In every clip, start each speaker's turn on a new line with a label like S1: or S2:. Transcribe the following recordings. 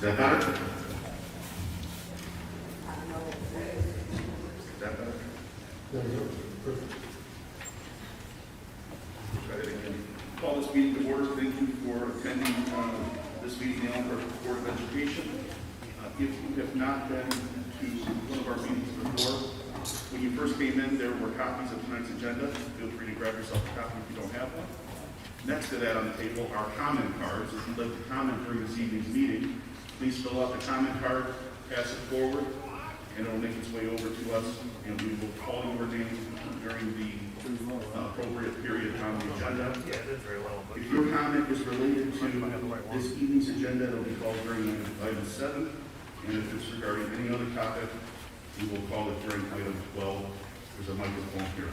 S1: that better? Is that better? Try that again. Call this meeting to order. Thank you for attending this meeting of the Board of Education. If you have not been to one of our meetings before, when you first came in, there were copies of tonight's agenda. Feel free to grab yourself a copy if you don't have one. Next to that on the table are comment cards. If you'd like to comment during this evening's meeting, please fill out the comment card, pass it forward, and it will make its way over to us, and we will call your name during the appropriate period on the agenda. If your comment is related to this evening's agenda, it will be called during item 7, and if it's regarding any other topic, we will call it during item 12. There's a microphone here.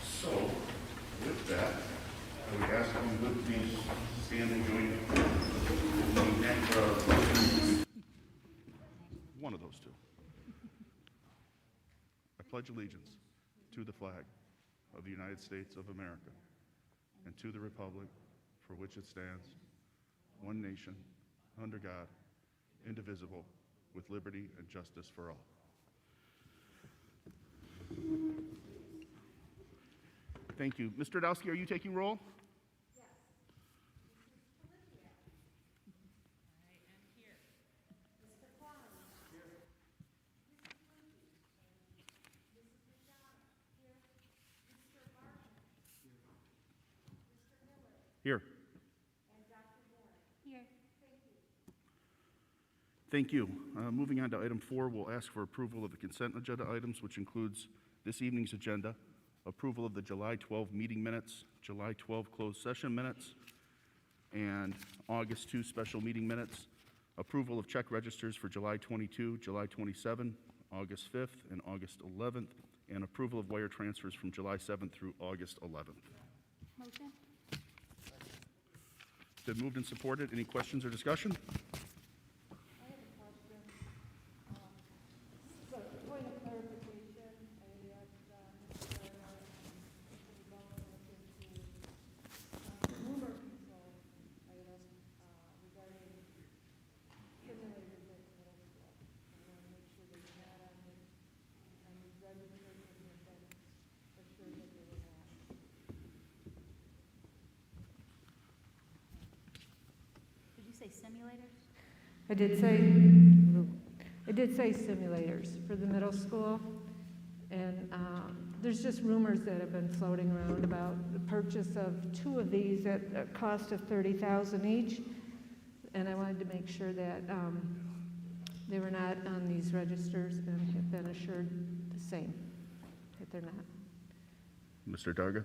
S1: So, with that, I would ask that you would please stand and join the next one of those two. I pledge allegiance to the flag of the United States of America and to the republic for which it stands, one nation, under God, indivisible, with liberty and justice for all. Thank you. Mr. Dowski, are you taking roll?
S2: Yes. I am here. Mr. Klein. Here. Mrs. Lindsay. Mrs. McDonald. Here. Mr. Martin. Here. Mr. Miller.
S1: Here.
S2: And Dr. Warren. Here. Thank you.
S1: Thank you. Moving on to item 4, we'll ask for approval of the consent agenda items, which includes this evening's agenda, approval of the July 12 meeting minutes, July 12 closed session minutes, and August 2 special meeting minutes, approval of check registers for July 22, July 27, August 5th, and August 11th, and approval of wire transfers from July 7th through August 11th.
S2: Motion.
S1: Been moved and supported. Any questions or discussion?
S2: I have a question. So, point of clarification, I asked Mr. Gardner and Mr. Bowen to look into rumor control item regarding simulators at the middle school. I want to make sure that they're not on these registrations and things, assured that they were not.
S3: Did you say simulators?
S2: I did say simulators for the middle school, and there's just rumors that have been floating around about the purchase of 2 of these at a cost of $30,000 each, and I wanted to make sure that they were not on these registers and have been assured the same, that they're not.
S1: Mr. Darga?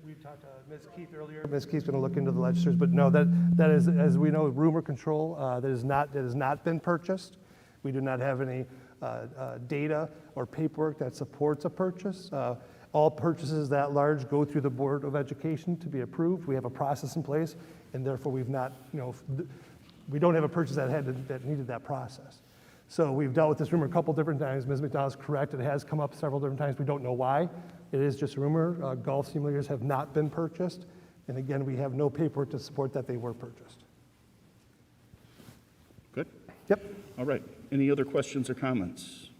S4: We talked to Ms. Keith earlier. Ms. Keith's going to look into the registers, but no, that is, as we know, rumor control. That has not been purchased. We do not have any data or paperwork that supports a purchase. All purchases that large go through the Board of Education to be approved. We have a process in place, and therefore we've not, we don't have a purchase that needed that process. So we've dealt with this rumor a couple different times. Ms. McDonald's correct. It has come up several different times. We don't know why. It is just a rumor. Golf simulators have not been purchased. And again, we have no paperwork to support that they were purchased.
S1: Good?
S4: Yep.
S1: All right. Any other questions or comments?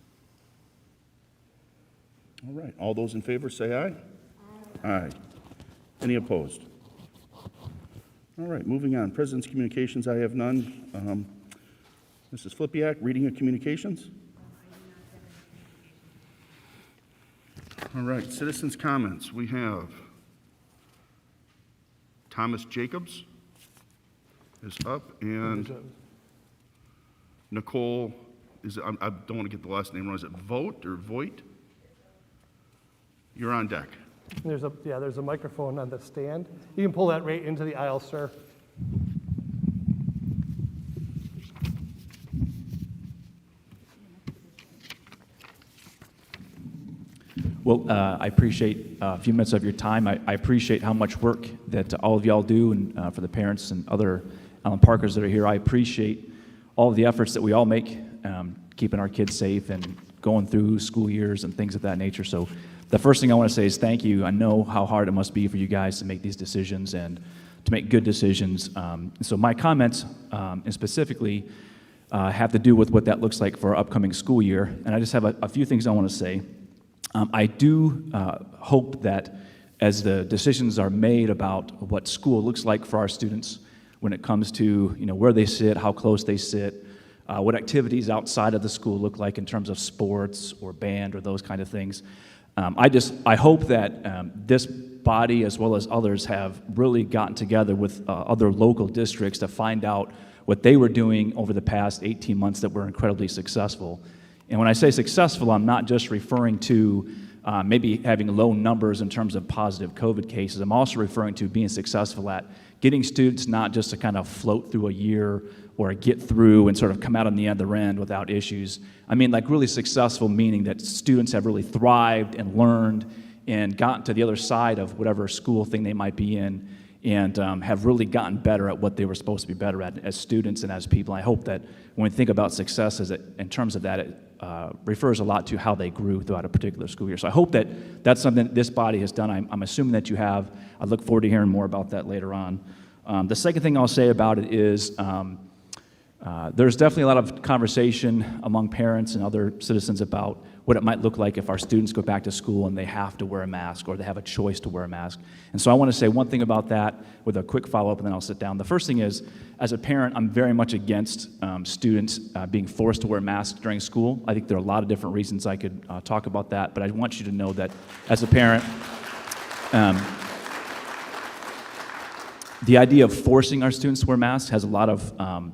S1: All right. All those in favor say aye. Aye. Aye. Any opposed? All right. Moving on. President's communications, I have none. Mrs. Flipiak, reading of communications. All right. Citizens' comments. We have Thomas Jacobs is up, and Nicole, I don't want to get the last name wrong. Is it Vogt or Voigt? You're on deck.
S4: There's a microphone on the stand. You can pull that right into the aisle, sir.
S5: Well, I appreciate a few minutes of your time. I appreciate how much work that all of y'all do, and for the parents and other Parkers that are here. I appreciate all of the efforts that we all make, keeping our kids safe and going through school years and things of that nature. So the first thing I want to say is thank you. I know how hard it must be for you guys to make these decisions and to make good decisions. So my comments, and specifically, have to do with what that looks like for our upcoming school year. And I just have a few things I want to say. I do hope that as the decisions are made about what school looks like for our students when it comes to where they sit, how close they sit, what activities outside of the school look like in terms of sports or band or those kind of things. I hope that this body as well as others have really gotten together with other local districts to find out what they were doing over the past 18 months that were incredibly successful. And when I say successful, I'm not just referring to maybe having low numbers in terms of positive COVID cases. I'm also referring to being successful at getting students not just to kind of float through a year or get through and sort of come out on the other end without issues. I mean, like really successful, meaning that students have really thrived and learned and gotten to the other side of whatever school thing they might be in, and have really gotten better at what they were supposed to be better at as students and as people. I hope that when we think about success in terms of that, it refers a lot to how they grew throughout a particular school year. So I hope that that's something that this body has done. I'm assuming that you have. I look forward to hearing more about that later on. The second thing I'll say about it is there's definitely a lot of conversation among parents and other citizens about what it might look like if our students go back to school and they have to wear a mask or they have a choice to wear a mask. And so I want to say one thing about that with a quick follow-up, and then I'll sit down. The first thing is, as a parent, I'm very much against students being forced to wear masks during school. I think there are a lot of different reasons I could talk about that, but I want you to know that as a parent, the idea of forcing our students to wear masks has a lot of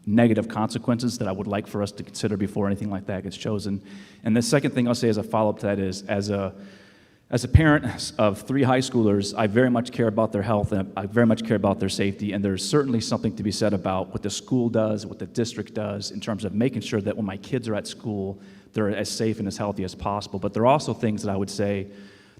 S5: negative consequences that I would like for us to consider before anything like that gets chosen. And the second thing I'll say as a follow-up to that is, as a parent of 3 high schoolers, I very much care about their health and I very much care about their safety, and there's certainly something to be said about what the school does, what the district does in terms of making sure that when my kids are at school, they're as safe and as healthy as possible. But there are also things that I would say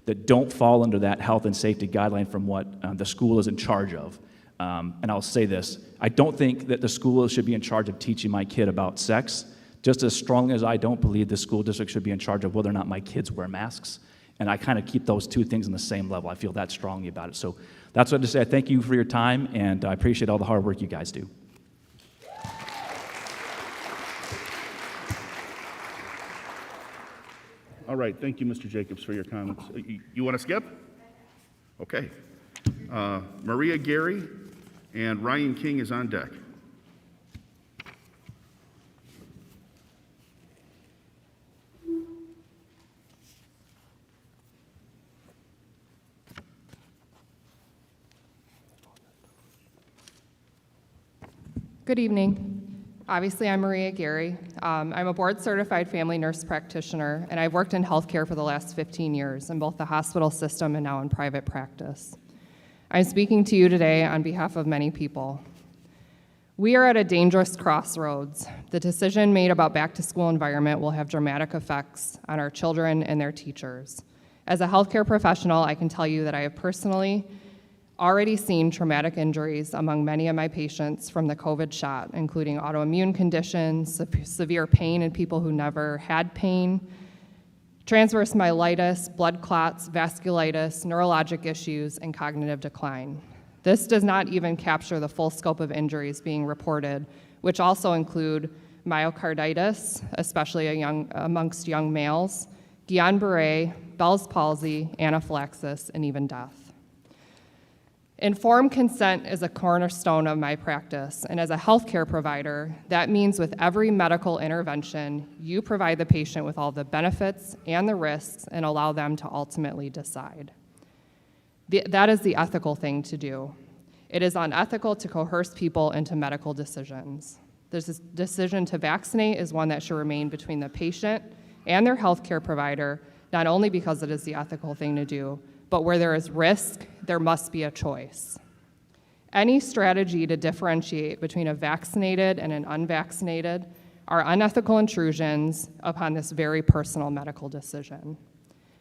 S5: that don't fall under that health and safety guideline from what the school is in charge of. And I'll say this, I don't think that the school should be in charge of teaching my kid about sex, just as strongly as I don't believe the school district should be in charge of whether or not my kids wear masks. And I kind of keep those two things on the same level. I feel that strongly about it. So that's what I have to say. I thank you for your time, and I appreciate all the hard work you guys do.
S1: All right, thank you, Mr. Jacobs, for your comments. You want to skip? Okay. Maria Gary and Ryan King is on deck.
S6: Good evening. Obviously, I'm Maria Gary. I'm a board-certified family nurse practitioner, and I've worked in healthcare for the last 15 years in both the hospital system and now in private practice. I'm speaking to you today on behalf of many people. We are at a dangerous crossroads. The decision made about back-to-school environment will have dramatic effects on our children and their teachers. As a healthcare professional, I can tell you that I have personally already seen traumatic injuries among many of my patients from the COVID shot, including autoimmune conditions, severe pain in people who never had pain, transverse myelitis, blood clots, vasculitis, neurologic issues, and cognitive decline. This does not even capture the full scope of injuries being reported, which also include myocarditis, especially amongst young males, Guillain-Barré, Bell's palsy, anaphylaxis, and even death. Informed consent is a cornerstone of my practice, and as a healthcare provider, that means with every medical intervention, you provide the patient with all the benefits and the risks and allow them to ultimately decide. That is the ethical thing to do. It is unethical to coerce people into medical decisions. This decision to vaccinate is one that should remain between the patient and their healthcare provider, not only because it is the ethical thing to do, but where there is risk, there must be a choice. Any strategy to differentiate between a vaccinated and an unvaccinated are unethical intrusions upon this very personal medical decision.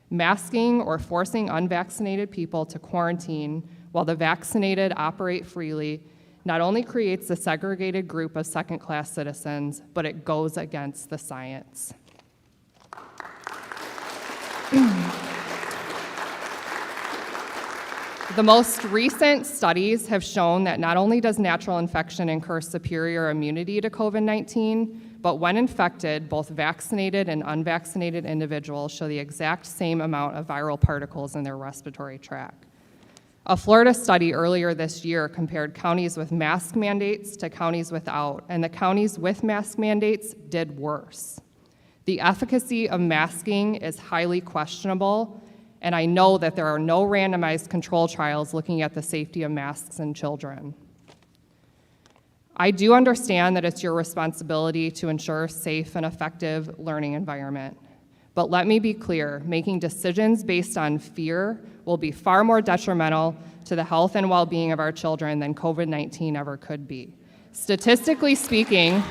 S6: Masking or forcing unvaccinated people to quarantine while the vaccinated operate freely not only creates a segregated group of second-class citizens, but it goes against the science. The most recent studies have shown that not only does natural infection incur superior immunity to COVID-19, but when infected, both vaccinated and unvaccinated individuals show the exact same amount of viral particles in their respiratory tract. A Florida study earlier this year compared counties with mask mandates to counties without, and the counties with mask mandates did worse. The efficacy of masking is highly questionable, and I know that there are no randomized control trials looking at the safety of masks in children. I do understand that it's your responsibility to ensure a safe and effective learning environment. But let me be clear, making decisions based on fear will be far more detrimental to the health and well-being of our children than COVID-19 ever could be. Statistically speaking,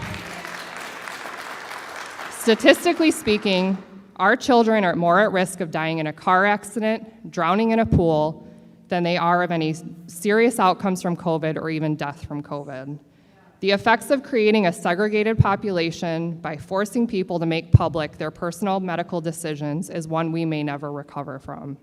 S6: our children are more at risk of dying in a car accident, drowning in a pool, than they are of any serious outcomes from COVID or even death from COVID. The effects of creating a segregated population by forcing people to make public their personal medical decisions is one we may never recover from.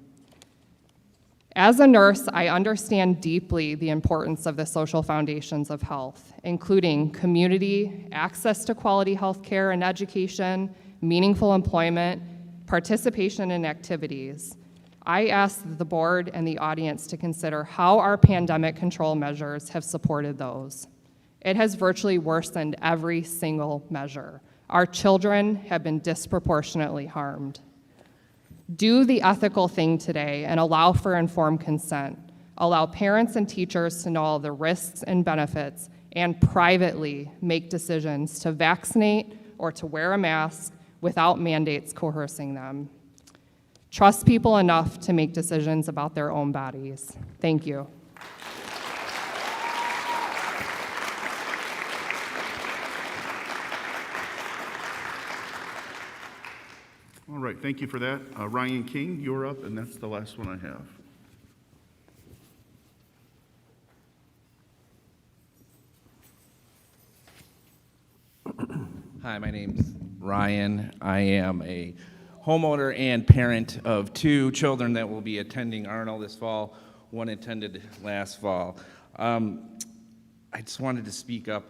S6: As a nurse, I understand deeply the importance of the social foundations of health, including community, access to quality health care and education, meaningful employment, participation in activities. I ask the board and the audience to consider how our pandemic control measures have supported those. It has virtually worsened every single measure. Our children have been disproportionately harmed. Do the ethical thing today and allow for informed consent. Allow parents and teachers to know all the risks and benefits and privately make decisions to vaccinate or to wear a mask without mandates coercing them. Trust people enough to make decisions about their own bodies. Thank you.
S1: All right, thank you for that. Ryan King, you're up, and that's the last one I have.
S7: Hi, my name's Ryan. I am a homeowner and parent of 2 children that will be attending Arnold this fall. One attended last fall. I just wanted to speak up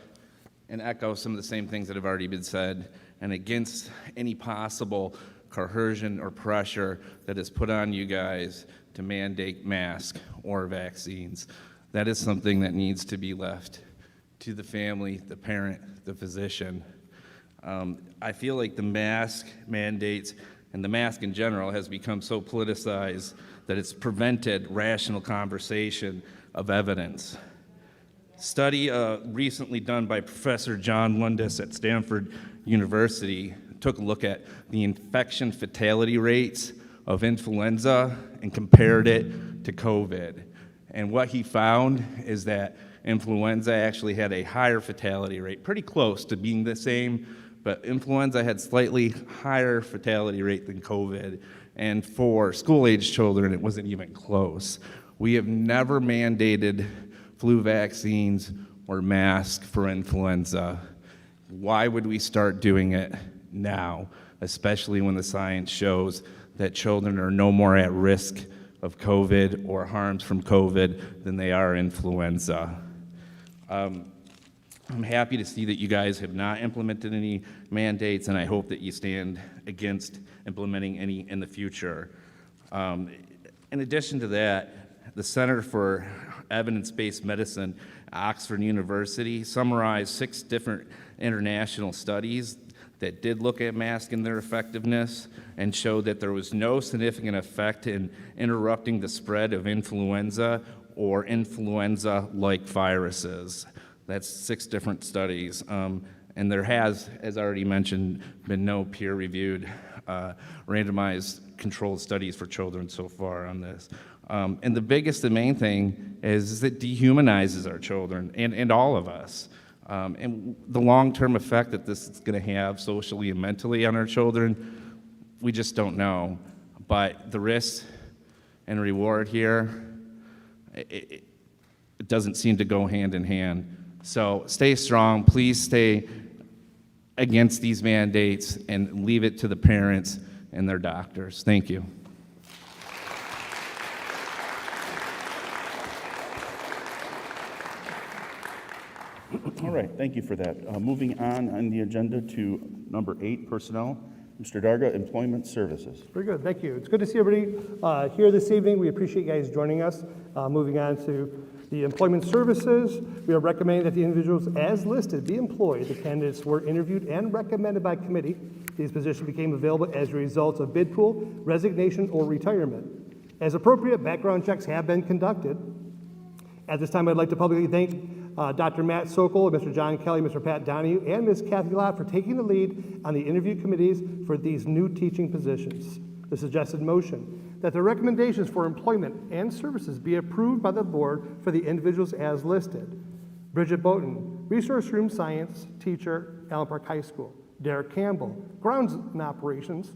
S7: and echo some of the same things that have already been said, and against any possible coercion or pressure that is put on you guys to mandate masks or vaccines. That is something that needs to be left to the family, the parent, the physician. I feel like the mask mandates and the mask in general has become so politicized that it's prevented rational conversation of evidence. Study recently done by Professor John Lundis at Stanford University took a look at the infection fatality rates of influenza and compared it to COVID. And what he found is that influenza actually had a higher fatality rate, pretty close to being the same, but influenza had slightly higher fatality rate than COVID. And for school-age children, it wasn't even close. We have never mandated flu vaccines or masks for influenza. Why would we start doing it now, especially when the science shows that children are no more at risk of COVID or harms from COVID than they are influenza? I'm happy to see that you guys have not implemented any mandates, and I hope that you stand against implementing any in the future. In addition to that, the Center for Evidence-Based Medicine at Oxford University summarized 6 different international studies that did look at masks and their effectiveness and showed that there was no significant effect in interrupting the spread of influenza or influenza-like viruses. That's 6 different studies. And there has, as already mentioned, been no peer-reviewed randomized controlled studies for children so far on this. And the biggest, the main thing is it dehumanizes our children and all of us. And the long-term effect that this is going to have socially and mentally on our children, we just don't know. But the risk and reward here, it doesn't seem to go hand in hand. So stay strong. Please stay against these mandates and leave it to the parents and their doctors. Thank you.
S1: All right, thank you for that. Moving on the agenda to number 8, personnel. Mr. Darga, Employment Services.
S4: Very good, thank you. It's good to see everybody here this evening. We appreciate you guys joining us. Moving on to the employment services, we are recommending that the individuals as listed be employed. The candidates were interviewed and recommended by committee. These positions became available as a result of bid pool, resignation, or retirement. As appropriate, background checks have been conducted. At this time, I'd like to publicly thank Dr. Matt Sokol, Mr. John Kelly, Mr. Pat Donahue, and Ms. Kathy Lott for taking the lead on the interview committees for these new teaching positions. The suggested motion that the recommendations for employment and services be approved by the board for the individuals as listed. Bridget Boughton, Resource Room Science teacher, Allen Park High School. Derek Campbell, Grounds and Operations.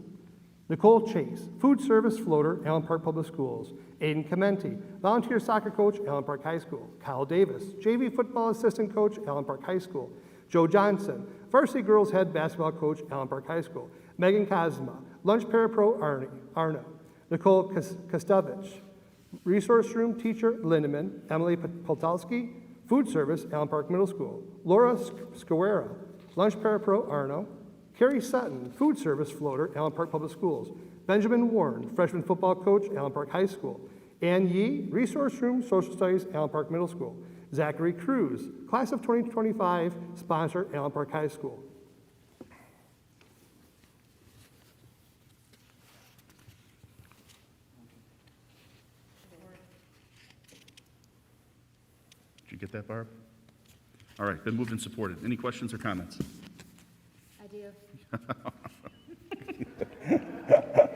S4: Nicole Chase, Food Service Floater, Allen Park Public Schools. Aiden Commenti, Volunteer Soccer Coach, Allen Park High School. Kyle Davis, JV Football Assistant Coach, Allen Park High School. Joe Johnson, Varsity Girls Head Basketball Coach, Allen Park High School. Megan Kozma, Lunch Parapro, Arno. Nicole Kostovich, Resource Room Teacher, Lindeman. Emily Poltalski, Food Service, Allen Park Middle School. Laura Squera, Lunch Parapro, Arno. Carrie Sutton, Food Service Floater, Allen Park Public Schools. Benjamin Warren, Freshman Football Coach, Allen Park High School. Ann Yee, Resource Room Social Studies, Allen Park Middle School. Zachary Cruz, Class of 2025, Sponsor, Allen Park High School.
S1: Did you get that, Barb? All right, been moved and supported. Any questions or comments?
S3: I do.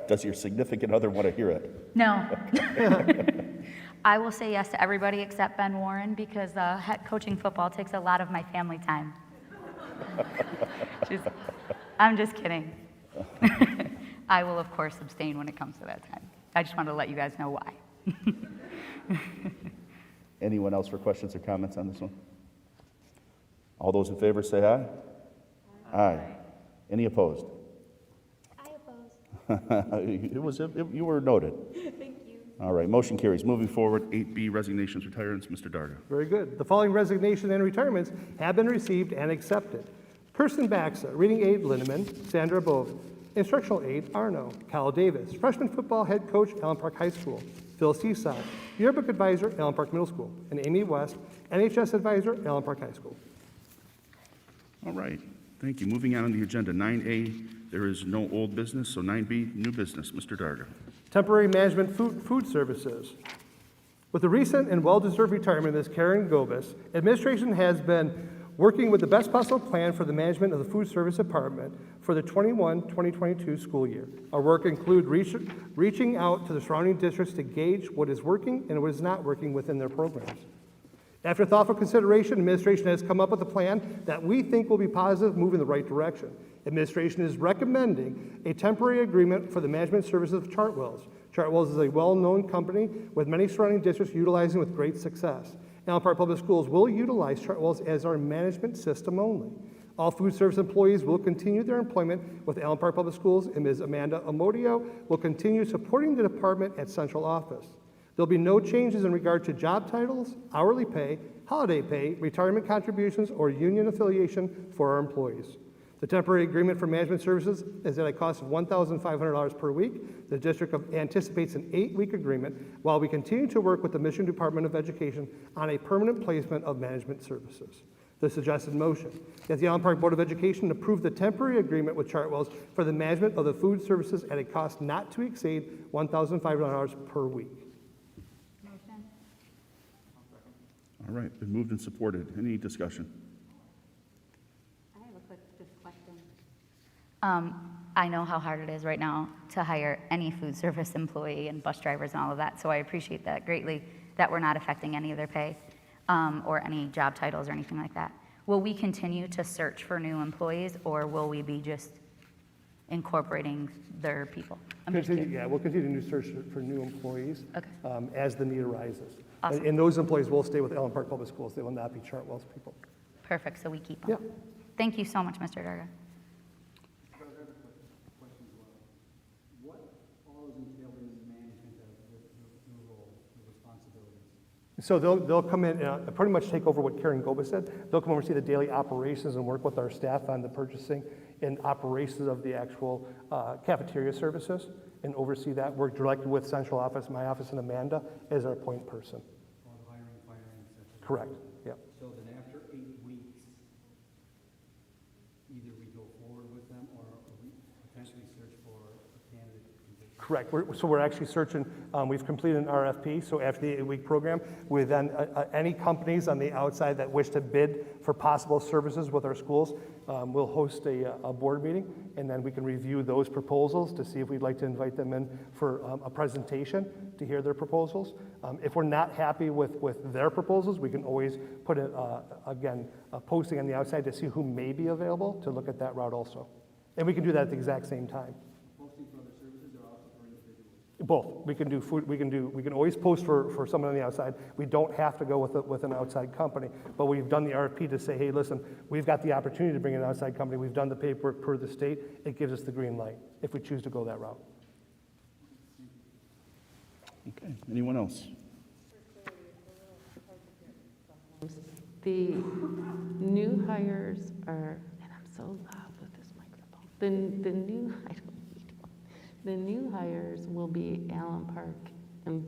S1: Does your significant other want to hear it?
S3: No. I will say yes to everybody except Ben Warren because head coaching football takes a lot of my family time. I'm just kidding. I will, of course, abstain when it comes to that time. I just wanted to let you guys know why.
S1: Anyone else for questions or comments on this one? All those in favor say aye. Aye. Any opposed?
S3: I oppose.
S1: You were noted.
S3: Thank you.
S1: All right, motion carries. Moving forward, 8B, resignations, retirements. Mr. Darga.
S4: Very good. The following resignations and retirements have been received and accepted. Kirsten Baxa, Reading Aide, Lindeman. Sandra Bove, Instructional Aide, Arno. Kyle Davis, Freshman Football Head Coach, Allen Park High School. Phil Seaside, Yearbook Advisor, Allen Park Middle School. And Amy West, NHS Advisor, Allen Park High School.
S1: All right, thank you. Moving on the agenda, 9A, there is no old business, so 9B, new business. Mr. Darga.
S4: Temporary Management Food Services. With the recent and well-deserved retirement of Ms. Karen Gobis, administration has been working with the best possible plan for the management of the food service department for the 21-2022 school year. Our work includes reaching out to the surrounding districts to gauge what is working and what is not working within their programs. After thoughtful consideration, administration has come up with a plan that we think will be positive, move in the right direction. Administration is recommending a temporary agreement for the management services of Chartwells. Chartwells is a well-known company with many surrounding districts utilizing with great success. Allen Park Public Schools will utilize Chartwells as our management system only. All food service employees will continue their employment with Allen Park Public Schools, and Ms. Amanda Amodio will continue supporting the department at central office. There'll be no changes in regard to job titles, hourly pay, holiday pay, retirement contributions, or union affiliation for our employees. The temporary agreement for management services is at a cost of $1,500 per week. The district anticipates an 8-week agreement while we continue to work with the Michigan Department of Education on a permanent placement of management services. The suggested motion that the Allen Park Board of Education approve the temporary agreement with Chartwells for the management of the food services at a cost not to exceed $1,500 per week.
S3: Motion.
S1: All right, been moved and supported. Any discussion?
S3: I have a quick just question. I know how hard it is right now to hire any food service employee and bus drivers and all of that, so I appreciate that greatly, that we're not affecting any of their pay or any job titles or anything like that. Will we continue to search for new employees, or will we be just incorporating their people? I'm just curious.
S4: Yeah, we'll continue to search for new employees
S3: Okay.
S4: as the need arises.
S3: Awesome.
S4: And those employees will stay with Allen Park Public Schools. They will not be Chartwells people.
S3: Perfect, so we keep them.
S4: Yeah.
S3: Thank you so much, Mr. Darga.
S8: What all is entailed in management of the role, the responsibilities?
S4: So they'll come in, pretty much take over what Karen Gobus said. They'll come over and see the daily operations and work with our staff on the purchasing and operations of the actual cafeteria services and oversee that. Work directly with central office, my office, and Amanda as our point person.
S8: On hiring, firing, et cetera.
S4: Correct, yep.
S8: So then after 8 weeks, either we go forward with them or we potentially search for a candidate.
S4: Correct. So we're actually searching, we've completed an RFP, so after the 8-week program, we then, any companies on the outside that wish to bid for possible services with our schools, we'll host a board meeting, and then we can review those proposals to see if we'd like to invite them in for a presentation to hear their proposals. If we're not happy with their proposals, we can always put, a posting on the outside to see who may be available to look at that route also. And we can do that at the exact same time.
S8: Posting for other services or also for individuals?
S4: Both. We can do food. We can always post for someone on the outside. We don't have to go with an outside company. But we've done the RFP to say, hey, listen, we've got the opportunity to bring in an outside company. We've done the paperwork per the state. It gives us the green light if we choose to go that route.
S7: Okay, anyone else?
S9: The new hires are, and I'm so loud with this microphone. The new, I don't need one. The new hires will be Allen Park and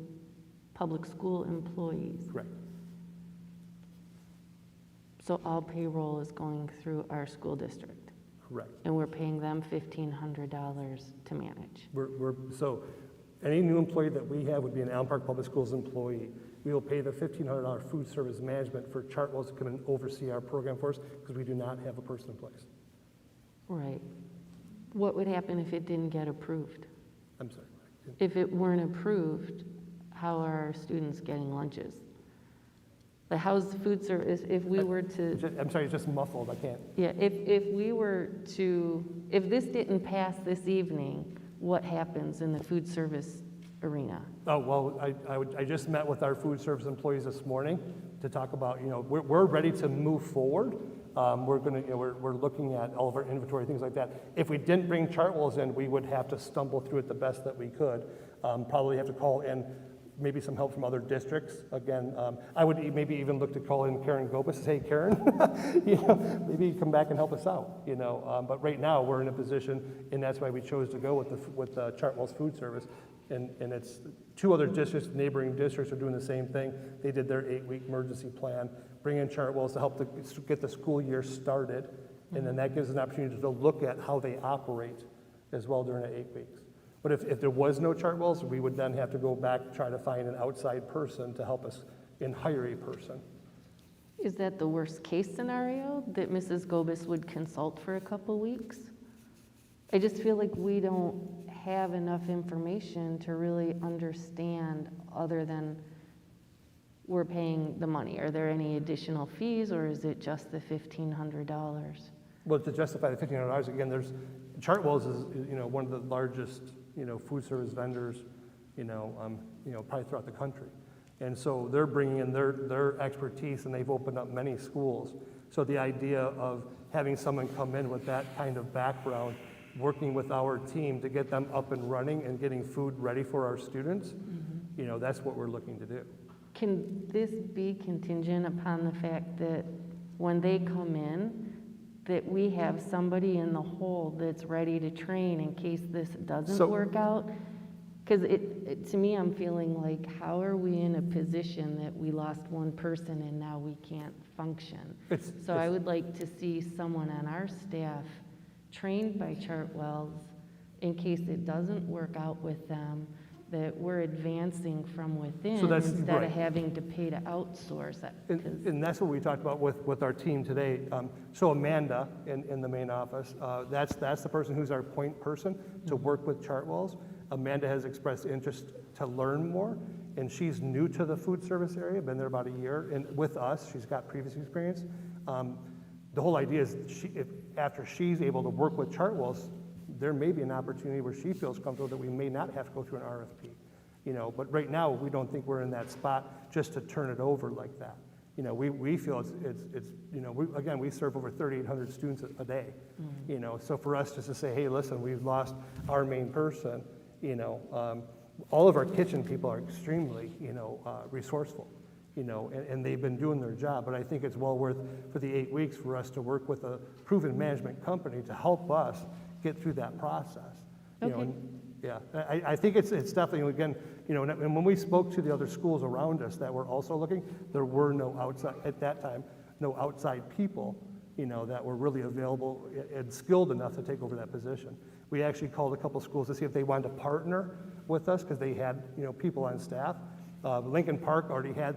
S9: public school employees.
S4: Correct.
S9: So all payroll is going through our school district,
S4: Correct.
S9: and we're paying them $1,500 to manage.
S4: So any new employee that we have would be an Allen Park Public Schools employee. We will pay the $1,500 food service management for Chartwells to come and oversee our program for us because we do not have a person in place.
S9: Right. What would happen if it didn't get approved?
S4: I'm sorry.
S9: If it weren't approved, how are our students getting lunches? The how's the food service, if we were to,
S4: I'm sorry, it's just muffled. I can't.
S9: yeah, if we were to, if this didn't pass this evening, what happens in the food service arena?
S4: Oh, well, I just met with our food service employees this morning to talk about, we're ready to move forward. We're looking at all of our inventory, things like that. If we didn't bring Chartwells in, we would have to stumble through it the best that we could. Probably have to call in maybe some help from other districts. Again, I would maybe even look to call in Karen Gobus and say, hey, Karen, maybe come back and help us out. But right now we're in a position, and that's why we chose to go with the Chartwells Food Service. And it's 2 other districts, neighboring districts are doing the same thing. They did their 8-week emergency plan, bring in Chartwells to help get the school year started. And then that gives us an opportunity to look at how they operate as well during the 8 weeks. But if there was no Chartwells, we would then have to go back, try to find an outside person to help us and hire a person.
S9: Is that the worst case scenario, that Mrs. Gobus would consult for a couple weeks? I just feel like we don't have enough information to really understand, other than we're paying the money. Are there any additional fees, or is it just the $1,500?
S4: Well, to justify the $1,500, again, Chartwells is one of the largest food service vendors probably throughout the country, and so they're bringing in their expertise, and they've opened up many schools. So the idea of having someone come in with that kind of background, working with our team to get them up and running and getting food ready for our students, that's what we're looking to do.
S9: Can this be contingent upon the fact that when they come in, that we have somebody in the hole that's ready to train in case this doesn't work out? Because to me, I'm feeling like, how are we in a position that we lost one person and now we can't function? I would like to see someone on our staff trained by Chartwells in case it doesn't work out with them, that we're advancing from within instead of having to pay to outsource it.
S4: And that's what we talked about with our team today. So Amanda in the main office, that's the person who's our point person to work with Chartwells. Amanda has expressed interest to learn more, and she's new to the food service area, been there about a year, and with us, she's got previous experience. The whole idea is after she's able to work with Chartwells, there may be an opportunity where she feels comfortable that we may not have to go through an RFP. But right now we don't think we're in that spot just to turn it over like that. We feel we serve over 3,800 students a day. So for us just to say, hey, listen, we've lost our main person. All of our kitchen people are extremely resourceful. and they've been doing their job. But I think it's well worth for the 8 weeks for us to work with a proven management company to help us get through that process.
S9: Okay.
S4: Yeah, I think it's definitely, again, and when we spoke to the other schools around us that were also looking, there were no outside, at that time, no outside people, that were really available and skilled enough to take over that position. We actually called a couple schools to see if they wanted to partner with us because they had, people on staff. Lincoln Park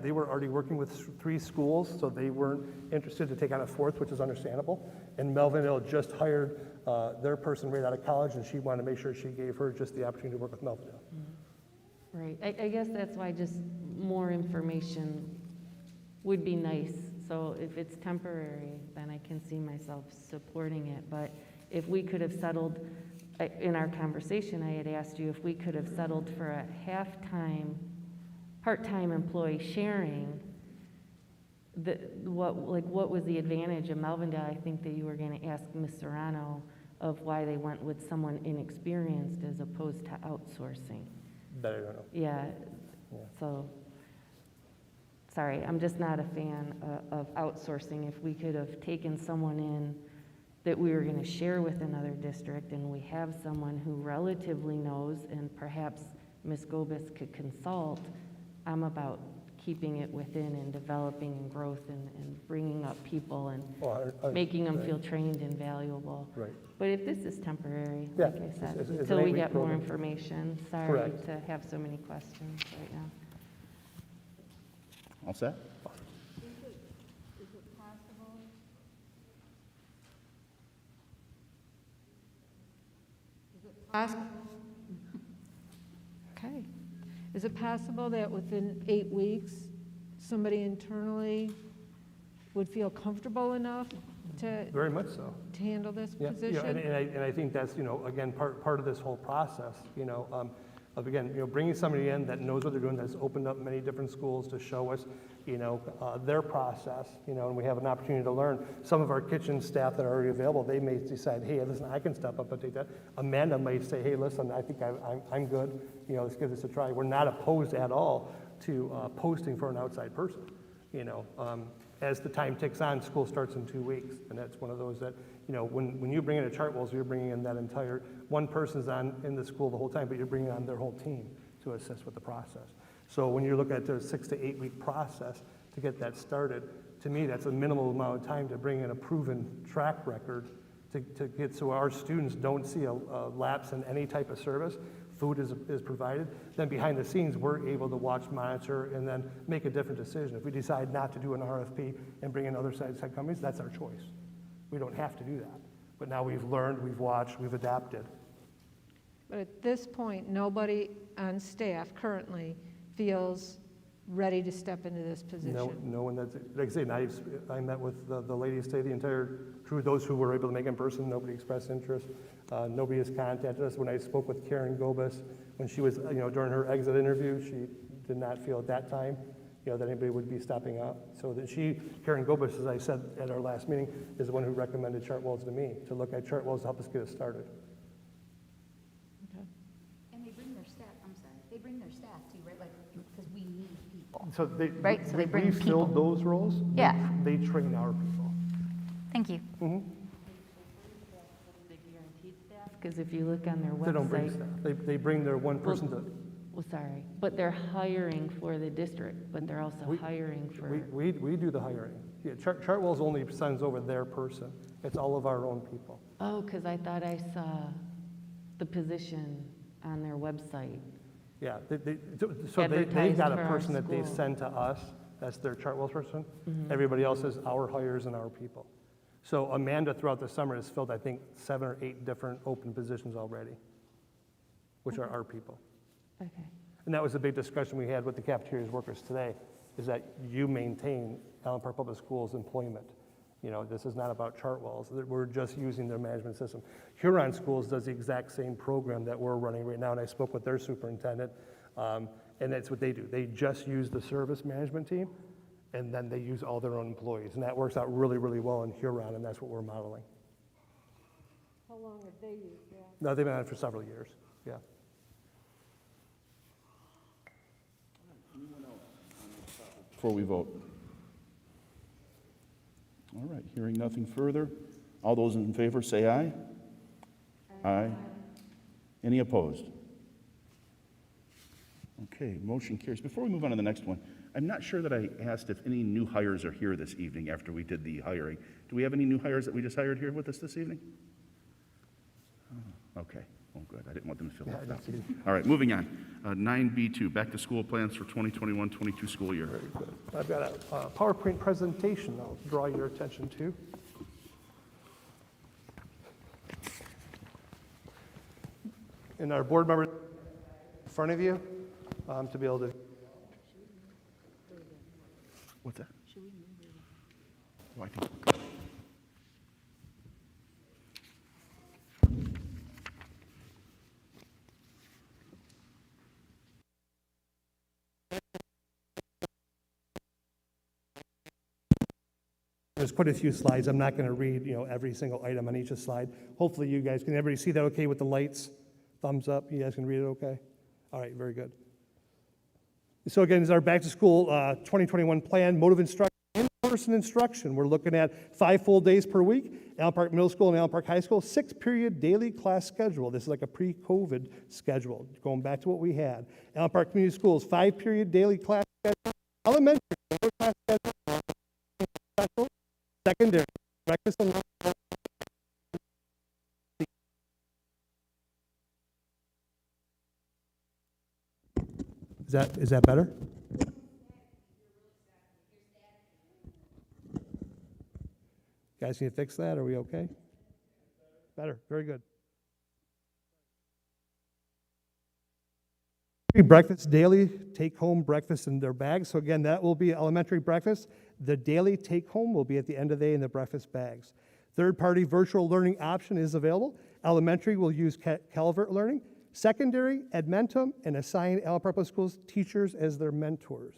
S4: they were already working with 3 schools, so they weren't interested to take on a 4th, which is understandable. And Melvinville just hired their person right out of college, and she wanted to make sure she gave her just the opportunity to work with Melvinville.
S9: Right, I guess that's why just more information would be nice. So if it's temporary, then I can see myself supporting it. But if we could have settled, in our conversation, I had asked you if we could have settled for a half-time, part-time employee sharing, what was the advantage of Melvindale? I think that you were going to ask Ms. Serrano of why they went with someone inexperienced as opposed to outsourcing.
S4: That I don't know.
S9: Yeah, so, sorry, I'm just not a fan of outsourcing. If we could have taken someone in that we were going to share with another district, and we have someone who relatively knows, and perhaps Ms. Gobis could consult, I'm about keeping it within and developing and growth and bringing up people and making them feel trained and valuable.
S4: Right.
S9: But if this is temporary,
S4: Yeah,
S9: like I said,
S4: it's an
S9: until we
S4: 8-week
S9: get more
S4: program.
S9: information, sorry
S4: Correct.
S9: to have so many questions right now.
S1: All set?
S2: Is it possible? Is it possible? Okay. Is it possible that within 8 weeks, somebody internally would feel comfortable enough to
S4: Very much so.
S2: handle this
S4: Yeah,
S2: position?
S4: and I think that's, again, part of this whole process, of, again, bringing somebody in that knows what they're doing, that's opened up many different schools to show us, their process, and we have an opportunity to learn. Some of our kitchen staff that are already available, they may decide, hey, listen, I can step up and take that. Amanda might say, hey, listen, I think I'm good, let's give this a try. We're not opposed at all to posting for an outside person, As the time ticks on, school starts in 2 weeks, and that's one of those that, when you bring in a Chartwells, you're bringing in that entire, one person's in the school the whole time, but you're bringing on their whole team to assist with the process. So when you look at the 6 to 8 week process to get that started, to me, that's a minimal amount of time to bring in a proven track record to get so our students don't see a lapse in any type of service. Food is provided. Then behind the scenes, we're able to watch, monitor, and then make a different decision. If we decide not to do an RFP and bring in other side companies, that's our choice. We don't have to do that. But now we've learned, we've watched, we've adapted.
S2: But at this point, nobody on staff currently feels ready to step into this position.
S4: No one that's, like I say, I met with the ladies today, the entire crew, those who were able to make in person, nobody expressed interest. Nobody has contacted us. When I spoke with Karen Gobis, when she was, during her exit interview, she did not feel at that time, that anybody would be stepping up. So that Karen Gobis, as I said at our last meeting, is the one who recommended Chartwells to me, to look at Chartwells to help us get us started.
S2: Okay.
S3: And they bring their staff, they bring their staff too, right? Like, because we need people.
S4: So
S3: Right, so they bring
S4: we
S3: people.
S4: filled those roles.
S3: Yeah.
S4: They train our people.
S3: Thank you.
S9: Because if you look on their website.
S4: They don't bring staff. They bring their one person to.
S9: Well, sorry, but they're hiring for the district, but they're also hiring for.
S4: We do the hiring. Yeah, Chartwells only sends over their person. It's all of our own people.
S9: Oh, because I thought I saw the position on their website.
S4: Yeah, so they've
S9: Advertised
S4: got a
S9: for our
S4: person that they
S9: school.
S4: send to us. That's their Chartwells person. Everybody else is our hires and our people. So Amanda, throughout the summer, has filled, I think, 7 or 8 different open positions already, which are our people.
S9: Okay.
S4: And that was a big discussion we had with the cafeterias workers today, is that you maintain Allen Park Public Schools employment. This is not about Chartwells. We're just using their management system. Huron Schools does the exact same program that we're running right now, and I spoke with their superintendent, and that's what they do. They just use the service management team, and then they use all their own employees. And that works out really, really well in Huron, and that's what we're modeling.
S2: How long have they used that?
S4: No, they've been on it for several years, yeah.
S1: Anyone else on this topic? before we vote? All right, hearing nothing further. All those in favor say aye. Aye. Any opposed? Okay, motion carries. Before we move on to the next one, I'm not sure that I asked if any new hires are here this evening after we did the hiring. Do we have any new hires that we just hired here with us this evening? Oh, okay, well, good. I didn't want them to feel left out. All right, moving on. 9B2, back to school plans for 2021-22 school year.
S4: Very good. I've got a PowerPoint presentation I'll draw your attention to. And our board members in front of you to be able to.
S1: What's that? Oh, I think.
S4: There's quite a few slides. I'm not going to read, every single item on each slide. Hopefully you guys can, everybody see that okay with the lights? Thumbs up. You guys can read it okay? All right, very good. So again, this is our back to school 2021 plan, mode of instruction, in-person instruction. We're looking at 5 full days per week, Allen Park Middle School and Allen Park High School, 6-period daily class schedule. This is like a pre-COVID schedule, going back to what we had. Allen Park Community Schools, 5-period daily class schedule, elementary class schedule, secondary, breakfast and lunch. Is that better? Guys, can you fix that? Are we okay? Better. Very good. Breakfast, daily take-home breakfast in their bags. So again, that will be elementary breakfast. The daily take-home will be at the end of the day in the breakfast bags. Third-party virtual learning option is available. Elementary will use Calvert Learning. Secondary, Edmentum, and assign Allen Park Public Schools teachers as their mentors.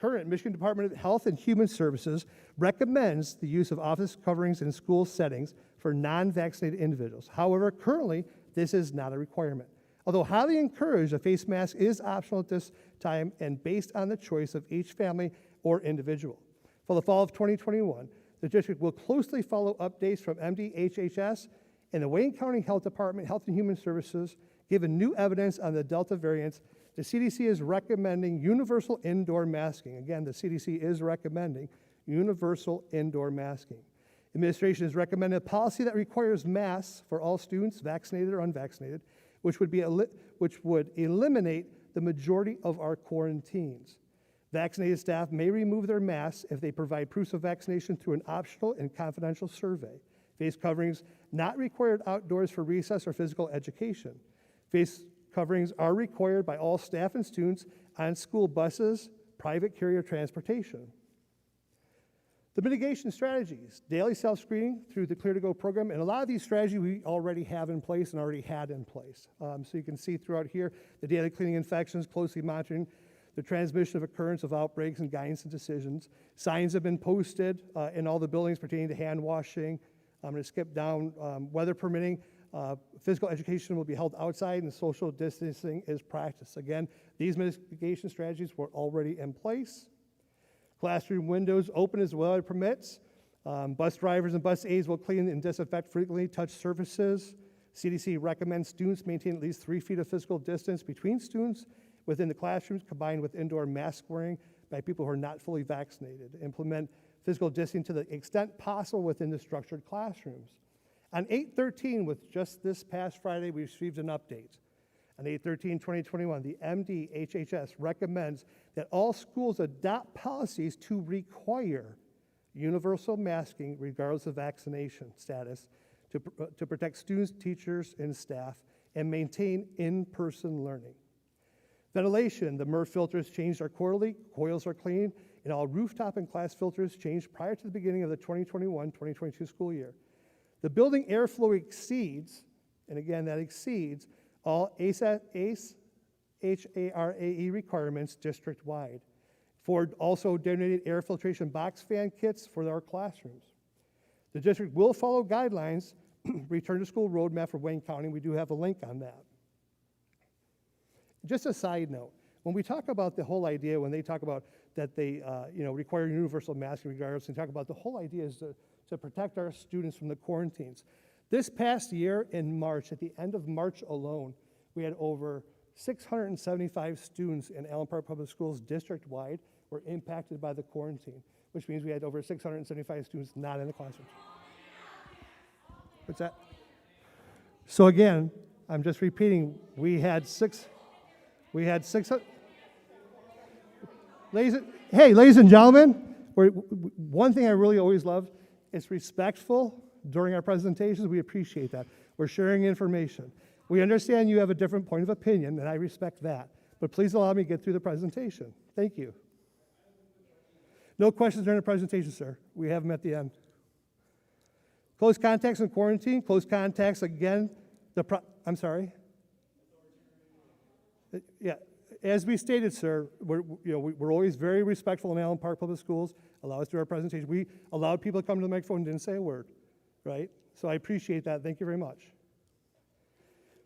S4: Current Michigan Department of Health and Human Services recommends the use of office coverings in school settings for non-vaccinated individuals. However, currently, this is not a requirement. Although highly encouraged, a face mask is optional at this time and based on the choice of each family or individual. For the fall of 2021, the district will closely follow updates from MDHHS and the Wayne County Health Department, Health and Human Services. Given new evidence on the Delta variants, the CDC is recommending universal indoor masking. Again, the CDC is recommending universal indoor masking. Administration has recommended a policy that requires masks for all students, vaccinated or unvaccinated, which would eliminate the majority of our quarantines. Vaccinated staff may remove their masks if they provide proofs of vaccination through an optional and confidential survey. Face coverings not required outdoors for recess or physical education. Face coverings are required by all staff and students on school buses, private carrier transportation. The mitigation strategies, daily self-screening through the Clear to Go program, and a lot of these strategies we already have in place and already had in place. So you can see throughout here, the daily cleaning infections, closely monitoring the transmission of occurrence of outbreaks and guidance and decisions. Signs have been posted in all the buildings pertaining to hand washing. I'm going to skip down. Weather permitting, physical education will be held outside and social distancing is practiced. Again, these mitigation strategies were already in place. Classroom windows open as weather permits. Bus drivers and bus aides will clean and disinfect frequently touched surfaces. CDC recommends students maintain at least 3 feet of physical distance between students within the classrooms, combined with indoor mask wearing by people who are not fully vaccinated. Implement physical distancing to the extent possible within the structured classrooms. On 8/13, with just this past Friday, we received an update. On 8/13/2021, the MDHHS recommends that all schools adopt policies to require universal masking regardless of vaccination status to protect students, teachers, and staff, and maintain in-person learning. Ventilation, the MERV filters changed are quarterly, coils are cleaned, and all rooftop and class filters changed prior to the beginning of the 2021-2022 school year. The building airflow exceeds, and again, that exceeds, all ACE HARAE requirements district-wide. Ford also donated air filtration box fan kits for our classrooms. The district will follow guidelines, return to school roadmap for Wayne County. We do have a link on that. Just a side note, when we talk about the whole idea, when they talk about that they require universal masking regardless, and talk about the whole idea is to protect our students from the quarantines. This past year in March, at the end of March alone, we had over 675 students in Allen Park Public Schools district-wide were impacted by the quarantine, which means we had over 675 students not in the classroom. What's that? So again, I'm just repeating, we had six. Ladies and gentlemen, one thing I really always love is respectful during our presentations. We appreciate that. We're sharing information. We understand you have a different point of opinion, and I respect that. But please allow me to get through the presentation. Thank you. No questions during the presentation, sir. We have them at the end. Close contacts and quarantine. Close contacts, again, I'm sorry. Yeah, as we stated, sir, we're always very respectful in Allen Park Public Schools. Allow us to do our presentation. We allowed people to come to the microphone and didn't say a word, right? So I appreciate that. Thank you very much.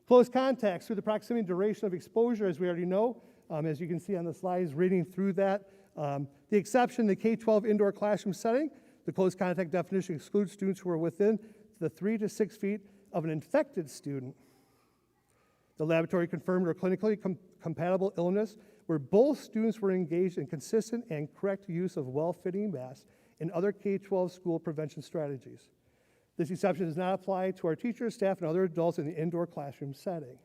S4: Close contacts through the proximity and duration of exposure, as we already know, as you can see on the slides, reading through that. The exception, the K-12 indoor classroom setting, the close contact definition excludes students who are within the 3 to 6 feet of an infected student. The laboratory confirmed or clinically compatible illness where both students were engaged in consistent and correct use of well-fitting masks and other K-12 school prevention strategies. This exception does not apply to our teachers, staff, and other adults in the indoor classroom setting.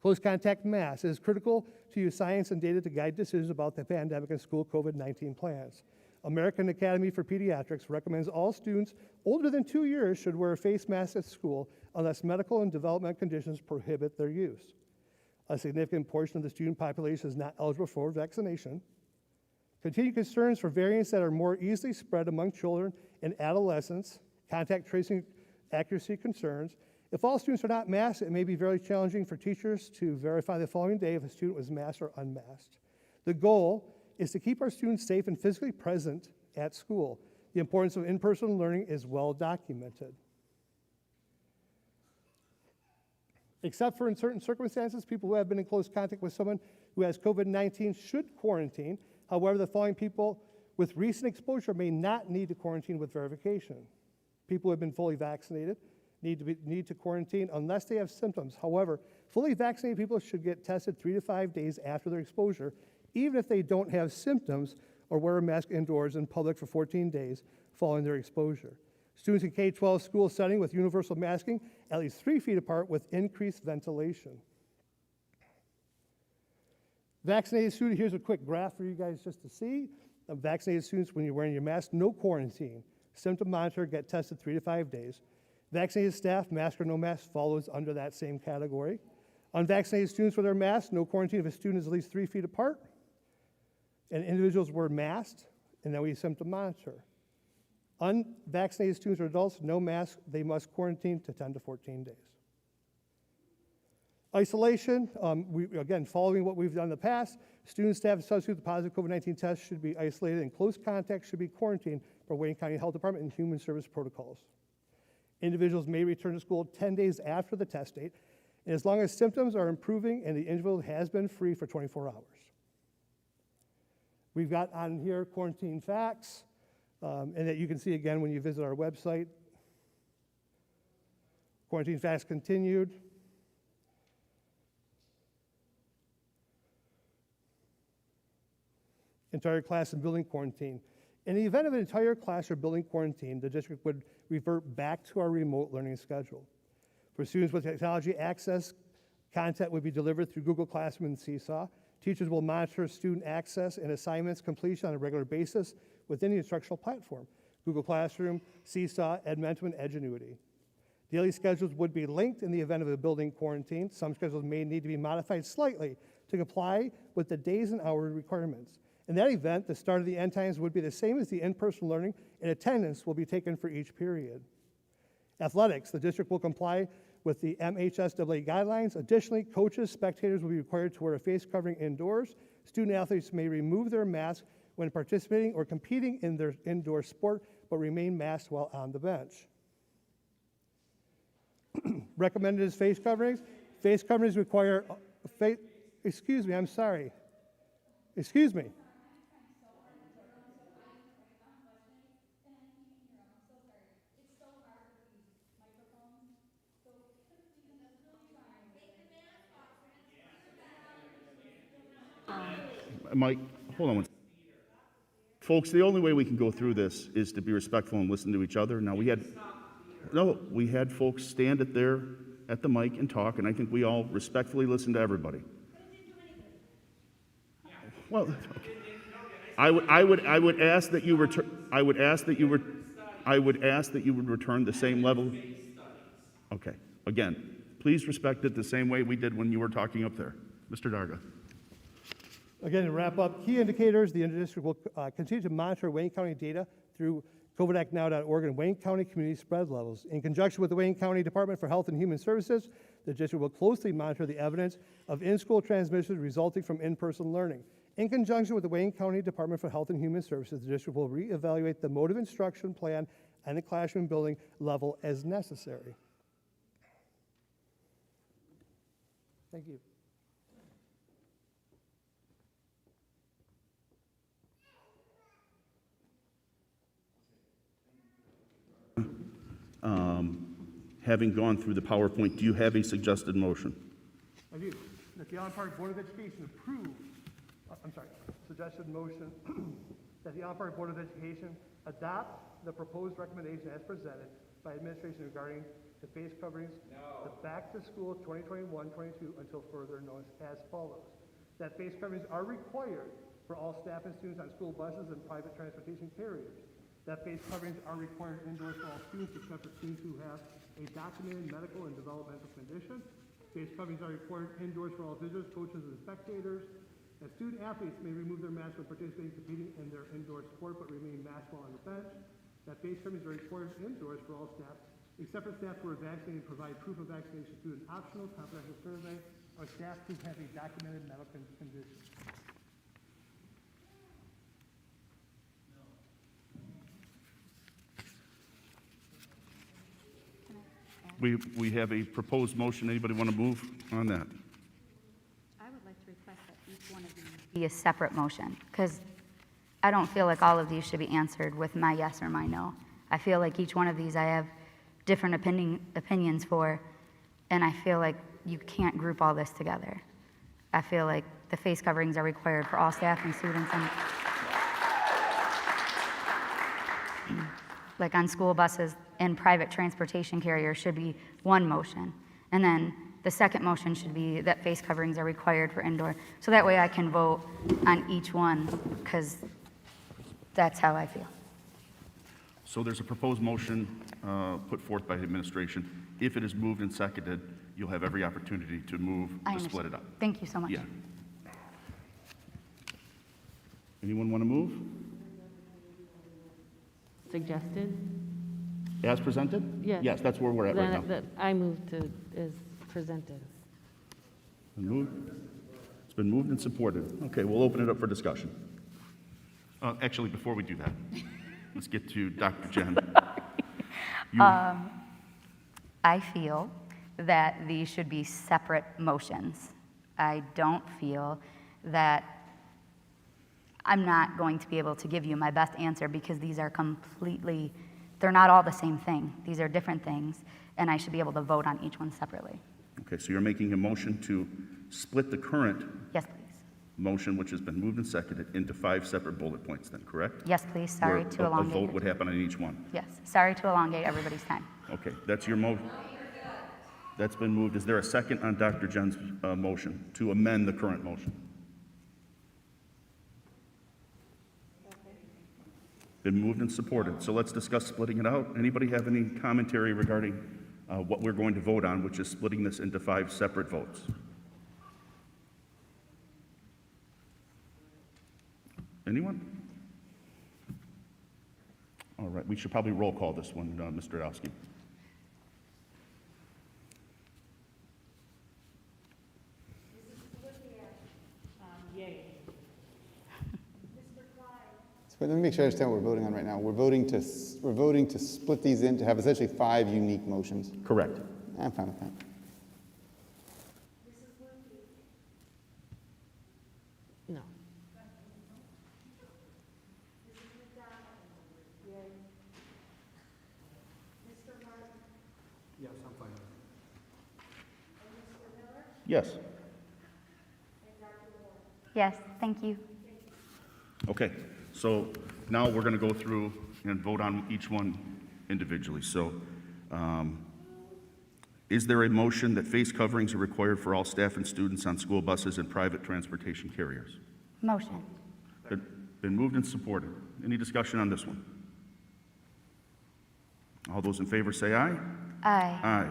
S4: Close contact masks. It is critical to use science and data to guide decisions about the pandemic and school COVID-19 plans. American Academy for Pediatrics recommends all students older than 2 years should wear a face mask at school unless medical and developmental conditions prohibit their use. A significant portion of the student population is not eligible for vaccination. Continued concerns for variants that are more easily spread among children and adolescents, contact tracing accuracy concerns. If all students are not masked, it may be very challenging for teachers to verify the following day if a student was masked or unmasked. The goal is to keep our students safe and physically present at school. The importance of in-person learning is well documented. Except for in certain circumstances, people who have been in close contact with someone who has COVID-19 should quarantine. However, the following people with recent exposure may not need to quarantine with verification. People who have been fully vaccinated need to quarantine unless they have symptoms. However, fully vaccinated people should get tested 3 to 5 days after their exposure, even if they don't have symptoms or wear a mask indoors in public for 14 days following their exposure. Students in K-12 school setting with universal masking at least 3 feet apart with increased ventilation. Vaccinated students, here's a quick graph for you guys just to see. Vaccinated students, when you're wearing your mask, no quarantine. Symptom monitor, get tested 3 to 5 days. Vaccinated staff, mask or no mask, follows under that same category. Unvaccinated students with their masks, no quarantine if a student is at least 3 feet apart. And individuals were masked, and then we symptom monitor. Unvaccinated students or adults, no mask, they must quarantine to 10 to 14 days. Isolation, again, following what we've done in the past, students, staff, associated with positive COVID-19 tests should be isolated, and close contacts should be quarantined per Wayne County Health Department and Human Service protocols. Individuals may return to school 10 days after the test date, and as long as symptoms are improving and the individual has been free for 24 hours. We've got on here quarantine facts, and that you can see again when you visit our website. Quarantine facts continued. Entire class and building quarantine. In the event of an entire class or building quarantine, the district would revert back to our remote learning schedule. For students with technology access, content would be delivered through Google Classroom and Seesaw. Teachers will monitor student access and assignments completion on a regular basis within the instructional platform, Google Classroom, Seesaw, Edmentum, and Edgenuity. Daily schedules would be linked in the event of a building quarantine. Some schedules may need to be modified slightly to comply with the days and hour requirements. In that event, the start of the end times would be the same as the in-person learning, and attendance will be taken for each period. Athletics, the district will comply with the MHSAA guidelines. Additionally, coaches, spectators will be required to wear a face covering indoors. Student athletes may remove their mask when participating or competing in their indoor sport, but remain masked while on the bench. Recommended is face coverings. Face coverings require Excuse me, I'm sorry. Excuse me.
S1: Mike, hold on one second. Folks, the only way we can go through this is to be respectful and listen to each other. Now, we had folks stand at the mic and talk, and I think we all respectfully listened to everybody. Well, okay. I would ask that you would return the same level. Okay. Again, please respect it the same way we did when you were talking up there. Mr. Darga.
S4: Again, to wrap up, key indicators, the interdistrict will continue to monitor Wayne County data through covidactnow.org and Wayne County community spread levels. In conjunction with the Wayne County Department for Health and Human Services, the district will closely monitor the evidence of in-school transmission resulting from in-person learning. In conjunction with the Wayne County Department for Health and Human Services, the district will reevaluate the mode of instruction plan and the classroom building level as necessary. Thank you.
S1: Having gone through the PowerPoint, do you have a suggested motion?
S4: I do. That the Allen Park Board of Education suggested motion that the Allen Park Board of Education adopt the proposed recommendation as presented by administration regarding the face coverings, the back to school 2021-22 until further notice as follows. That face coverings are required for all staff and students on school buses and private transportation carriers. That face coverings are required indoors for all students except for students who have a documented medical and developmental condition. Face coverings are required indoors for all visitors, coaches, and spectators. And student athletes may remove their masks when participating competing in their indoor sport but remain masked while on the bench. That face coverings are required indoors for all staff except for staff who are vaccinated and provide proof of vaccination to an optional confidential survey or staff who have a documented medical condition.
S1: We have a proposed motion. Anybody want to move on that?
S3: I would like to request that each one of these be a separate motion, because I don't feel like all of these should be answered with my yes or my no. I feel like each one of these I have different opinions for, and I feel like you can't group all this together. I feel like the face coverings are required for all staff and students, and like on school buses and private transportation carriers should be one motion. And then the second motion should be that face coverings are required for indoor. So that way I can vote on each one, because that's how I feel.
S1: So there's a proposed motion put forth by the administration. If it is moved and seconded, you'll have every opportunity to move
S3: I
S1: to split
S3: understand.
S1: it up.
S3: Thank you so much.
S1: Yeah. Anyone want to move?
S9: Suggested?
S1: As presented?
S9: Yes.
S1: Yes, that's where we're at right now.
S9: That I move to, as presented.
S1: It's been moved and supported. Okay, we'll open it up for discussion. Actually, before we do that, let's get to Dr. Jen.
S3: I feel that these should be separate motions. I don't feel that I'm not going to be able to give you my best answer, because these are completely, they're not all the same thing. These are different things, and I should be able to vote on each one separately.
S1: Okay, so you're making a motion to split the current
S3: Yes, please.
S1: motion, which has been moved and seconded, into 5 separate bullet points then, correct?
S3: Yes, please. Sorry
S1: Where
S3: to elongate.
S1: a vote would happen on each one.
S3: Yes, sorry to elongate everybody's time.
S1: Okay, that's your motion. That's been moved. Is there a second on Dr. Jen's motion to amend the current motion? Been moved and supported. So let's discuss splitting it out. Anybody have any commentary regarding what we're going to vote on, which is splitting this into 5 separate votes? Anyone? All right, we should probably roll call this one, Mr. Dowski.
S10: So let me make sure I understand what we're voting on right now. We're voting to split these into have essentially 5 unique motions.
S1: Correct.
S10: I'm fine with that.
S8: fine.
S1: Yes.
S3: Yes, thank you.
S1: Okay, so now we're going to go through and vote on each one individually. So, is there a motion that face coverings are required for all staff and students on school buses and private transportation carriers?
S3: Motion.
S1: Been moved and supported. Any discussion on this one? All those in favor say aye.
S3: Aye.
S1: Aye.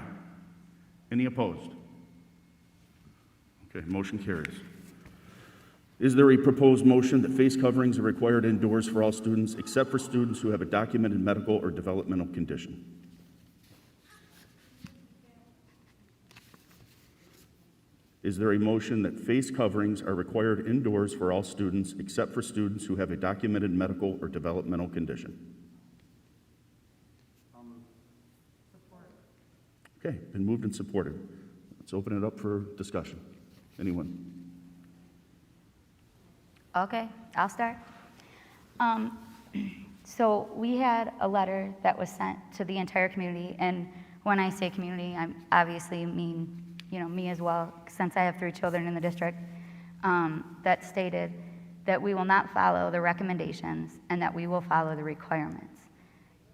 S1: Any opposed? Okay, motion carries. Is there a proposed motion that face coverings are required indoors for all students except for students who have a documented medical or developmental condition? Is there a motion that face coverings are required indoors for all students except for students who have a documented medical or developmental condition? Okay, been moved and supported. Let's open it up for discussion. Anyone?
S3: Okay, I'll start. So we had a letter that was sent to the entire community, and when I say community, I obviously mean, me as well, since I have 3 children in the district, that stated that we will not follow the recommendations and that we will follow the requirements.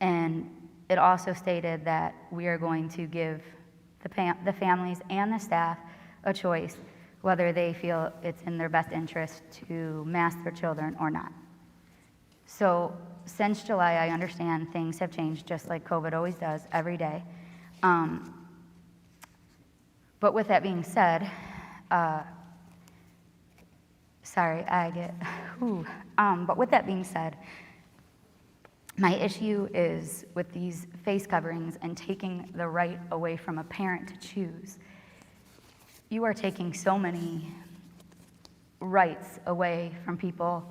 S3: And it also stated that we are going to give the families and the staff a choice whether they feel it's in their best interest to mask their children or not. So since July, I understand things have changed, just like COVID always does, every day. But with that being said, but with that being said, my issue is with these face coverings and taking the right away from a parent to choose. You are taking so many rights away from people,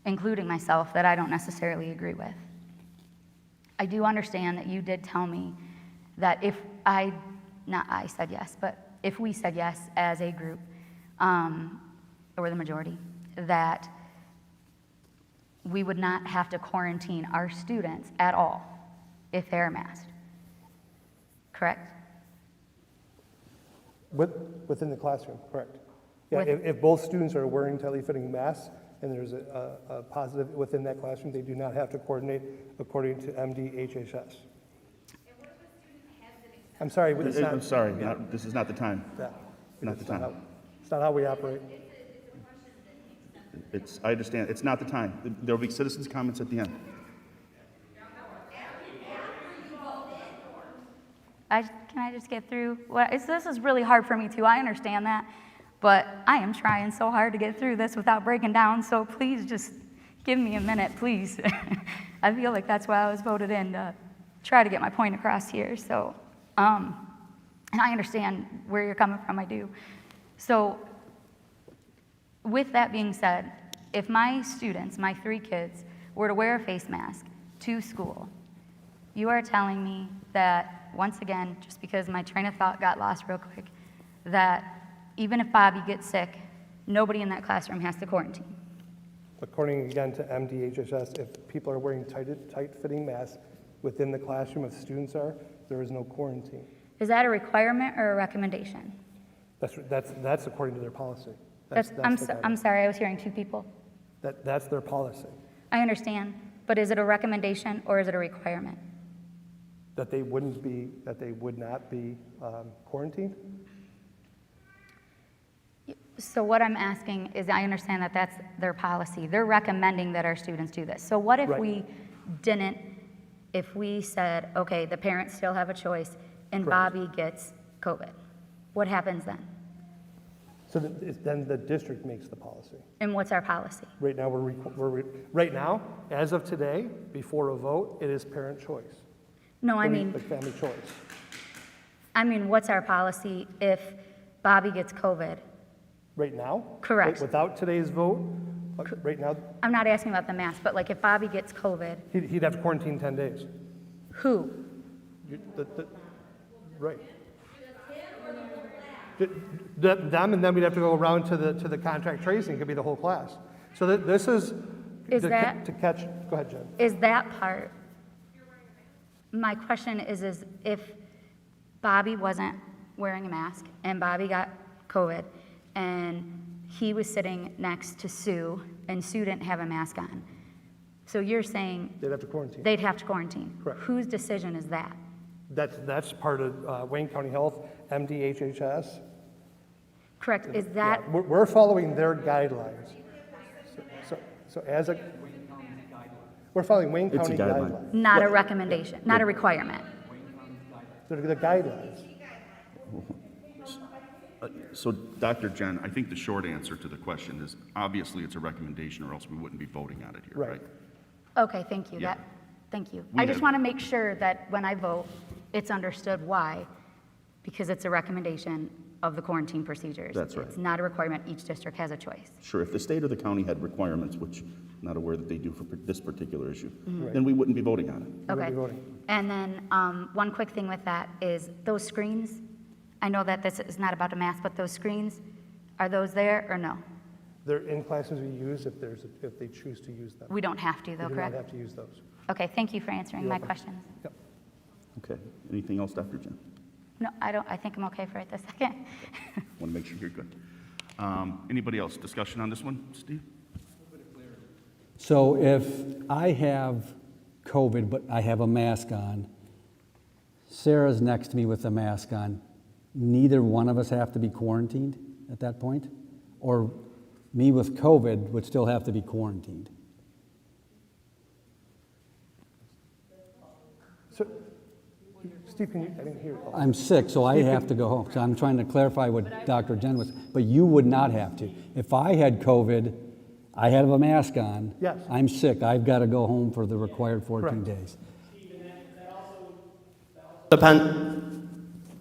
S3: including myself, that I don't necessarily agree with. I do understand that you did tell me that if if we said yes as a group, or the majority, that we would not have to quarantine our students at all if they're masked. Correct?
S4: Within the classroom, correct. Yeah,
S3: With-
S4: if both students are wearing tightly fitting masks and there's a positive within that classroom, they do not have to coordinate according to MDHHS. I'm sorry, but it's not.
S1: I'm sorry, this is not the time.
S4: Yeah.
S1: Not the time.
S4: It's not how we operate.
S1: I understand, it's not the time. There will be citizens' comments at the end.
S3: Can I just get through? This is really hard for me too, I understand that, but I am trying so hard to get through this without breaking down, so please just give me a minute, please. I feel like that's why I was voted in, to try to get my point across here, so, and I understand where you're coming from, I do. So, with that being said, if my students, my 3 kids, were to wear a face mask to school, you are telling me that, once again, just because my train of thought got lost real quick, that even if Bobby gets sick, nobody in that classroom has to quarantine.
S4: According again to MDHHS, if people are wearing tight-fitting masks within the classroom, if students are, there is no quarantine.
S3: Is that a requirement or a recommendation?
S4: That's according to their policy.
S3: I'm
S4: the guideline.
S3: sorry, I was hearing 2 people.
S4: That's their policy.
S3: I understand, but is it a recommendation or is it a requirement?
S4: That they would not be quarantined?
S3: So what I'm asking is, I understand that that's their policy. They're recommending that our students do this. So what if
S4: Right.
S3: we didn't, if we said, okay, the parents still have a choice and
S4: Correct.
S3: Bobby gets COVID? What happens then?
S4: So then the district makes the policy.
S3: And what's our policy?
S4: Right now, right now, as of today, before a vote, it is parent choice.
S3: No, I mean,
S4: Like family choice.
S3: what's our policy if Bobby gets COVID?
S4: Right now?
S3: Correct.
S4: Without today's vote, right now,
S3: I'm not asking about the mask, but like if Bobby gets COVID,
S4: he'd have to quarantine 10 days.
S3: who?
S4: Right. Them, and then we'd have to go around to the contract tracing, it could be the whole class. So this is.
S3: Is
S4: to
S3: that-
S4: To catch, go ahead, Jen.
S3: Is that part, my question is if Bobby wasn't wearing a mask, and Bobby got COVID, and he was sitting next to Sue, and Sue didn't have a mask on. So you're saying
S4: They'd have to quarantine.
S3: they'd have to quarantine?
S4: Correct.
S3: Whose decision is that?
S4: That's part of Wayne County Health, MDHHS.
S3: Correct, is that,
S4: Yeah, we're following their guidelines. So as a, we're following Wayne
S5: It's a
S4: County
S5: guideline.
S4: guidelines.
S3: not a recommendation, not a requirement?
S4: They're the guidelines.
S1: So, Dr. Jen, I think the short answer to the question is, obviously, it's a recommendation, or else we wouldn't be voting on it here,
S4: Right.
S1: right?
S3: Okay, thank you.
S1: Yeah.
S3: Thank you.
S1: We
S3: I just
S1: have-
S3: want to make sure that when I vote, it's understood why, because it's a recommendation of the quarantine procedures.
S11: That's right.
S3: It's not a requirement. Each district has a choice.
S11: Sure, if the state or the county had requirements, which I'm not aware that they do for this particular issue,
S3: Mm-hmm.
S11: then we wouldn't be voting on it.
S3: Okay.
S4: be voting.
S3: And then one quick thing with that is those screens, I know that this is not about a mask, but those screens, are those there or no?
S4: They're in classes we use if they choose to use them.
S3: We don't have to though,
S4: We do not
S3: correct?
S4: have to use those.
S3: Okay, thank you for answering my questions.
S4: Yep.
S11: Okay, anything else, Dr. Jen?
S3: No, I don't, I think I'm okay for right this second.
S11: Want to make sure you're good.
S1: Anybody else? Discussion on this one, Steve?
S8: So if I have COVID, but I have a mask on, Sarah's next to me with a mask on, neither one of us have to be quarantined at that point? Or me with COVID would still have to be quarantined?
S4: So, Steve, I didn't hear you.
S8: I'm sick, so I have to go home. So I'm trying to clarify what Dr. Jen was, but you would not have to. If I had COVID, I have a mask on.
S4: Yes.
S8: I'm sick, I've got to go home for the required 14
S4: Correct.
S8: days.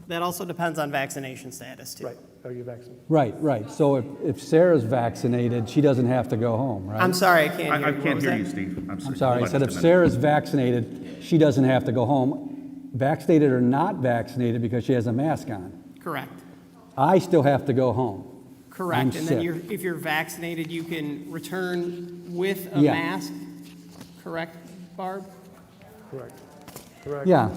S12: That also depends on vaccination status, too.
S4: Right, are you vaccinated?
S8: Right. So if Sarah's vaccinated, she doesn't have to go home, right?
S12: I'm sorry, I can't hear you.
S1: I
S12: What
S1: can't
S12: was
S1: hear
S12: that?
S1: you, Steve.
S8: I'm sorry, I
S1: Hold on
S8: said if
S1: just a minute.
S8: Sarah's vaccinated, she doesn't have to go home. Vaccinated or not vaccinated because she has a mask on.
S12: Correct.
S8: I still have to go home.
S12: Correct.
S8: I'm
S12: And then
S8: sick.
S12: if you're vaccinated, you can return with a
S8: Yeah.
S12: mask. Correct, Barb?
S4: Correct. Correct.
S8: Yeah,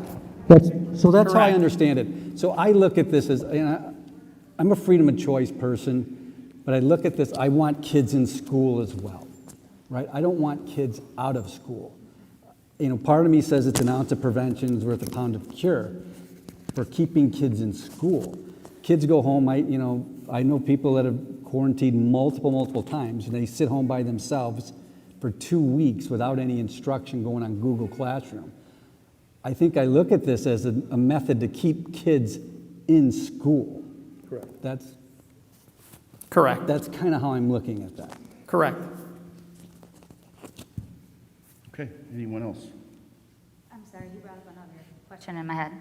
S8: so that's how I
S12: Correct.
S8: understand it. So I look at this as, I'm a freedom of choice person, but I look at this, I want kids in school as well, right? I don't want kids out of school. Part of me says it's an ounce of prevention is worth a pound of cure for keeping kids in school. Kids go home, I know people that have quarantined multiple times, and they sit home by themselves for 2 weeks without any instruction going on Google Classroom. I think I look at this as a method to keep kids in school.
S4: Correct.
S12: Correct.
S8: That's kind of how I'm looking at that.
S12: Correct.
S1: Okay, anyone else?
S3: I'm sorry, you brought up another question in my head.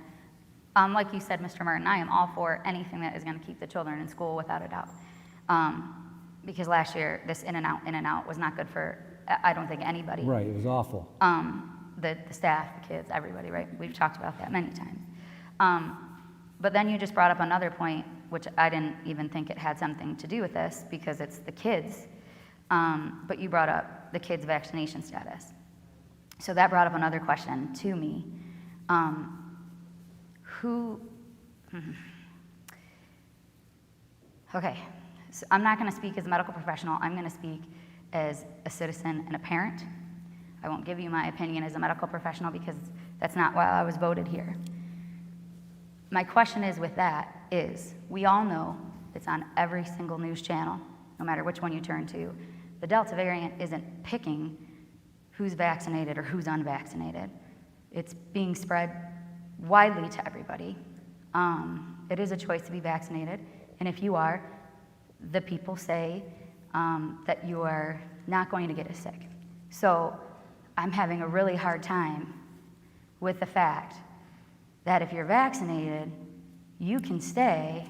S3: Like you said, Mr. Martin, I am all for anything that is going to keep the children in school without a doubt. Because last year, this in and out was not good for, I don't think, anybody.
S8: Right, it was awful.
S3: The staff, the kids, everybody, right? We've talked about that many times. But then you just brought up another point, which I didn't even think it had something to do with this because it's the kids. But you brought up the kids' vaccination status. So that brought up another question to me. Okay, so I'm not going to speak as a medical professional. I'm going to speak as a citizen and a parent. I won't give you my opinion as a medical professional because that's not why I was voted here. My question is with that is, we all know it's on every single news channel, no matter which one you turn to, the Delta variant isn't picking who's vaccinated or who's unvaccinated. It's being spread widely to everybody. It is a choice to be vaccinated, and if you are, the people say that you are not going to get as sick. So I'm having a really hard time with the fact that if you're vaccinated, you can stay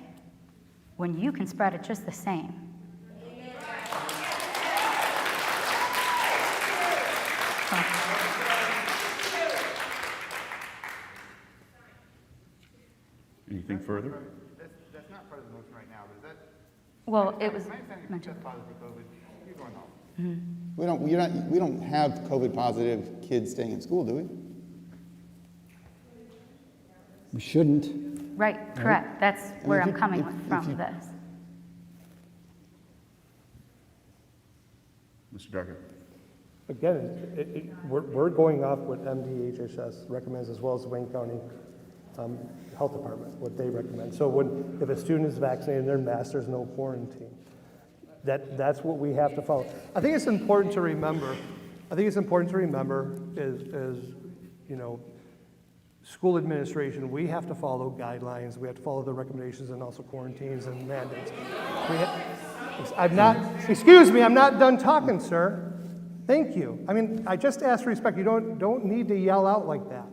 S3: when you can spread it just the same.
S1: Anything further?
S10: That's not part of the motion right now, but is that?
S3: Well, it was
S10: My understanding is
S3: mentioned.
S10: test positive for COVID, you're going home. We don't have COVID positive kids staying in school, do we?
S8: We shouldn't.
S3: Right, correct. That's where
S10: if
S3: I'm
S10: you-
S3: coming
S10: if
S3: from
S10: you-
S3: this.
S11: Mr. Dargan?
S4: Again, we're going off what MDHHS recommends as well as Wayne County Health Department, what they recommend. So if a student is vaccinated and they're masked, there's no quarantine. That's what we have to follow. I think it's important to remember is you know, school administration, we have to follow guidelines, we have to follow the recommendations and also quarantines and mandates. I'm not done talking, sir. Thank you. I mean, I just ask for respect. You don't need to yell out like that.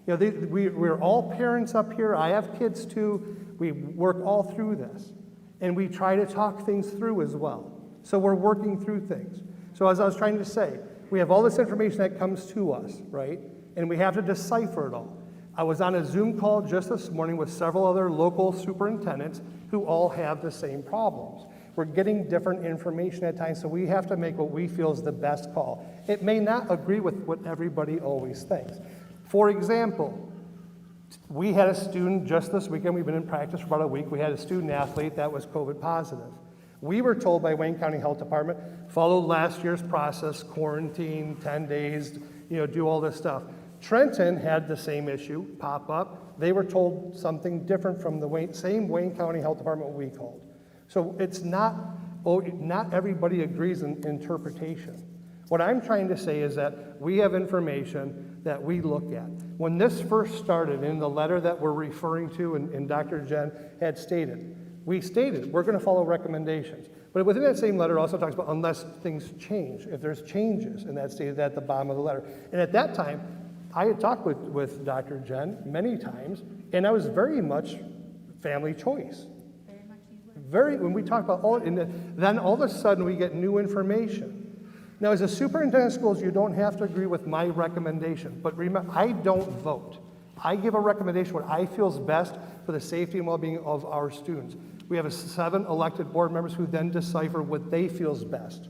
S4: You know, we're all parents up here. I have kids too. We work all through this. And we try to talk things through as well. So we're working through things. So as I was trying to say, we have all this information that comes to us, right? And we have to decipher it all. I was on a Zoom call just this morning with several other local superintendents who all have the same problems. We're getting different information at times, so we have to make what we feel is the best call. It may not agree with what everybody always thinks. For example, we had a student just this weekend, we've been in practice for about a week, we had a student athlete that was COVID positive. We were told by Wayne County Health Department, follow last year's process, quarantine, 10 days, you know, do all this stuff. Trenton had the same issue pop up. They were told something different from the same Wayne County Health Department we called. So it's not everybody agrees in interpretation. What I'm trying to say is that we have information that we look at. When this first started in the letter that we're referring to and Dr. Jen had stated, we stated we're going to follow recommendations. But within that same letter it also talks about unless things change, if there's changes, and that's stated at the bottom of the letter. And at that time, I had talked with Dr. Jen many times, and I was very much family choice. When we talk about then all of a sudden we get new information. Now, as a superintendent of schools, you don't have to agree with my recommendation, but remember, I don't vote. I give a recommendation what I feel is best for the safety and well-being of our students. We have 7 elected board members who then decipher what they feel is best.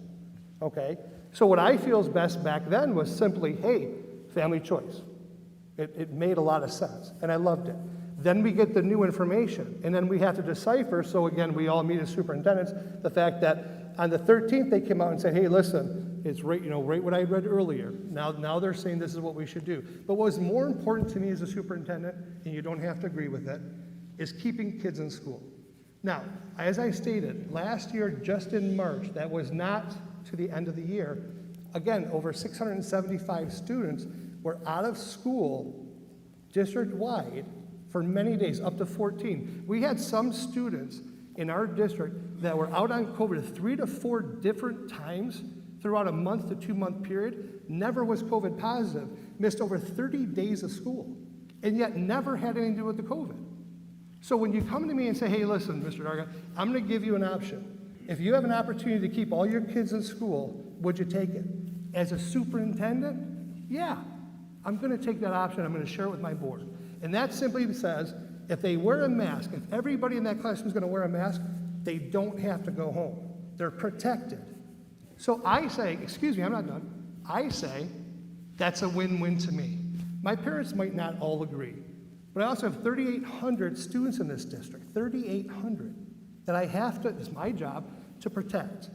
S4: Okay? So what I feel is best back then was simply, hey, family choice. It made a lot of sense, and I loved it. Then we get the new information, and then we have to decipher. So again, we all meet as superintendents, the fact that on the 13th they came out and said, hey, listen, it's right, right what I read earlier. Now they're saying this is what we should do. But what was more important to me as a superintendent, and you don't have to agree with it, is keeping kids in school. Now, as I stated, last year, just in March, that was not to the end of the year, again, over 675 students were out of school district-wide for many days, up to 14. We had some students in our district that were out on COVID 3 to 4 different times throughout a month to 2 month period, never was COVID positive, missed over 30 days of school, and yet never had anything to do with the COVID. So when you come to me and say, hey, listen, Mr. Darga, I'm gonna give you an option. If you have an opportunity to keep all your kids in school, would you take it? As a superintendent, yeah, I'm gonna take that option, I'm gonna share it with my board. And that simply says, if they wear a mask, if everybody in that classroom is going to wear a mask, they don't have to go home. They're protected. So I say, excuse me, I'm not done. I say that's a win-win to me. My parents might not all agree, but I also have 3,800 students in this district, 3,800, that I have to, it's my job to protect.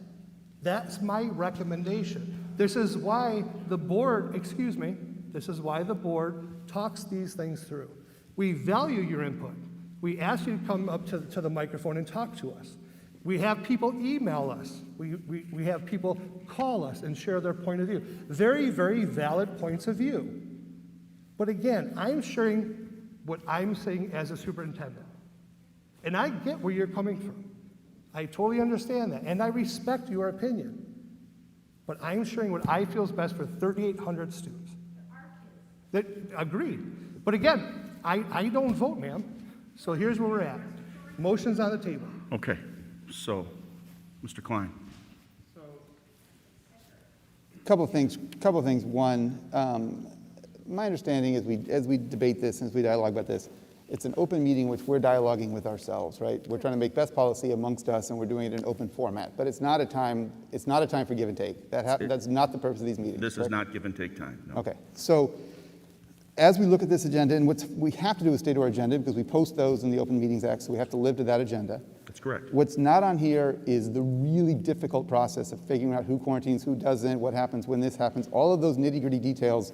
S4: That's my recommendation. This is why the board, this is why the board talks these things through. We value your input. We ask you to come up to the microphone and talk to us. We have people email us. We have people call us and share their point of view. Very, very valid points of view. But again, I'm sharing what I'm saying as a superintendent. And I get where you're coming from. I totally understand that, and I respect your opinion. But I'm sharing what I feel is best for 3,800 students. Agreed. But again, I don't vote, ma'am. So here's where we're at. Motion's on the table.
S11: Okay, so, Mr. Klein.
S10: Couple of things. One, my understanding as we debate this, as we dialogue about this, it's an open meeting which we're dialoguing with ourselves, right? We're trying to make best policy amongst us, and we're doing it in an open format. But it's not a time for give and take. That's not the purpose of these meetings.
S11: This is not give and take time, no.
S10: Okay, so as we look at this agenda, and what we have to do is stay to our agenda because we post those in the Open Meetings Act, so we have to live to that agenda.
S11: That's correct.
S10: What's not on here is the really difficult process of figuring out who quarantines, who doesn't, what happens when this happens. All of those nitty-gritty details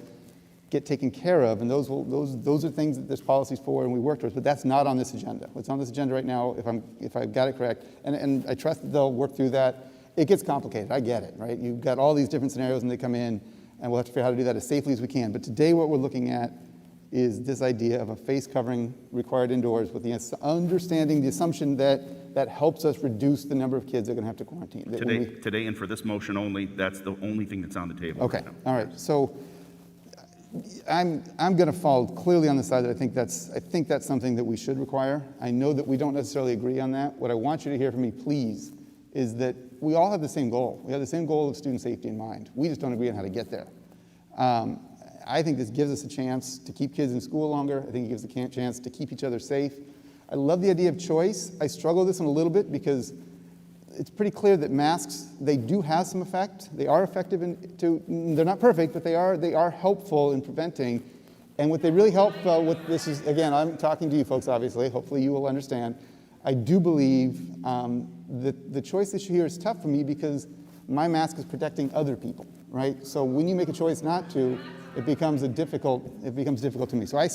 S10: get taken care of, and those are things that there's policies for and we work towards, but that's not on this agenda. What's on this agenda right now, if I've got it correct, and I trust that they'll work through that. It gets complicated, I get it, right? You've got all these different scenarios and they come in, and we'll have to figure out how to do that as safely as we can. But today what we're looking at is this idea of a face covering required indoors with the understanding, the assumption that that helps us reduce the number of kids that are going to have to quarantine. That when
S11: Today, and for this motion only, that's the only thing that's on the table.
S10: Okay,
S11: right now.
S10: all right. So I'm going to fall clearly on the side that I think that's something that we should require. I know that we don't necessarily agree on that. What I want you to hear from me, please, is that we all have the same goal. We have the same goal of student safety in mind. We just don't agree on how to get there. I think this gives us a chance to keep kids in school longer. I think it gives a chance to keep each other safe. I love the idea of choice. I struggle with this one a little bit because it's pretty clear that masks, they do have some effect. They are effective they're not perfect, but they are helpful in preventing. And what they really help with this is, again, I'm talking to you folks, obviously. Hopefully you will understand. I do believe that the choice issue here is tough for me because my mask is protecting other people, right? So when you make a choice not to, it becomes difficult to me. So I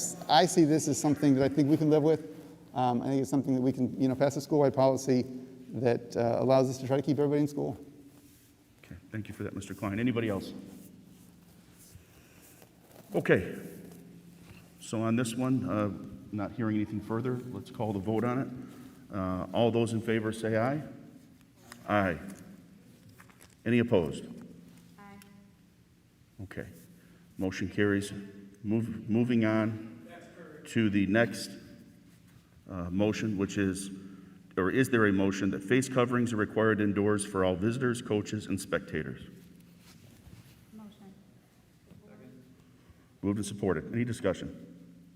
S10: see this as something that I think we can live with. I think it's something that we can, pass a school-wide policy that allows us to try to keep everybody in school.
S11: Okay, thank you for that, Mr. Klein. Anybody else? Okay. So on this one, not hearing anything further, let's call the vote on it. All those in favor say aye. Aye. Any opposed?
S3: Aye.
S11: Okay. Motion carries. Moving on to the next motion, which is, or is there a motion that face coverings are required indoors for all visitors, coaches, and spectators?
S3: Motion.
S11: Moved and supported. Any discussion?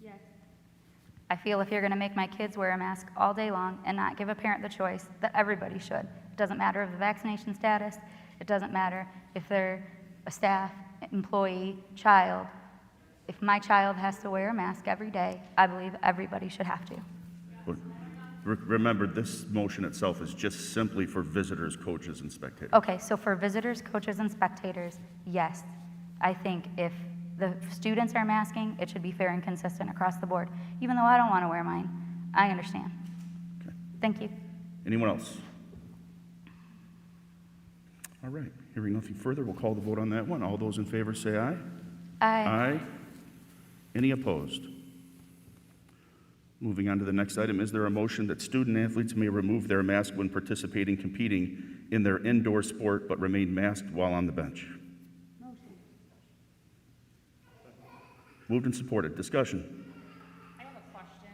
S3: Yes. I feel if you're going to make my kids wear a mask all day long and not give a parent the choice, that everybody should. It doesn't matter of the vaccination status. It doesn't matter if they're a staff, employee, child. If my child has to wear a mask every day, I believe everybody should have to.
S11: But remember, this motion itself is just simply for visitors, coaches, and spectators.
S3: Okay, so for visitors, coaches, and spectators, yes. I think if the students are masking, it should be fair and consistent across the board. Even though I don't want to wear mine, I understand.
S11: Okay.
S3: Thank you.
S11: Anyone else? All right. Hearing nothing further, we'll call the vote on that one. All those in favor say aye.
S3: Aye.
S11: Aye. Any opposed? Moving on to the next item, is there a motion that student athletes may remove their mask when participating, competing in their indoor sport, but remain masked while on the bench?
S3: Motion.
S11: Moved and supported. Discussion.
S13: I have a question.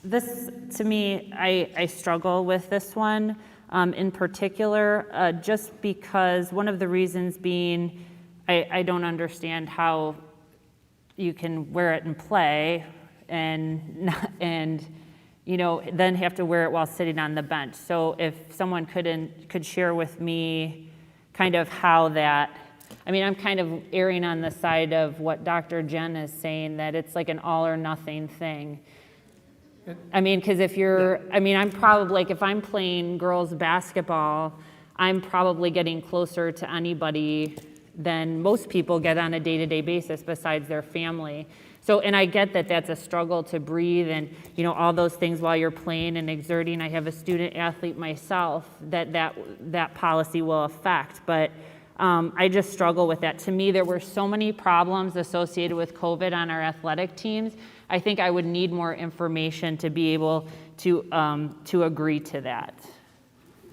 S13: This, to me, I struggle with this one in particular, just because one of the reasons being I don't understand how you can wear it and play and then have to wear it while sitting on the bench. So if someone could share with me kind of how that, I'm kind of erring on the side of what Dr. Jen is saying, that it's like an all or nothing thing. Because if you're, I'm probably, like, if I'm playing girls basketball, I'm probably getting closer to anybody than most people get on a day-to-day basis besides their family. So, and I get that that's a struggle to breathe and, all those things while you're playing and exerting. I have a student athlete myself that policy will affect, but I just struggle with that. To me, there were so many problems associated with COVID on our athletic teams. I think I would need more information to be able to agree to that.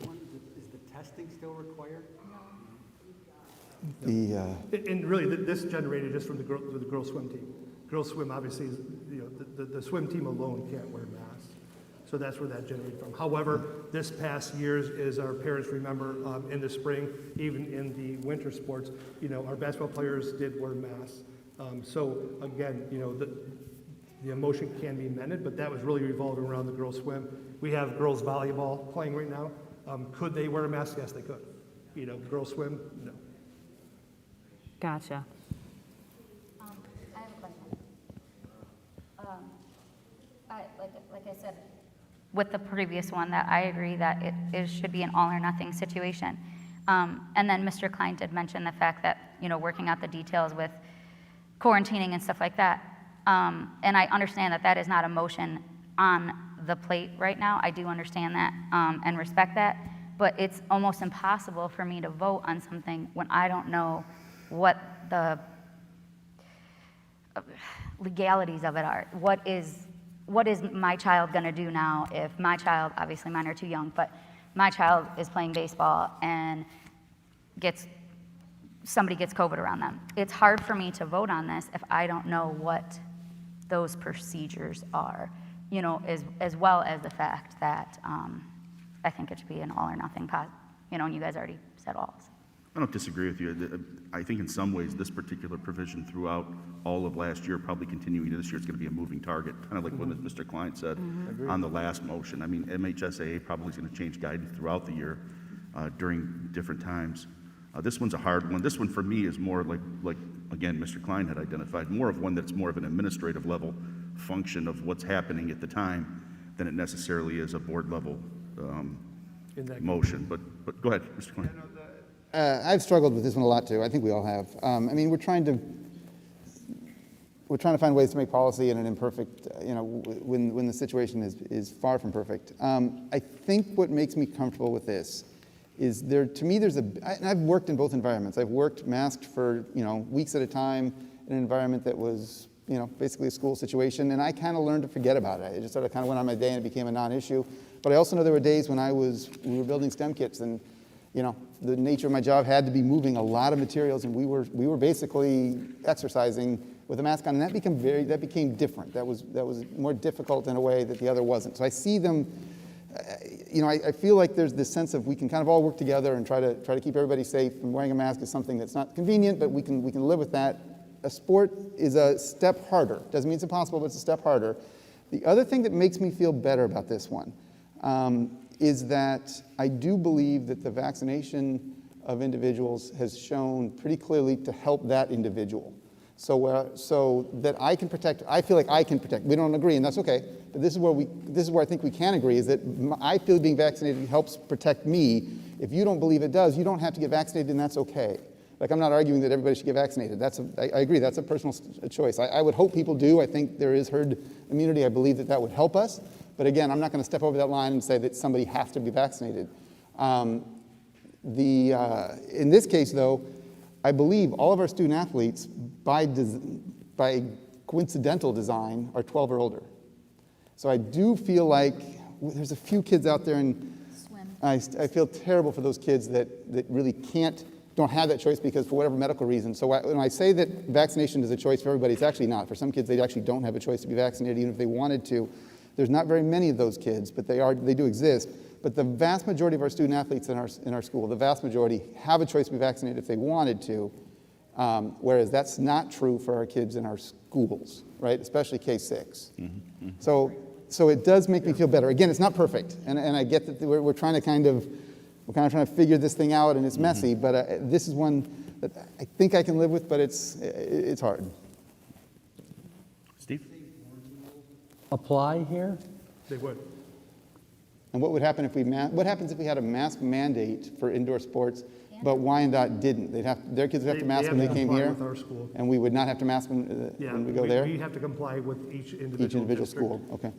S8: Is the testing still required?
S4: And really, this generated just from the girls swim team. Girls swim, obviously, is, the swim team alone can't wear masks. So that's where that generated from. However, this past years, as our parents remember, in the spring, even in the winter sports, our basketball players did wear masks. So again, the emotion can be amended, but that was really revolving around the girls swim. We have girls volleyball playing right now. Could they wear a mask? Yes, they could. Girls swim, no.
S13: Gotcha.
S3: I Like I said, with the previous one, that I agree that it should be an all or nothing situation. And then Mr. Klein did mention the fact that, working out the details with quarantining and stuff like that. And I understand that that is not a motion on the plate right now. I do understand that and respect that. But it's almost impossible for me to vote on something when I don't know what the legalities of it are. What is my child going to do now if my child, obviously mine are too young, but my child is playing baseball and somebody gets COVID around them? It's hard for me to vote on this if I don't know what those procedures are, as well as the fact that I think it should be an all or nothing pot, and you guys already said all. So.
S11: I don't disagree with you. I think in some ways this particular provision throughout all of last year, probably continuing to this year, is going to be a moving target, kind of like what Mr. Klein said on the last motion. I mean, MHSAA probably is going to change guidance throughout the year during different times. This one's a hard one. This one for me is more like again, Mr. Klein had identified, more of one that's more of an administrative level function of what's happening at the time than it necessarily is a board level motion. But go ahead, Mr. Klein.
S10: I've struggled with this one a lot too. I think we all have. I mean, we're trying to find ways to make policy in an imperfect, when the situation is far from perfect. I think what makes me comfortable with this is and I've worked in both environments. I've worked masked for, weeks at a time in an environment that was, basically a school situation, and I kind of learned to forget about it. I just sort of kind of went on my day and it became a non-issue. But I also know there were days when we were building STEM kits, and the nature of my job had to be moving a lot of materials, and we were basically exercising with a mask on, and that became different. That was more difficult in a way that the other wasn't. So I see them. I feel like there's this sense of we can kind of all work together and try to keep everybody safe. And wearing a mask is something that's not convenient, but we can live with that. A sport is a step harder. Doesn't mean it's impossible, but it's a step harder. The other thing that makes me feel better about this one is that I do believe that the vaccination of individuals has shown pretty clearly to help that individual. So that I can protect, I feel like I can protect. We don't agree, and that's okay. But this is where I think we can agree, is that I feel being vaccinated helps protect me. If you don't believe it does, you don't have to get vaccinated, and that's okay. Like, I'm not arguing that everybody should get vaccinated. I agree, that's a personal choice. I would hope people do. I think there is herd immunity. I believe that would help us. But again, I'm not going to step over that line and say that somebody has to be vaccinated. In this case, though, I believe all of our student athletes, by coincidental design, are 12 or older. So I do feel like there's a few kids out there, and I feel terrible for those kids that really don't have that choice because for whatever medical reason. So when I say that vaccination is a choice for everybody, it's actually not. For some kids, they actually don't have a choice to be vaccinated, even if they wanted to. There's not very many of those kids, but they do exist. But the vast majority of our student athletes in our school, the vast majority, have a choice to be vaccinated if they wanted to, whereas that's not true for our kids in our schools, right? Especially K-6. Mm-hmm. So it does make me feel better. Again, it's not perfect, and I get that we're trying to trying to figure this thing out, and it's messy. But this is one that I think I can live with, but it's hard.
S11: Steve?
S8: Apply here?
S4: They would.
S10: And what would happen what happens if we had a mask mandate for indoor sports, but Wyandotte didn't? Their kids would have to mask when they came here,
S4: with our school.
S10: And we would not have to mask when we go there?
S4: We have to comply with each individual
S10: school. Okay.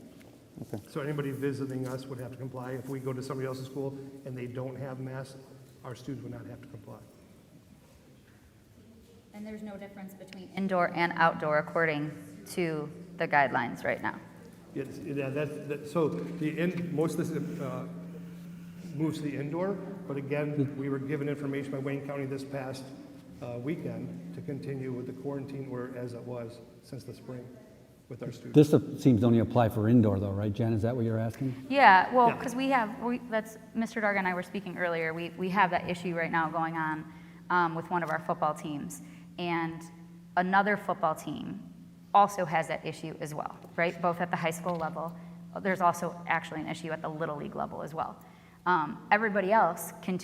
S4: So anybody visiting us would have to comply. If we go to somebody else's school and they don't have masks, our students would not have to comply.
S3: And there's no difference between indoor and outdoor according to the guidelines right now.
S4: So most of this moves to the indoor, but again, we were given information by Wayne County this past weekend to continue with the quarantine as it was since the spring with our students.
S8: This seems to only apply for indoor though, right, Jen? Is that what you're asking?
S3: Yeah, well, because that's Mr. Darga and I were speaking earlier. We have that issue right now going on with one of our football teams, and another football team also has that issue as well, right? Both at the high school level. There's also actually an issue at the Little League level as well. Everybody else can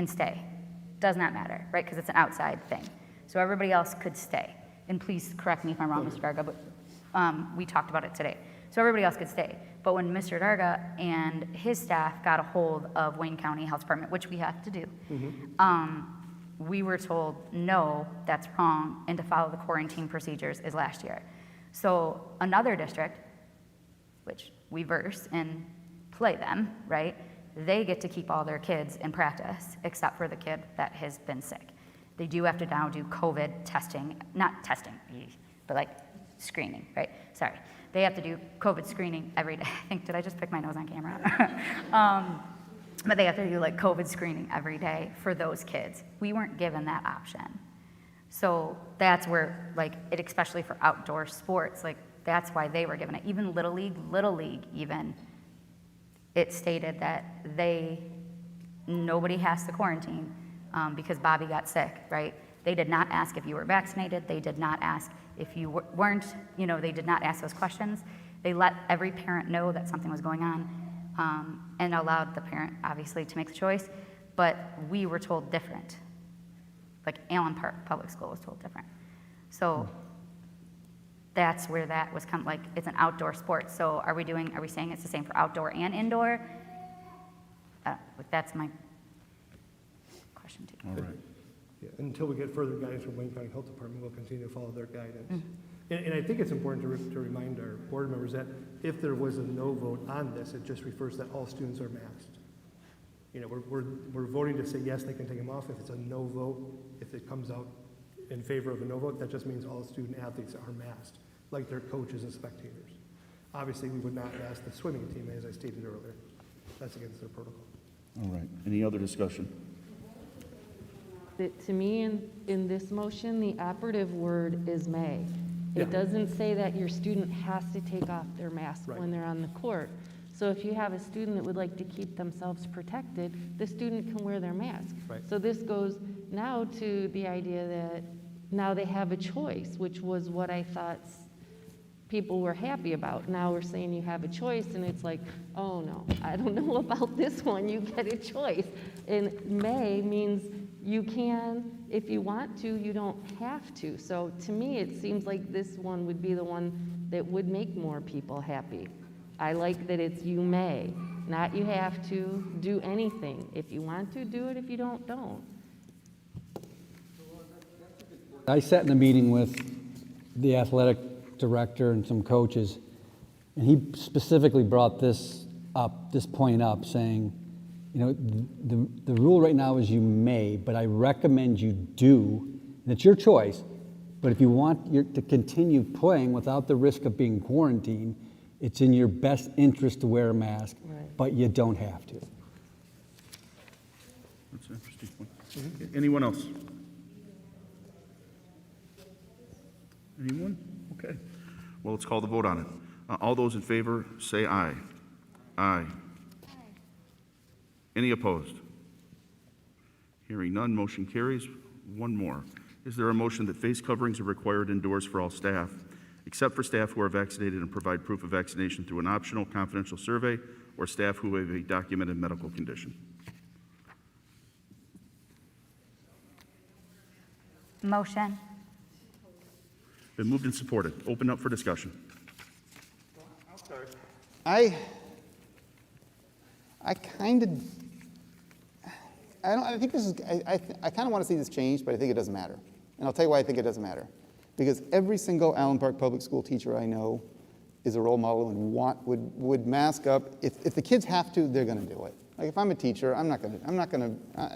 S3: stay. Does not matter, right? Because it's an outside thing. So everybody else could stay. And please correct me if I'm wrong, Mr. Garga, but we talked about it today. So everybody else could stay. But when Mr. Darga and his staff got a hold of Wayne County Health Department, which we have to do, we were told, no, that's wrong, and to follow the quarantine procedures as last year. So another district, which we verse and play them, right? They get to keep all their kids in practice, except for the kid that has been sick. They do have to now do COVID testing, not testing, but like screening, right? Sorry. They have to do COVID screening every day. I think, did I just pick my nose on camera? But they have to do like COVID screening every day for those kids. We weren't given that option. So that's where, like, it, especially for outdoor sports, like, that's why they were given it. Even Little League even, it stated that nobody has to quarantine because Bobby got sick, right? They did not ask if you were vaccinated. They did not ask if you weren't, they did not ask those questions. They let every parent know that something was going on and allowed the parent, obviously, to make the choice. But we were told different. Like Allen Park Public School was told different. So that's where that was like, it's an outdoor sport. So are we saying it's the same for outdoor and indoor? That's my question to you.
S11: All right.
S4: Yeah, until we get further guidance from Wayne County Health Department, we'll continue to follow their guidance. And I think it's important to remind our board members that if there was a no vote on this, it just refers that all students are masked. We're voting to say yes, they can take them off. If it's a no vote, if it comes out in favor of a no vote, that just means all student athletes are masked, like their coaches and spectators. Obviously, we would not ask the swimming team, as I stated earlier. That's against their protocol.
S11: All right. Any other discussion?
S9: To me, in this motion, the operative word is may.
S4: Yeah.
S9: It doesn't say that your student has to take off their mask when they're on the court. So if you have a student that would like to keep themselves protected, the student can wear their mask.
S4: Right.
S9: So this goes now to the idea that now they have a choice, which was what I thought people were happy about. Now we're saying you have a choice, and it's like, oh no, I don't know about this one, you get a choice. And may means you can, if you want to, you don't have to. So to me, it seems like this one would be the one that would make more people happy. I like that it's you may, not you have to do anything. If you want to, do it. If you don't, don't.
S8: I sat in a meeting with the athletic director and some coaches, and he specifically brought this point up, saying, the rule right now is you may, but I recommend you do, and it's your choice, but if you want to continue playing without the risk of being quarantined, it's in your best interest to wear a mask, but you don't have to.
S11: That's an interesting point. Anyone else? Anyone? Okay. Well, let's call the vote on it. All those in favor, say aye. Aye. Any opposed? Hearing none, motion carries. One more. Is there a motion that face coverings are required indoors for all staff, except for staff who are vaccinated and provide proof of vaccination through an optional confidential survey, or staff who have a documented medical condition?
S3: Motion.
S11: Been moved and supported. Open up for discussion.
S10: I kind of want to see this changed, but I think it doesn't matter. And I'll tell you why I think it doesn't matter. Because every single Allen Park Public School teacher I know is a role model and would mask up. If the kids have to, they're going to do it. Like if I'm a teacher, I'm not going to,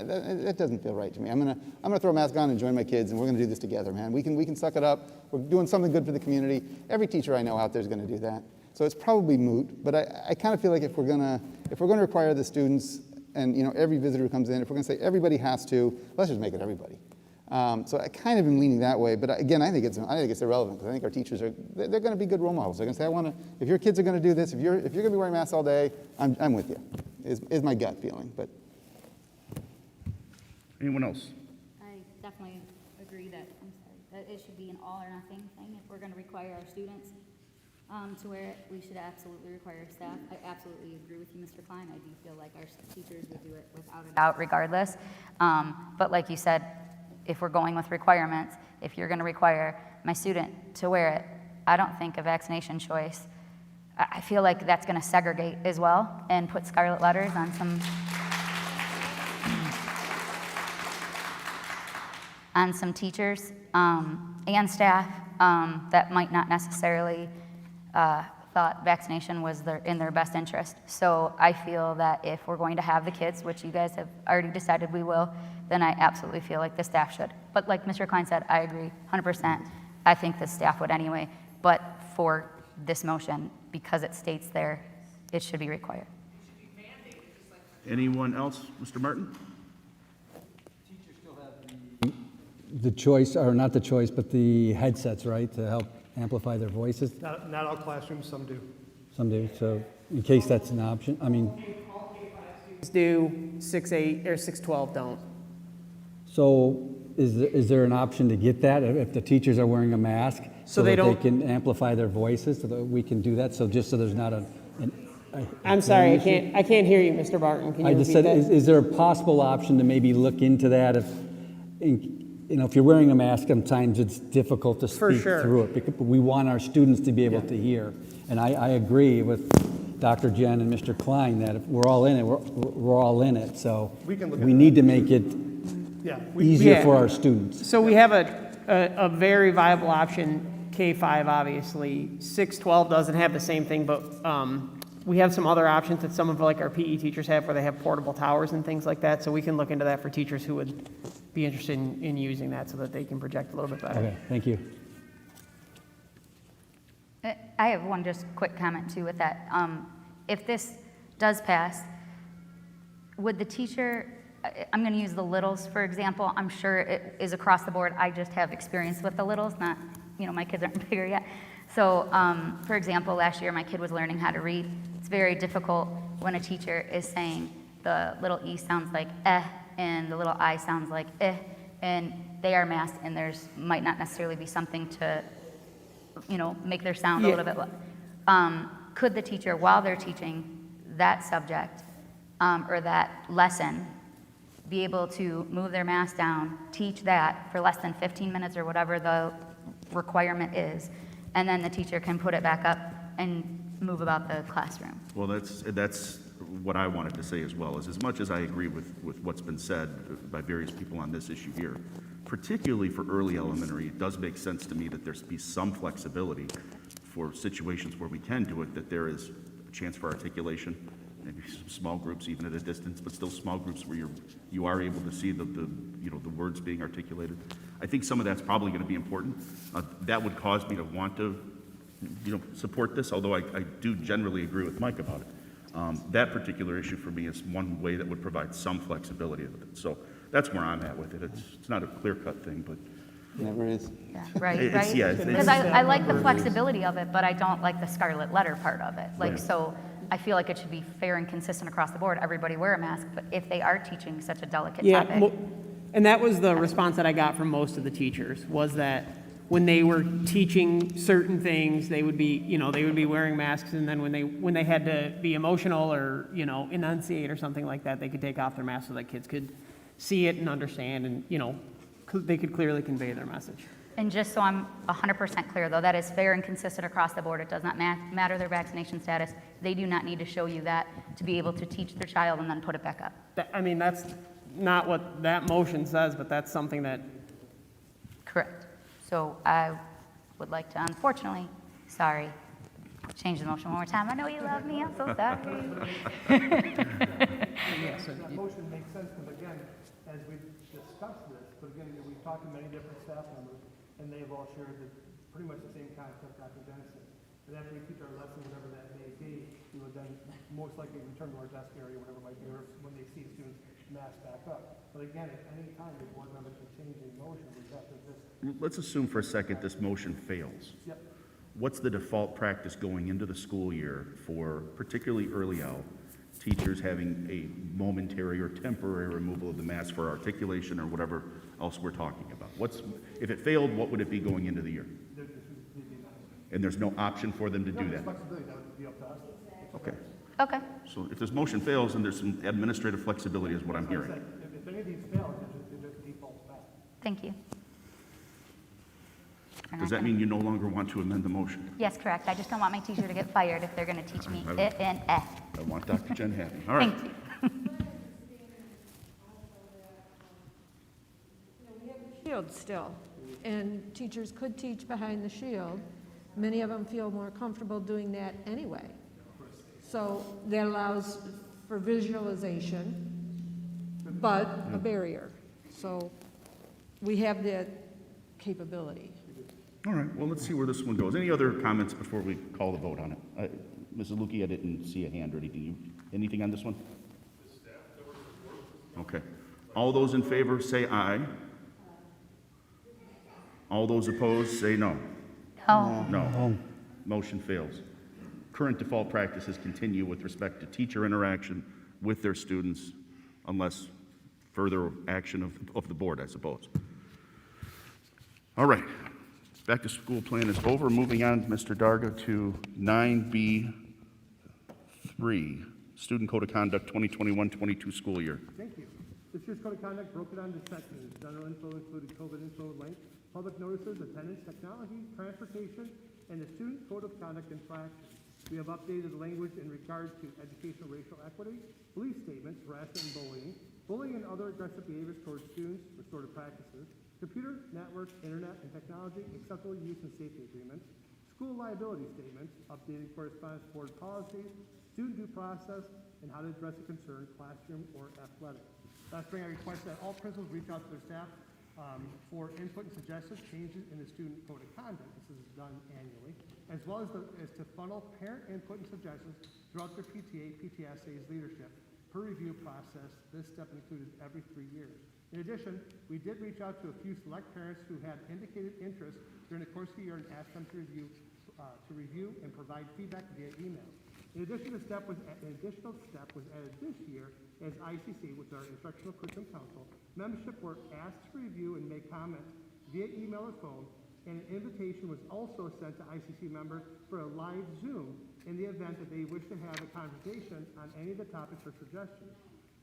S10: that doesn't feel right to me. I'm going to throw a mask on and join my kids, and we're going to do this together, man. We can suck it up. We're doing something good for the community. Every teacher I know out there is going to do that. So it's probably moot, but I kind of feel like if we're going to require the students and every visitor who comes in, if we're going to say everybody has to, let's just make it everybody. So I kind of am leaning that way, but again, I think it's irrelevant because I think our teachers they're going to be good role models. They're going to say, if your kids are going to do this, if you're going to be wearing masks all day, I'm with you. Is my gut feeling, but.
S11: Anyone else?
S3: I definitely agree that it should be an all or nothing thing. If we're going to require our students to wear it, we should absolutely require staff. I absolutely agree with you, Mr. Klein. I do feel like our teachers would do it without a doubt regardless. But like you said, if we're going with requirements, if you're going to require my student to wear it, I don't think a vaccination choice I feel like that's going to segregate as well and put scarlet letters on some teachers and staff that might not necessarily thought vaccination was in their best interest. So I feel that if we're going to have the kids, which you guys have already decided we will, then I absolutely feel like the staff should. But like Mr. Klein said, I agree 100%. I think the staff would anyway. But for this motion, because it states there, it should be required.
S11: Anyone else? Mr. Martin?
S8: The choice, or not the choice, but the headsets, right, to help amplify their voices?
S4: Not all classrooms, some do.
S8: Some do, so in case that's an option, I mean,
S12: Do 6-8 or 6-12 don't.
S8: so is there an option to get that if the teachers are wearing a mask?
S12: So they
S8: that
S12: don't-
S8: they can amplify their voices, so that we can do that, so just so there's not
S12: I'm sorry,
S8: issue?
S12: I can't hear you, Mr. Barton. Can you
S8: I just
S12: repeat
S8: said,
S12: that?
S8: is there a possible option to maybe look into that if you're wearing a mask, sometimes it's difficult to
S12: For
S8: speak
S12: sure.
S8: through it, because we want our students to be able to hear. And I agree with Dr. Jen and Mr. Klein that if we're all in it, we're all in it, so
S4: We can look
S8: we
S4: at
S8: need to make it
S4: Yeah.
S8: easier
S12: Yeah.
S8: for our students.
S12: So we have a very viable option, K-5, obviously. 6-12 doesn't have the same thing, but we have some other options that some of like our PE teachers have where they have portable towers and things like that. So we can look into that for teachers who would be interested in using that so that they can project a little bit better.
S8: Okay, thank you.
S3: I have one just quick comment too with that. If this does pass, would the teacher, I'm going to use the littles for example. I'm sure it is across the board. I just have experience with the littles, not, my kids aren't bigger yet. So, for example, last year my kid was learning how to read. It's very difficult when a teacher is saying the little E sounds like eh and the little I sounds like eh, and they are masked and there's might not necessarily be something to, make their sound a little bit. Could the teacher, while they're teaching that subject or that lesson, be able to move their mask down, teach that for less than 15 minutes or whatever the requirement is, and then the teacher can put it back up and move about the classroom?
S11: Well, that's what I wanted to say as well, is as much as I agree with what's been said by various people on this issue here, particularly for early elementary, it does make sense to me that there's be some flexibility for situations where we can do it, that there is a chance for articulation, maybe some small groups even at a distance, but still small groups where you are able to see the words being articulated. I think some of that's probably going to be important. That would cause me to want to support this, although I do generally agree with Mike about it. That particular issue for me is one way that would provide some flexibility with it. So that's where I'm at with it. It's not a clear-cut thing, but
S10: Never is.
S3: Yeah, right,
S11: It's-
S3: right?
S11: yeah, it's-
S3: Because I like the flexibility of it, but I don't like the scarlet letter part of it. Like,
S11: Right.
S3: so I feel like it should be fair and consistent across the board. Everybody wear a mask, but if they are teaching such a delicate topic.
S12: And that was the response that I got from most of the teachers, was that when they were teaching certain things, they would be, they would be wearing masks, and then when they had to be emotional or, enunciate or something like that, they could take off their masks so that kids could see it and understand and, they could clearly convey their message.
S3: And just so I'm 100% clear, though, that is fair and consistent across the board. It does not matter their vaccination status. They do not need to show you that to be able to teach their child and then put it back up.
S12: That's not what that motion says, but that's something that,
S3: Correct. So I would like to, unfortunately, change the motion one more time. I know you love me, I'm so sorry.
S4: That motion makes sense, because again, as we've discussed this, but again, we've talked to many different staff members, and they have all shared that pretty much the same concept Dr. Dennis said. That after we teach our lesson, whatever that may be, we would then most likely return to our desk area, whatever it might be, or when they see students mask back up. But again, at any time, the board member can change a motion, we have to just,
S11: let's assume for a second this motion fails.
S4: yep.
S11: What's the default practice going into the school year for particularly early L, teachers having a momentary or temporary removal of the mask for articulation or whatever else we're talking about? If it failed, what would it be going into the year? And there's no option for them to do that?
S4: Flexibility, that would be up to us.
S11: Okay.
S3: Okay.
S11: So if this motion fails, then there's some administrative flexibility is what I'm hearing.
S4: If any of these fail, it just defaults back.
S3: Thank you. They're
S11: Does
S3: not
S11: that mean you no longer want to amend the motion?
S3: Yes, correct. I just don't want my teacher to get fired if they're going to teach me it and eh.
S11: I want Dr. Jen happy. All right.
S3: Thank you.
S2: Shield still, and teachers could teach behind the shield. Many of them feel more comfortable doing that anyway. So that allows for visualization, but a barrier. So we have that capability.
S11: All right, well, let's see where this one goes. Any other comments before we call the vote on it? Mrs. Lukey, I didn't see a hand or anything. Anything on this one? Okay. All those in favor say aye. All those opposed say no.
S3: No.
S11: No. Motion fails. Current default practices continue with respect to teacher interaction with their students unless further action of the board, I suppose. All right. Back to school plan is over. Moving on, Mr. Darga, to 9B3, Student Code of Conduct 2021-22 school year.
S4: Thank you. This year's code of conduct broken down into sections. General info included COVID info, length, public notices, attendance, technology, transportation, and the student code of conduct infraction. We have updated the language in regard to educational racial equity, belief statements, harassment and bullying and other aggressive behaviors towards students, restorative practices, computer, network, internet, and technology, acceptable use and safety agreements, school liability statements, updated correspondence board policies, student due process, and how to address a concern, classroom or athletic. Last spring, I requested that all principals reach out to their staff for input and suggested changes in the student code of conduct. This is done annually, as well as to funnel parent input and suggestions throughout their PTA, PTSA's leadership per review process. This step included every 3 years. In addition, we did reach out to a few select parents who had indicated interest during the course of the year and asked them to review and provide feedback via email. An additional step was added this year as ICC, which is our Instructional Curriculum Council, membership were asked to review and make comments via email or phone, and an invitation was also sent to ICC members for a live Zoom in the event that they wish to have a conversation on any of the topics or suggestions.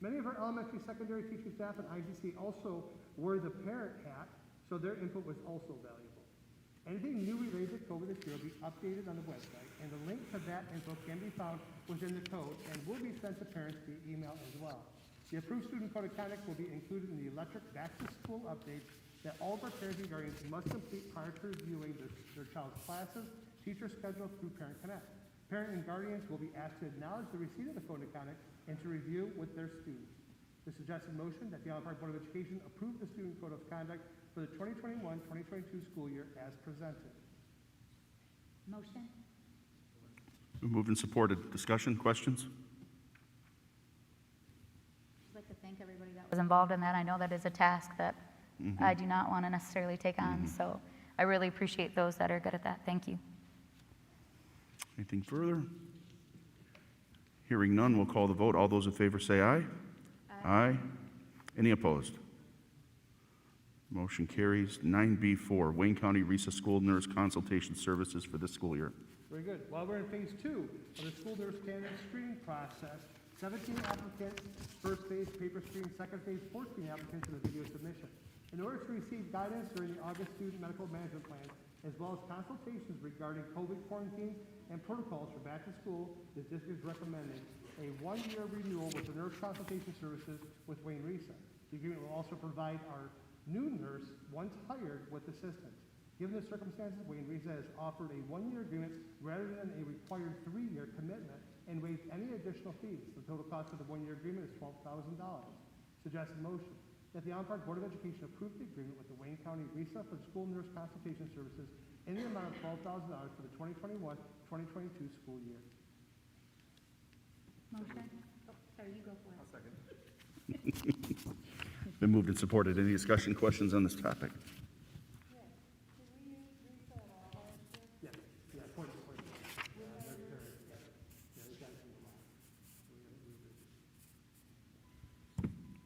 S4: Many of our elementary, secondary teaching staff at ICC also wore the parent hat, so their input was also valuable. Anything new related to COVID this year will be updated on the website, and the link to that info can be found within the code and will be sent to parents via email as well. The approved student code of conduct will be included in the electric back-to-school updates that all of our parents and guardians must complete prior to reviewing their child's classes, teacher schedule through Parent Connect. Parent and guardians will be asked to acknowledge the receipt of the code of conduct and to review with their students. The suggested motion that the Allen Park Board of Education approve the student code of conduct for the 2021-2022 school year as presented.
S3: Motion?
S11: Moved and supported. Discussion, questions?
S3: I'd like to thank everybody that was involved in that. I know that is a task that I do not want to necessarily take on, so I really appreciate those that are good at that. Thank you.
S11: Anything further? Hearing none, we'll call the vote. All those in favor say aye. Aye. Any opposed? Motion carries. 9B4, Wayne County Recess School Nurse Consultation Services for this school year.
S4: Very good. While we're in phase 2 of the school nurse candidate screening process, 17 applicants, first phase paper screen, second phase 14 applicants in the video submission. In order to receive guidance during the August student medical management plan, as well as consultations regarding COVID quarantine and protocols for back to school, the district is recommending a 1-year renewal with the nurse consultation services with Wayne Risa. The agreement will also provide our new nurse, once hired, with assistance. Given the circumstances, Wayne Risa has offered a 1-year agreement rather than a required 3-year commitment and waived any additional fees. The total cost of the 1-year agreement is $12,000. Suggested motion that the Allen Park Board of Education approve the agreement with the Wayne County RESA for school nurse consultation services in the amount of $12,000 for the 2021-2022 school year.
S3: Motion? Oh, sorry, you go for it. I'll second.
S11: Been moved and supported. Any discussion, questions on this topic?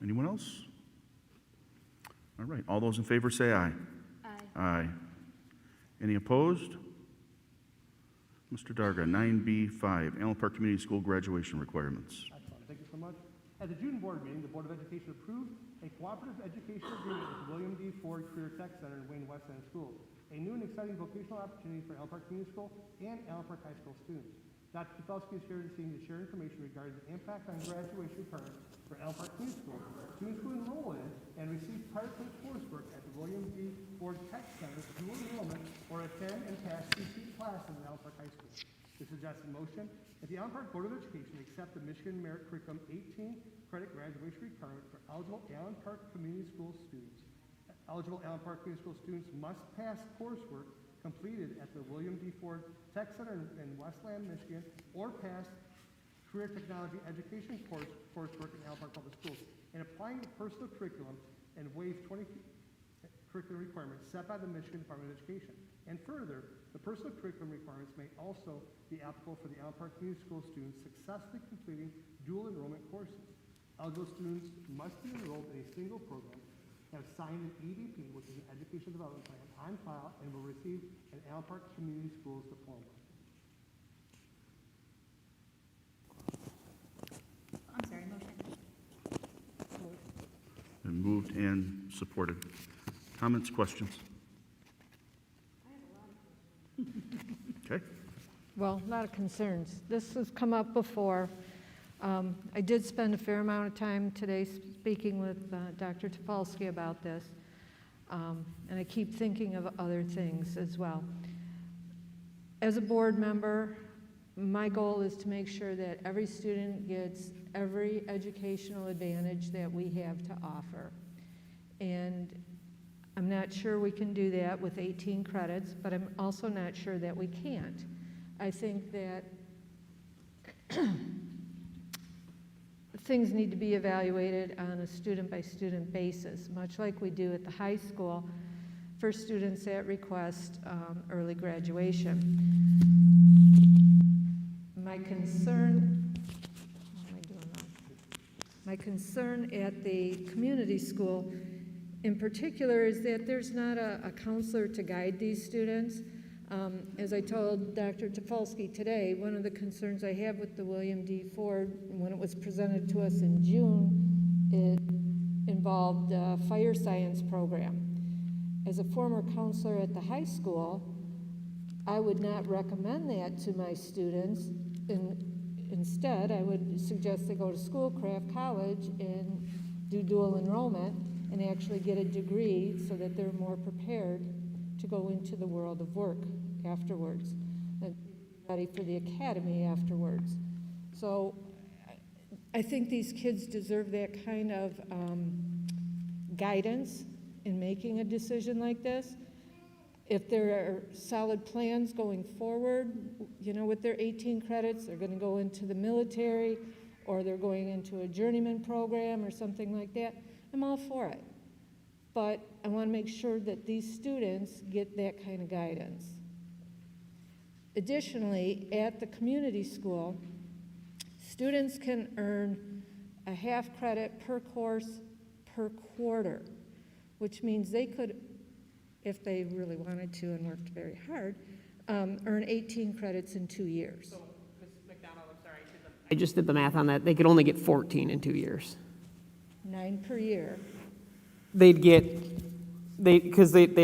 S11: Anyone else? All right, all those in favor say aye.
S3: Aye.
S11: Aye. Any opposed? Mr. Darga, 9B5, Allen Park Community School graduation requirements.
S4: Excellent. Thank you so much. At the June board meeting, the Board of Education approved a cooperative education agreement with William D. Ford Career Tech Center in Wayne West End Schools. a new and exciting vocational opportunity for Allen Park Community School and Allen Park High School students. Dr. Tufelsky is here this evening to share information regarding the impact on graduation requirements for Allen Park Community School. Students who enroll in and receive part-time coursework at the William D. Ford Tech Center dual enrollment or attend and pass CT classes at Allen Park High School. The suggested motion that the Allen Park Board of Education accept the Michigan Merit Curriculum 18 credit graduation requirement for eligible Allen Park Community School students. Eligible Allen Park Community School students must pass coursework completed at the William D. Ford Tech Center in Westland, Michigan, or pass career technology education coursework in Allen Park Public Schools, and applying the personal curriculum and waive 20 curriculum requirements set by the Michigan Department of Education. And further, the personal curriculum requirements may also be applicable for the Allen Park Community School students successfully completing dual enrollment courses. Eligible students must be enrolled in a single program, have signed an EDP, which is an Education Development Plan, on file, and will receive an Allen Park Community Schools diploma.
S3: I'm sorry, motion.
S11: Been moved and supported. Comments, questions? Okay.
S2: Well, a lot of concerns. This has come up before. I did spend a fair amount of time today speaking with Dr. Tufelsky about this, and I keep thinking of other things as well. As a board member, my goal is to make sure that every student gets every educational advantage that we have to offer. And I'm not sure we can do that with 18 credits, but I'm also not sure that we can't. I think that things need to be evaluated on a student-by-student basis, much like we do at the high school for students that request early graduation. My concern, what am I doing now? My concern at the community school in particular is that there's not a counselor to guide these students. As I told Dr. Tufelsky today, one of the concerns I have with the William D. Ford, when it was presented to us in June, it involved a fire science program. As a former counselor at the high school, I would not recommend that to my students. Instead, I would suggest they go to Schoolcraft College and do dual enrollment and actually get a degree so that they're more prepared to go into the world of work afterwards and be ready for the academy afterwards. So I think these kids deserve that kind of guidance in making a decision like this. If there are solid plans going forward, you know, with their 18 credits, they're going to go into the military or they're going into a journeyman program or something like that, I'm all for it. But I want to make sure that these students get that kind of guidance. Additionally, at the community school, students can earn a half credit per course per quarter, which means they could, if they really wanted to and worked very hard, earn 18 credits in 2 years.
S12: So, Ms. McDonald, I'm sorry, I just did the math on that. They could only get 14 in 2 years.
S2: 9 per year.
S12: They'd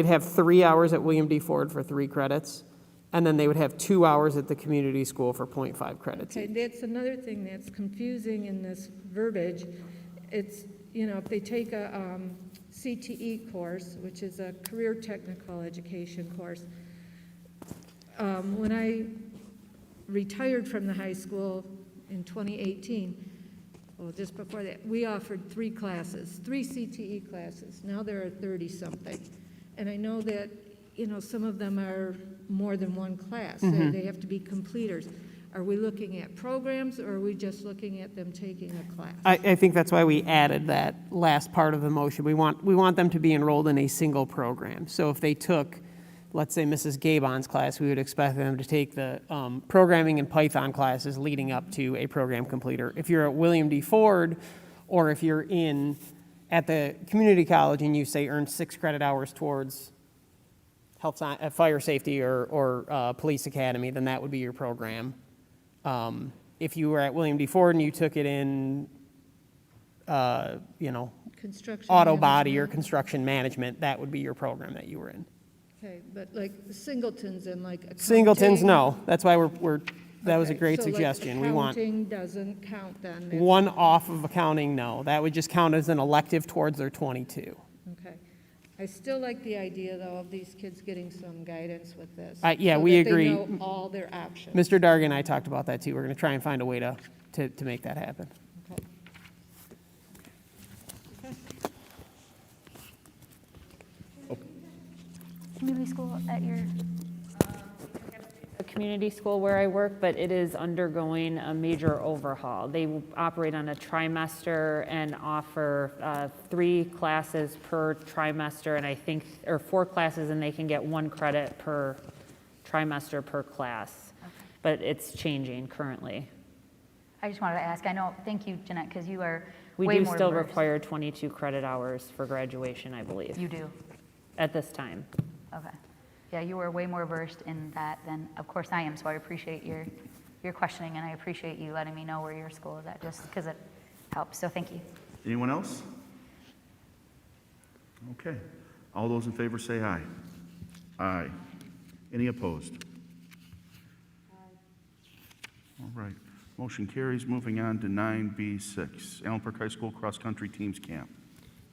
S12: have 3 hours at William D. Ford for 3 credits, and then they would have 2 hours at the community school for 0.5 credits.
S2: Okay, that's another thing that's confusing in this verbiage. It's, you know, if they take a CTE course, which is a career technical education course, when I retired from the high school in 2018, well, just before that, we offered 3 classes, 3 CTE classes. Now there are 30-something. And I know that, you know, some of them are more than one class. They have to be completers. Are we looking at programs, or are we just looking at them taking a class?
S12: I think that's why we added that last part of the motion. We want them to be enrolled in a single program. So if they took, let's say, Mrs. Gabon's class, we would expect them to take the programming and Python classes leading up to a program completer. If you're at William D. Ford, or if you're at the community college and you say earn 6 credit hours towards health, fire safety or police academy, then that would be your program. If you were at William D. Ford and you took it in,
S2: Construction
S12: auto body or
S2: management.
S12: construction management, that would be your program that you were in.
S2: Okay, but like singletons and like accounting.
S12: Singletons, no. That's why that was a
S2: Okay,
S12: great
S2: so, like,
S12: suggestion. We want
S2: accounting doesn't count then? It's-
S12: one off of accounting, no. That would just count as an elective towards their 22.
S2: Okay. I still like the idea, though, of these kids getting some guidance with this.
S12: Yeah,
S2: so
S12: we
S2: that
S12: agree.
S2: They know all their options.
S12: Mr. Dargan and I talked about that too. We're going to try and find a way to make that happen.
S2: Okay.
S3: Community school at your,
S13: A community school where I work, but it is undergoing a major overhaul. They operate on a trimester and offer 3 classes per trimester, and I think, or 4 classes, and they can get 1 credit per trimester per class. But it's changing currently.
S3: I just wanted to ask, I know, thank you, Jeanette, because you are
S13: We
S3: way
S13: do
S3: more
S13: still
S3: versed.
S13: require 22 credit hours for graduation, I believe,
S3: You do,
S13: at this time.
S3: okay. Yeah, you are way more versed in that than, of course, I am, so I appreciate your questioning, and I appreciate you letting me know where your school is at, just because it helps, so thank you.
S11: Anyone else? Okay. All those in favor say aye. Aye. Any opposed? All right. Motion carries. Moving on to 9B6, Allen Park High School Cross Country Teams Camp.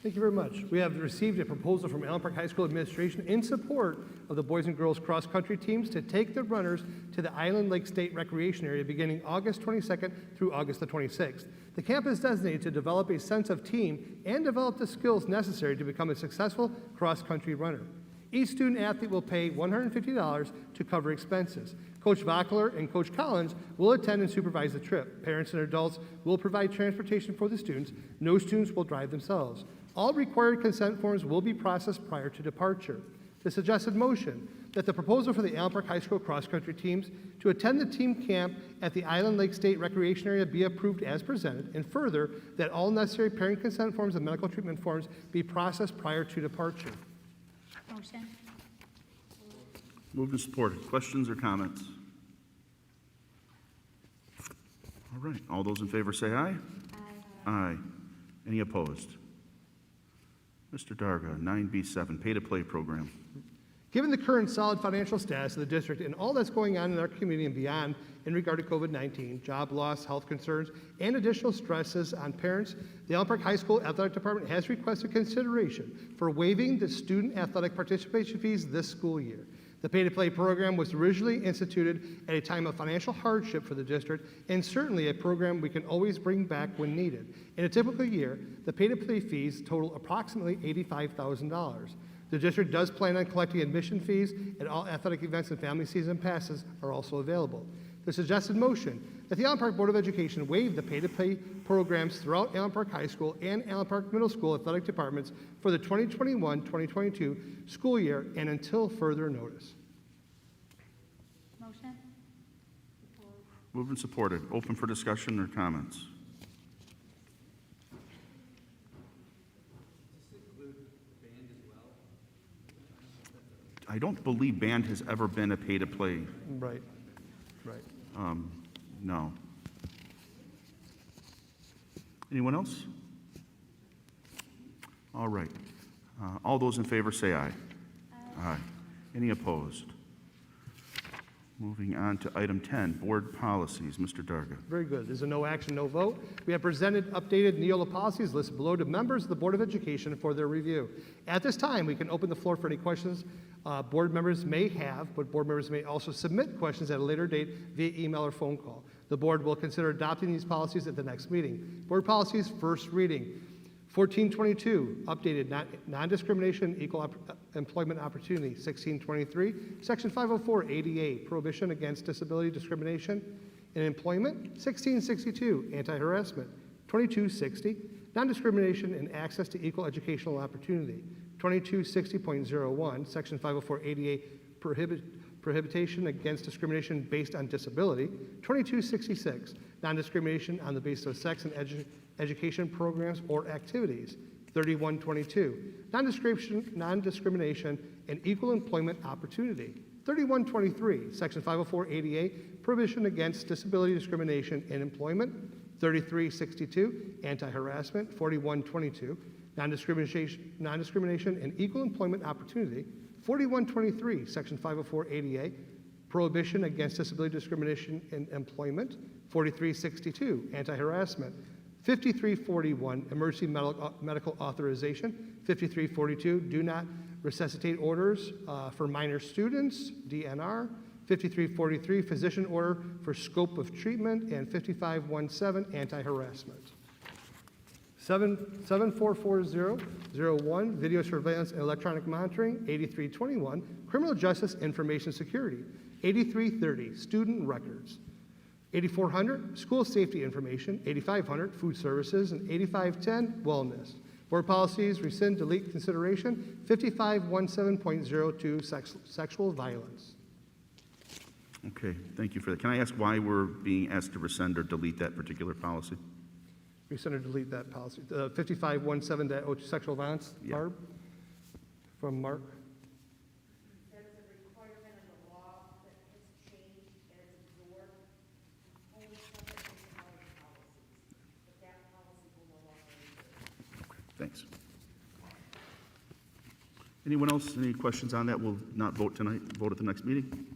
S4: Thank you very much. We have received a proposal from Allen Park High School administration in support of the boys and girls cross-country teams to take the runners to the Island Lake State Recreation Area beginning August 22nd through August the 26th. The camp is designated to develop a sense of team and develop the skills necessary to become a successful cross-country runner. Each student athlete will pay $150 to cover expenses. Coach Vockler and Coach Collins will attend and supervise the trip. Parents and adults will provide transportation for the students. No students will drive themselves. All required consent forms will be processed prior to departure. The suggested motion that the proposal for the Allen Park High School cross-country teams to attend the team camp at the Island Lake State Recreation Area be approved as presented, and further, that all necessary parent consent forms and medical treatment forms be processed prior to departure.
S3: Motion.
S11: Moved and supported. Questions or comments? All right. All those in favor say aye. Aye. Aye. Any opposed? Mr. Darga, 9B7, pay-to-play program.
S4: Given the current solid financial status of the district and all that's going on in our community and beyond in regard to COVID-19, job loss, health concerns, and additional stresses on parents, the Allen Park High School Athletic Department has requested consideration for waiving the student athletic participation fees this school year. The pay-to-play program was originally instituted at a time of financial hardship for the district, and certainly a program we can always bring back when needed. In a typical year, the pay-to-play fees total approximately $85,000. The district does plan on collecting admission fees, and all athletic events and family season passes are also available. The suggested motion that the Allen Park Board of Education waive the pay-to-play programs throughout Allen Park High School and Allen Park Middle School athletic departments for the 2021-2022 school year and until further notice.
S3: Motion.
S11: Moved and supported. Open for discussion or comments. I don't believe band has ever been a pay-to-play.
S4: Right, right.
S11: No. Anyone else? All right. All those in favor say aye. Aye. Any opposed? Moving on to item 10, board policies. Mr. Darga.
S4: Very good. There's a no action, no vote. We have presented updated Neola policies listed below to members of the Board of Education for their review. At this time, we can open the floor for any questions board members may have, but board members may also submit questions at a later date via email or phone call. The board will consider adopting these policies at the next meeting. Board policies, first reading. 1422, updated non-discrimination, equal employment opportunity. 1623, Section 504 ADA, prohibition against disability discrimination in employment. 1662, anti-harassment. 2260, non-discrimination in access to equal educational opportunity. 2260.01, Section 504 ADA, prohibition against discrimination based on disability. 2266, non-discrimination on the basis of sex and education programs or activities. 3122, non-discrimination and equal employment opportunity. 3123, Section 504 ADA, prohibition against disability discrimination in employment. 3362, anti-harassment. 4122, non-discrimination and equal employment opportunity. 4123, Section 504 ADA, prohibition against disability discrimination in employment. 4362, anti-harassment. 5341, emergency medical authorization. 5342, do not resuscitate orders for minor students, DNR. 5343, physician order for scope of treatment. And 5517, anti-harassment. 744001, video surveillance and electronic monitoring. 8321, criminal justice information security. 8330, student records. 8400, school safety information. 8500, food services. And 8510, wellness. Board policies, rescind, delete, consideration. 5517.02, sexual violence.
S11: Okay, thank you for that. Can I ask why we're being asked to rescind or delete that particular policy?
S4: Rescind or delete that policy. 5517.02, sexual violence,
S11: Yeah.
S4: Barb? From Mark?
S2: That is a requirement of the law that has changed as absorbed, only subject to our policies, but that policy will no longer exist.
S11: Okay, thanks. Anyone else, any questions on that? We'll not vote tonight, vote at the next meeting.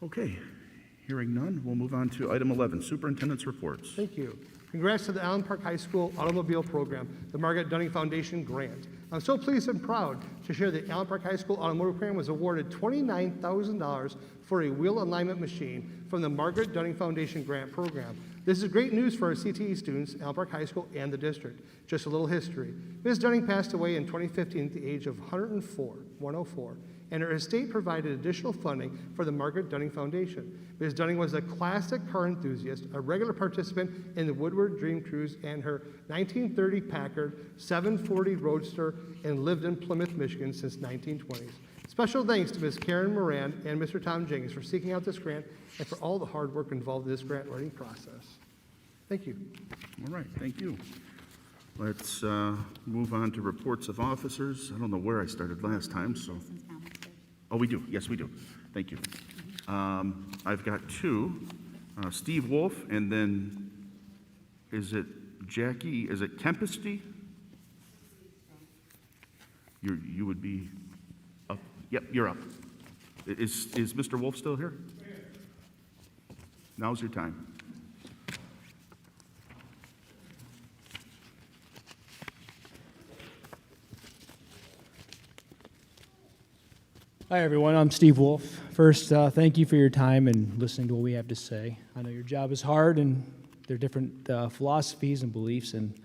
S11: Okay, hearing none, we'll move on to item 11, superintendent's reports.
S4: Thank you. Congrats to the Allen Park High School Automobile Program, the Margaret Dunning Foundation grant. I'm so pleased and proud to share that Allen Park High School Automotive Program was awarded $29,000 for a wheel alignment machine from the Margaret Dunning Foundation grant program. This is great news for our CTE students, Allen Park High School, and the district. Just a little history. Ms. Dunning passed away in 2015 at the age of 104, and her estate provided additional funding for the Margaret Dunning Foundation. Ms. Dunning was a classic car enthusiast, a regular participant in the Woodward Dream Cruise and her 1930 Packard 740 Roadster, and lived in Plymouth, Michigan since 1920s. Special thanks to Ms. Karen Moran and Mr. Tom Jenkins for seeking out this grant and for all the hard work involved in this grant writing process. Thank you.
S11: All right, thank you. Let's move on to reports of officers. I don't know where I started last time, so. Oh, we do. Yes, we do. Thank you. I've got two. Steve Wolf, and then is it Jackie? Is it Kempesty? You would be up. Yep, you're up. Is Mr. Wolf still here? Now's your time.
S14: Hi, everyone. I'm Steve Wolf. First, thank you for your time and listening to what we have to say. I know your job is hard, and there are different philosophies and beliefs, and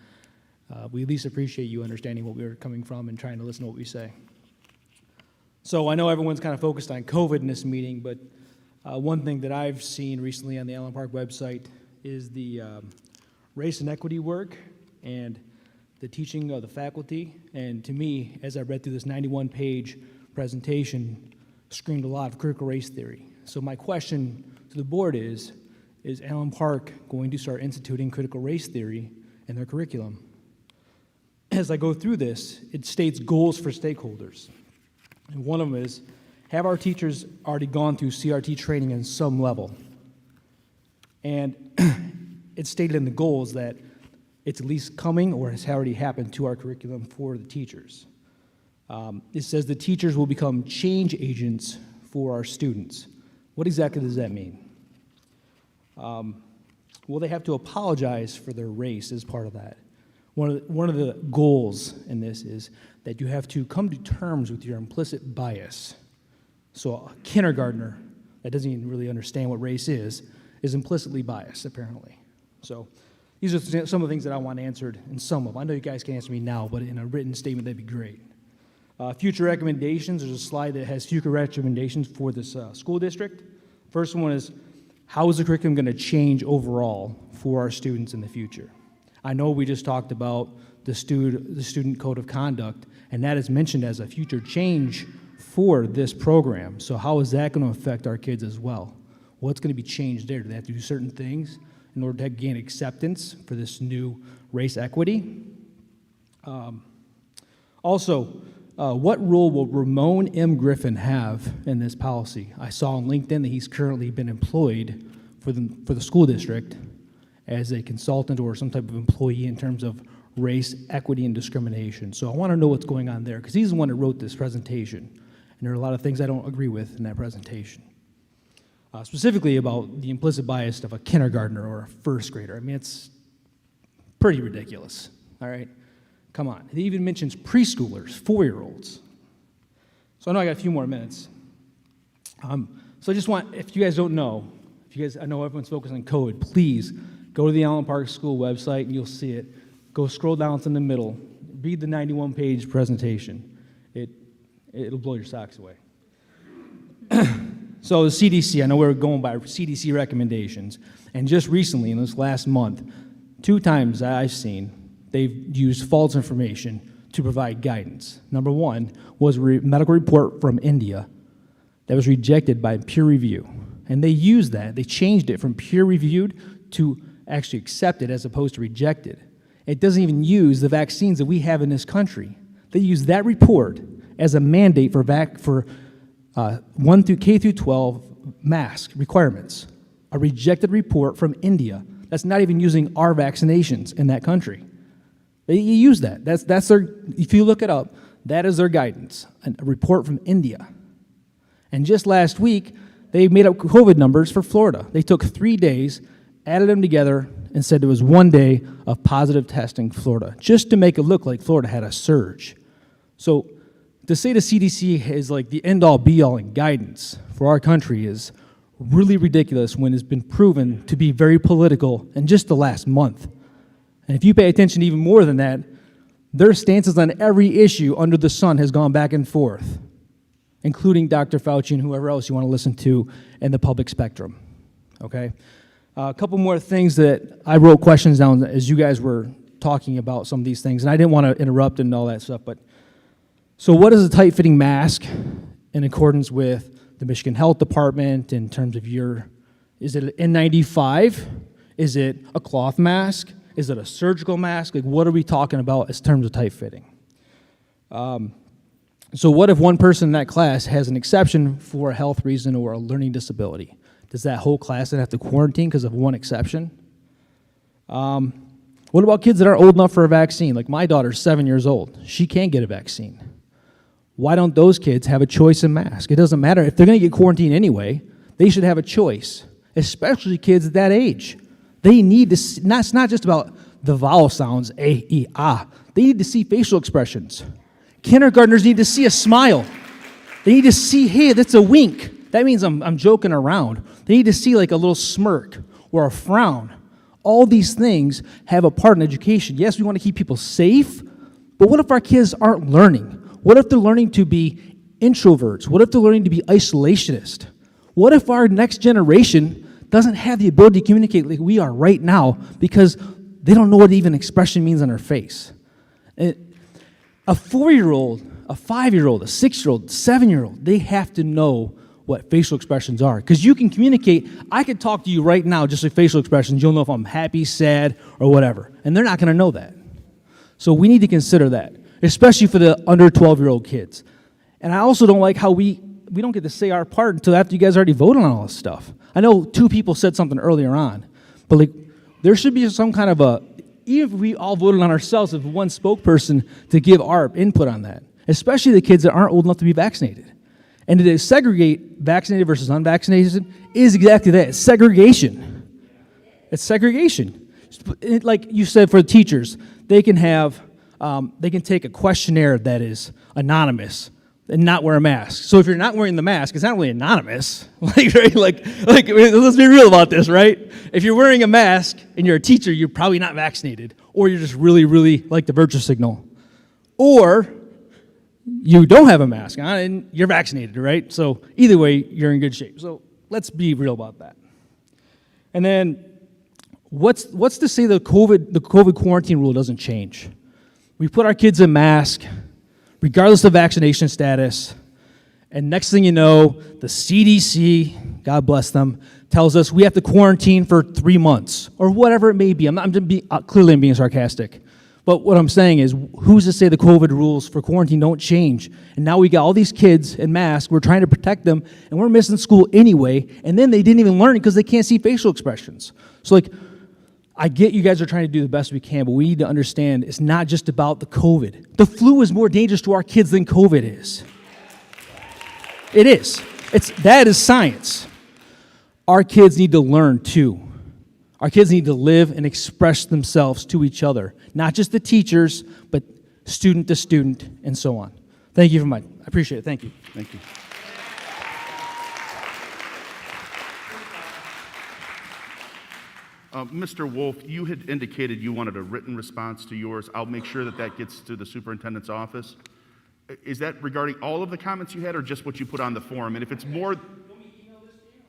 S14: we at least appreciate you understanding what we're coming from and trying to listen to what we say. So I know everyone's kind of focused on COVID in this meeting, but one thing that I've seen recently on the Allen Park website is the race and equity work and the teaching of the faculty. And to me, as I read through this 91-page presentation, screamed a lot of critical race theory. So my question to the board is Allen Park going to start instituting critical race theory in their curriculum? As I go through this, it states goals for stakeholders. And one of them is, have our teachers already gone through CRT training in some level? And it's stated in the goals that it's at least coming or has already happened to our curriculum for the teachers. It says the teachers will become change agents for our students. What exactly does that mean? Well, they have to apologize for their race as part of that. One of the goals in this is that you have to come to terms with your implicit bias. So a kindergartner that doesn't even really understand what race is implicitly biased, apparently. So these are some of the things that I want answered in some of them. I know you guys can answer me now, but in a written statement, that'd be great. Future recommendations, there's a slide that has future recommendations for this school district. First one is, how is the curriculum going to change overall for our students in the future? I know we just talked about the student code of conduct, and that is mentioned as a future change for this program. So how is that going to affect our kids as well? What's going to be changed there? Do they have to do certain things in order to gain acceptance for this new race equity? What role will Ramon M. Griffin have in this policy? I saw on LinkedIn that he's currently been employed for the school district as a consultant or some type of employee in terms of race, equity, and discrimination. So I want to know what's going on there, because he's the one that wrote this presentation, and there are a lot of things I don't agree with in that presentation. Specifically about the implicit bias of a kindergartner or a first grader. I mean, it's pretty ridiculous, all right? Come on. He even mentions preschoolers, 4-year-olds. So I know I got a few more minutes. So I just want, if you guys don't know, I know everyone's focused on COVID, please go to the Allen Park School website and you'll see it. Go scroll down to the middle, read the 91-page presentation. It'll blow your socks away. So the CDC, I know we're going by CDC recommendations, and just recently, in this last month, 2 times that I've seen, they've used false information to provide guidance. Number 1 was a medical report from India that was rejected by peer review. And they used that, they changed it from peer reviewed to actually accepted as opposed to rejected. It doesn't even use the vaccines that we have in this country. They use that report as a mandate for K through 12 mask requirements. A rejected report from India that's not even using our vaccinations in that country. They use that. That's their, if you look it up, that is their guidance, a report from India. And just last week, they made up COVID numbers for Florida. They took 3 days, added them together, and said there was 1 day of positive testing in Florida, just to make it look like Florida had a surge. So to say the CDC is like the end-all, be-all in guidance for our country is really ridiculous when it's been proven to be very political in just the last month. And if you pay attention even more than that, their stances on every issue under the sun has gone back and forth, including Dr. Fauci and whoever else you want to listen to in the public spectrum, okay? A couple more things that I wrote questions down as you guys were talking about some of these things, and I didn't want to interrupt and all that stuff, but so what is a tight-fitting mask in accordance with the Michigan Health Department in terms of is it an N95? Is it a cloth mask? Is it a surgical mask? Like, what are we talking about in terms of tight-fitting? So what if one person in that class has an exception for a health reason or a learning disability? Does that whole class then have to quarantine because of one exception? What about kids that aren't old enough for a vaccine? Like my daughter's 7 years old. She can't get a vaccine. Why don't those kids have a choice in mask? It doesn't matter. If they're going to get quarantined anyway, they should have a choice, especially kids at that age. They need to see, it's not just about the vowel sounds, A, E, ah. They need to see facial expressions. Kindergartners need to see a smile. They need to see, hey, that's a wink. That means I'm joking around. They need to see like a little smirk or a frown. All these things have a part in education. Yes, we want to keep people safe, but what if our kids aren't learning? What if they're learning to be introverts? What if they're learning to be isolationist? What if our next generation doesn't have the ability to communicate like we are right now because they don't know what even expression means on their face? A 4-year-old, a 5-year-old, a 6-year-old, 7-year-old, they have to know what facial expressions are. Because you can communicate, I could talk to you right now just with facial expressions. You'll know if I'm happy, sad, or whatever. And they're not going to know that. So we need to consider that, especially for the under 12-year-old kids. And I also don't like how we don't get to say our part until after you guys already voted on all this stuff. I know 2 people said something earlier on, but like there should be some kind of even if we all voted on ourselves as one spokesperson to give our input on that, especially the kids that aren't old enough to be vaccinated. And to segregate vaccinated versus unvaccinated is exactly that. It's segregation. It's segregation. Like you said, for the teachers, they can take a questionnaire that is anonymous and not wear a mask. So if you're not wearing the mask, it's not really anonymous. Right? Like, let's be real about this, right? If you're wearing a mask and you're a teacher, you're probably not vaccinated, or you're just really, really like the virtue signal, or you don't have a mask on and you're vaccinated, right? So either way, you're in good shape. So let's be real about that. And then what's to say the COVID quarantine rule doesn't change? We put our kids in masks, regardless of vaccination status, and next thing you know, the CDC, God bless them, tells us we have to quarantine for 3 months, or whatever it may be. Clearly I'm being sarcastic. But what I'm saying is, who's to say the COVID rules for quarantine don't change? And now we got all these kids in masks, we're trying to protect them, and we're missing school anyway, and then they didn't even learn it because they can't see facial expressions. So like, I get you guys are trying to do the best we can, but we need to understand it's not just about the COVID. The flu is more dangerous to our kids than COVID is. It is. That is science. Our kids need to learn too. Our kids need to live and express themselves to each other, not just the teachers, but student to student and so on. Thank you I appreciate it. Thank you.
S11: Thank you. Mr. Wolf, you had indicated you wanted a written response to yours. I'll make sure that that gets to the superintendent's office. Is that regarding all of the comments you had or just what you put on the form? And if it's more,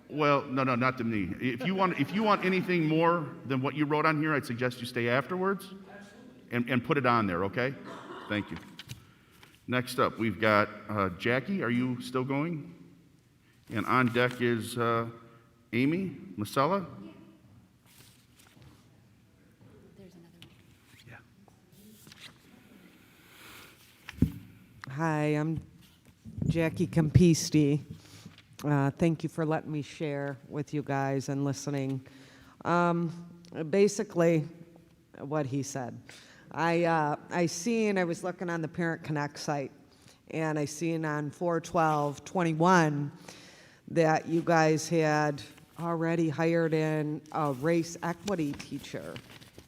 S11: well, no, not to me. If you want anything more than what you wrote on here, I'd suggest you stay afterwards and put it on there, okay? Thank you. Next up, we've got Jackie. Are you still going? And on deck is Amy Masella.
S15: Hi, I'm Jackie Campiste. Thank you for letting me share with you guys and listening. Basically, what he said. I was looking on the Parent Connect site, and I seen on 4/12/21 that you guys had already hired in a race equity teacher.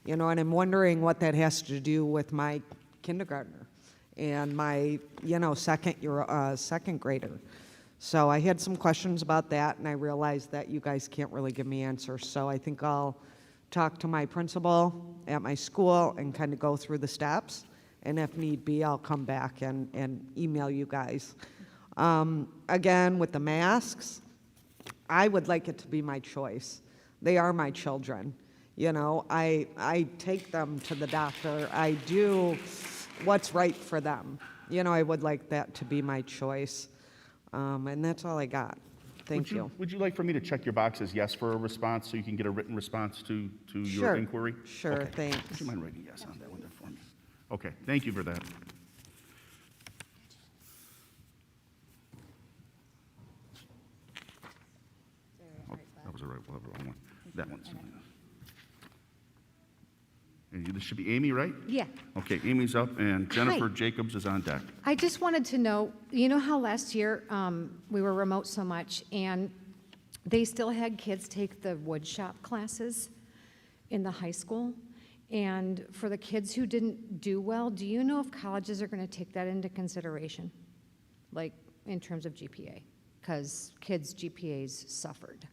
S15: And I'm wondering what that has to do with my kindergartner and my, second grader. So I had some questions about that, and I realized that you guys can't really give me answers. So I think I'll talk to my principal at my school and kind of go through the steps. And if need be, I'll come back and email you guys. Again, with the masks, I would like it to be my choice. They are my children. I take them to the doctor. I do what's right for them. I would like that to be my choice. And that's all I got. Thank you.
S11: Would you like for me to check your box as yes for a response so you can get a written response to your
S15: Sure.
S11: inquiry?
S15: Sure,
S11: Okay.
S15: thanks.
S11: Would you mind writing yes on that one there for me? Okay, thank you for that. Oh, that was the wrong one. That one's. And this should be Amy, right?
S2: Yeah.
S11: Okay, Amy's up, and Jennifer Jacobs is on deck.
S2: I just wanted to know, you know how last year we were remote so much, and they still had kids take the wood shop classes in the high school? And for the kids who didn't do well, do you know if colleges are going to take that into consideration, like in terms of GPA? Because kids' GPAs suffered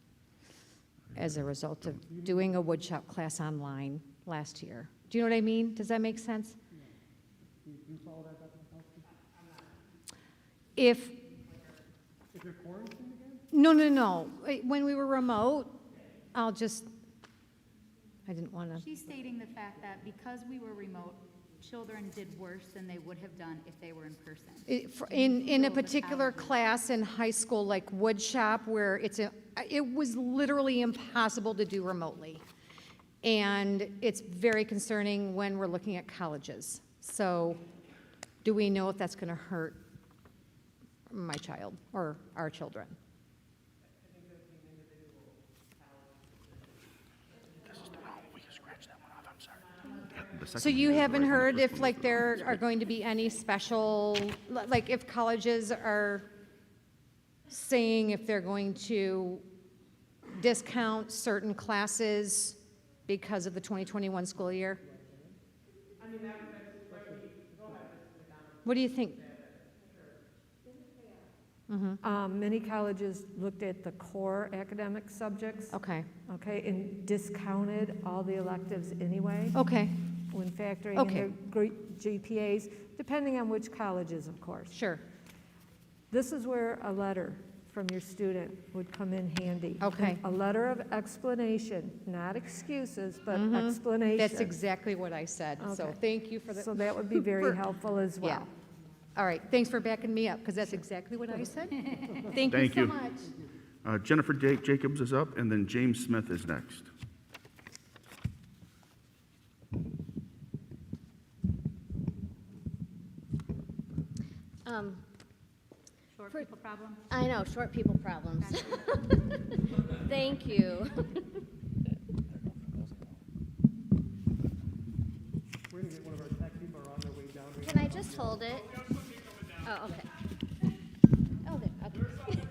S2: as a result of doing a wood shop class online last year. Do you know what I mean? Does that make sense? If you're quarantined again? No. When we were remote, I didn't want to.
S3: She's stating the fact that because we were remote, children did worse than they would have done if they were in person.
S2: In a particular class in high school, like wood shop, where it was literally impossible to do remotely. And it's very concerning when we're looking at colleges. So do we know if that's going to hurt my child or our children? So you haven't heard if there are going to be any special, like if colleges are saying if they're going to discount certain classes because of the 2021 school year? What do you think?
S16: Many colleges looked at the core academic subjects.
S2: Okay.
S16: Okay, and discounted all the electives anyway.
S2: Okay.
S16: When factoring
S2: Okay.
S16: in their GPAs, depending on which colleges, of course.
S2: Sure.
S16: This is where a letter from your student would come in handy.
S2: Okay.
S16: A letter of explanation, not excuses, but explanation.
S2: That's exactly what I said. So
S16: Okay.
S2: thank you for that.
S16: So that would be very helpful as well.
S2: Yeah. All right. Thanks for backing me up, because that's exactly what I said. Thank you so much.
S11: Jennifer Jacobs is up, and then James Smith is next.
S3: Short people problem?
S17: I know, short people problems. Thank you. just hold it. Oh, okay. Oh, there, okay.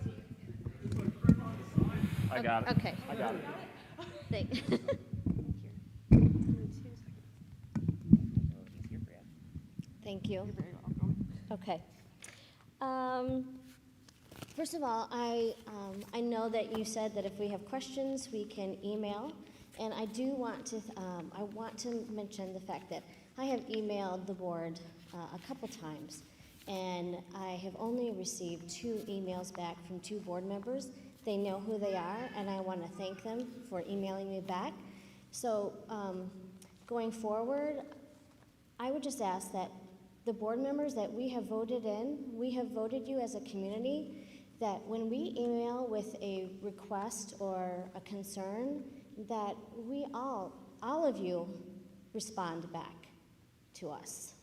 S5: I got it.
S17: Okay.
S5: I got it.
S17: Thank- Thank you. Okay. First of all, I know that you said that if we have questions, we can email, and I do want to, I want to mention the fact that I have emailed the board a couple times, and I have only received 2 emails back from 2 board members. They know who they are, and I want to thank them for emailing me back. So going forward, I would just ask that the board members that we have voted in, we have voted you as a community, that when we email with a request or a concern, that we all of you respond back to us.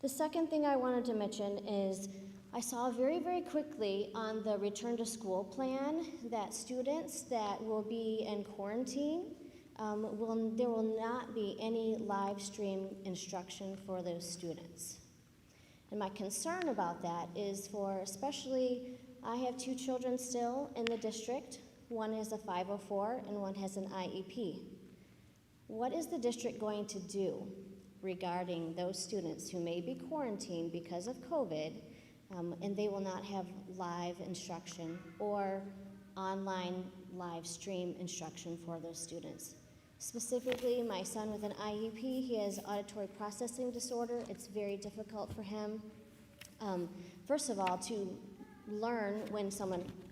S17: The second thing I wanted to mention is I saw very, very quickly on the return to school plan that students that will be in quarantine, there will not be any live stream instruction for those students. And my concern about that is for, especially, I have 2 children still in the district. One is a 504 and one has an IEP. What is the district going to do regarding those students who may be quarantined because of COVID, and they will not have live instruction or online live stream instruction for those students? Specifically, my son with an IEP, he has auditory processing disorder. It's very difficult for him, first of all, to learn when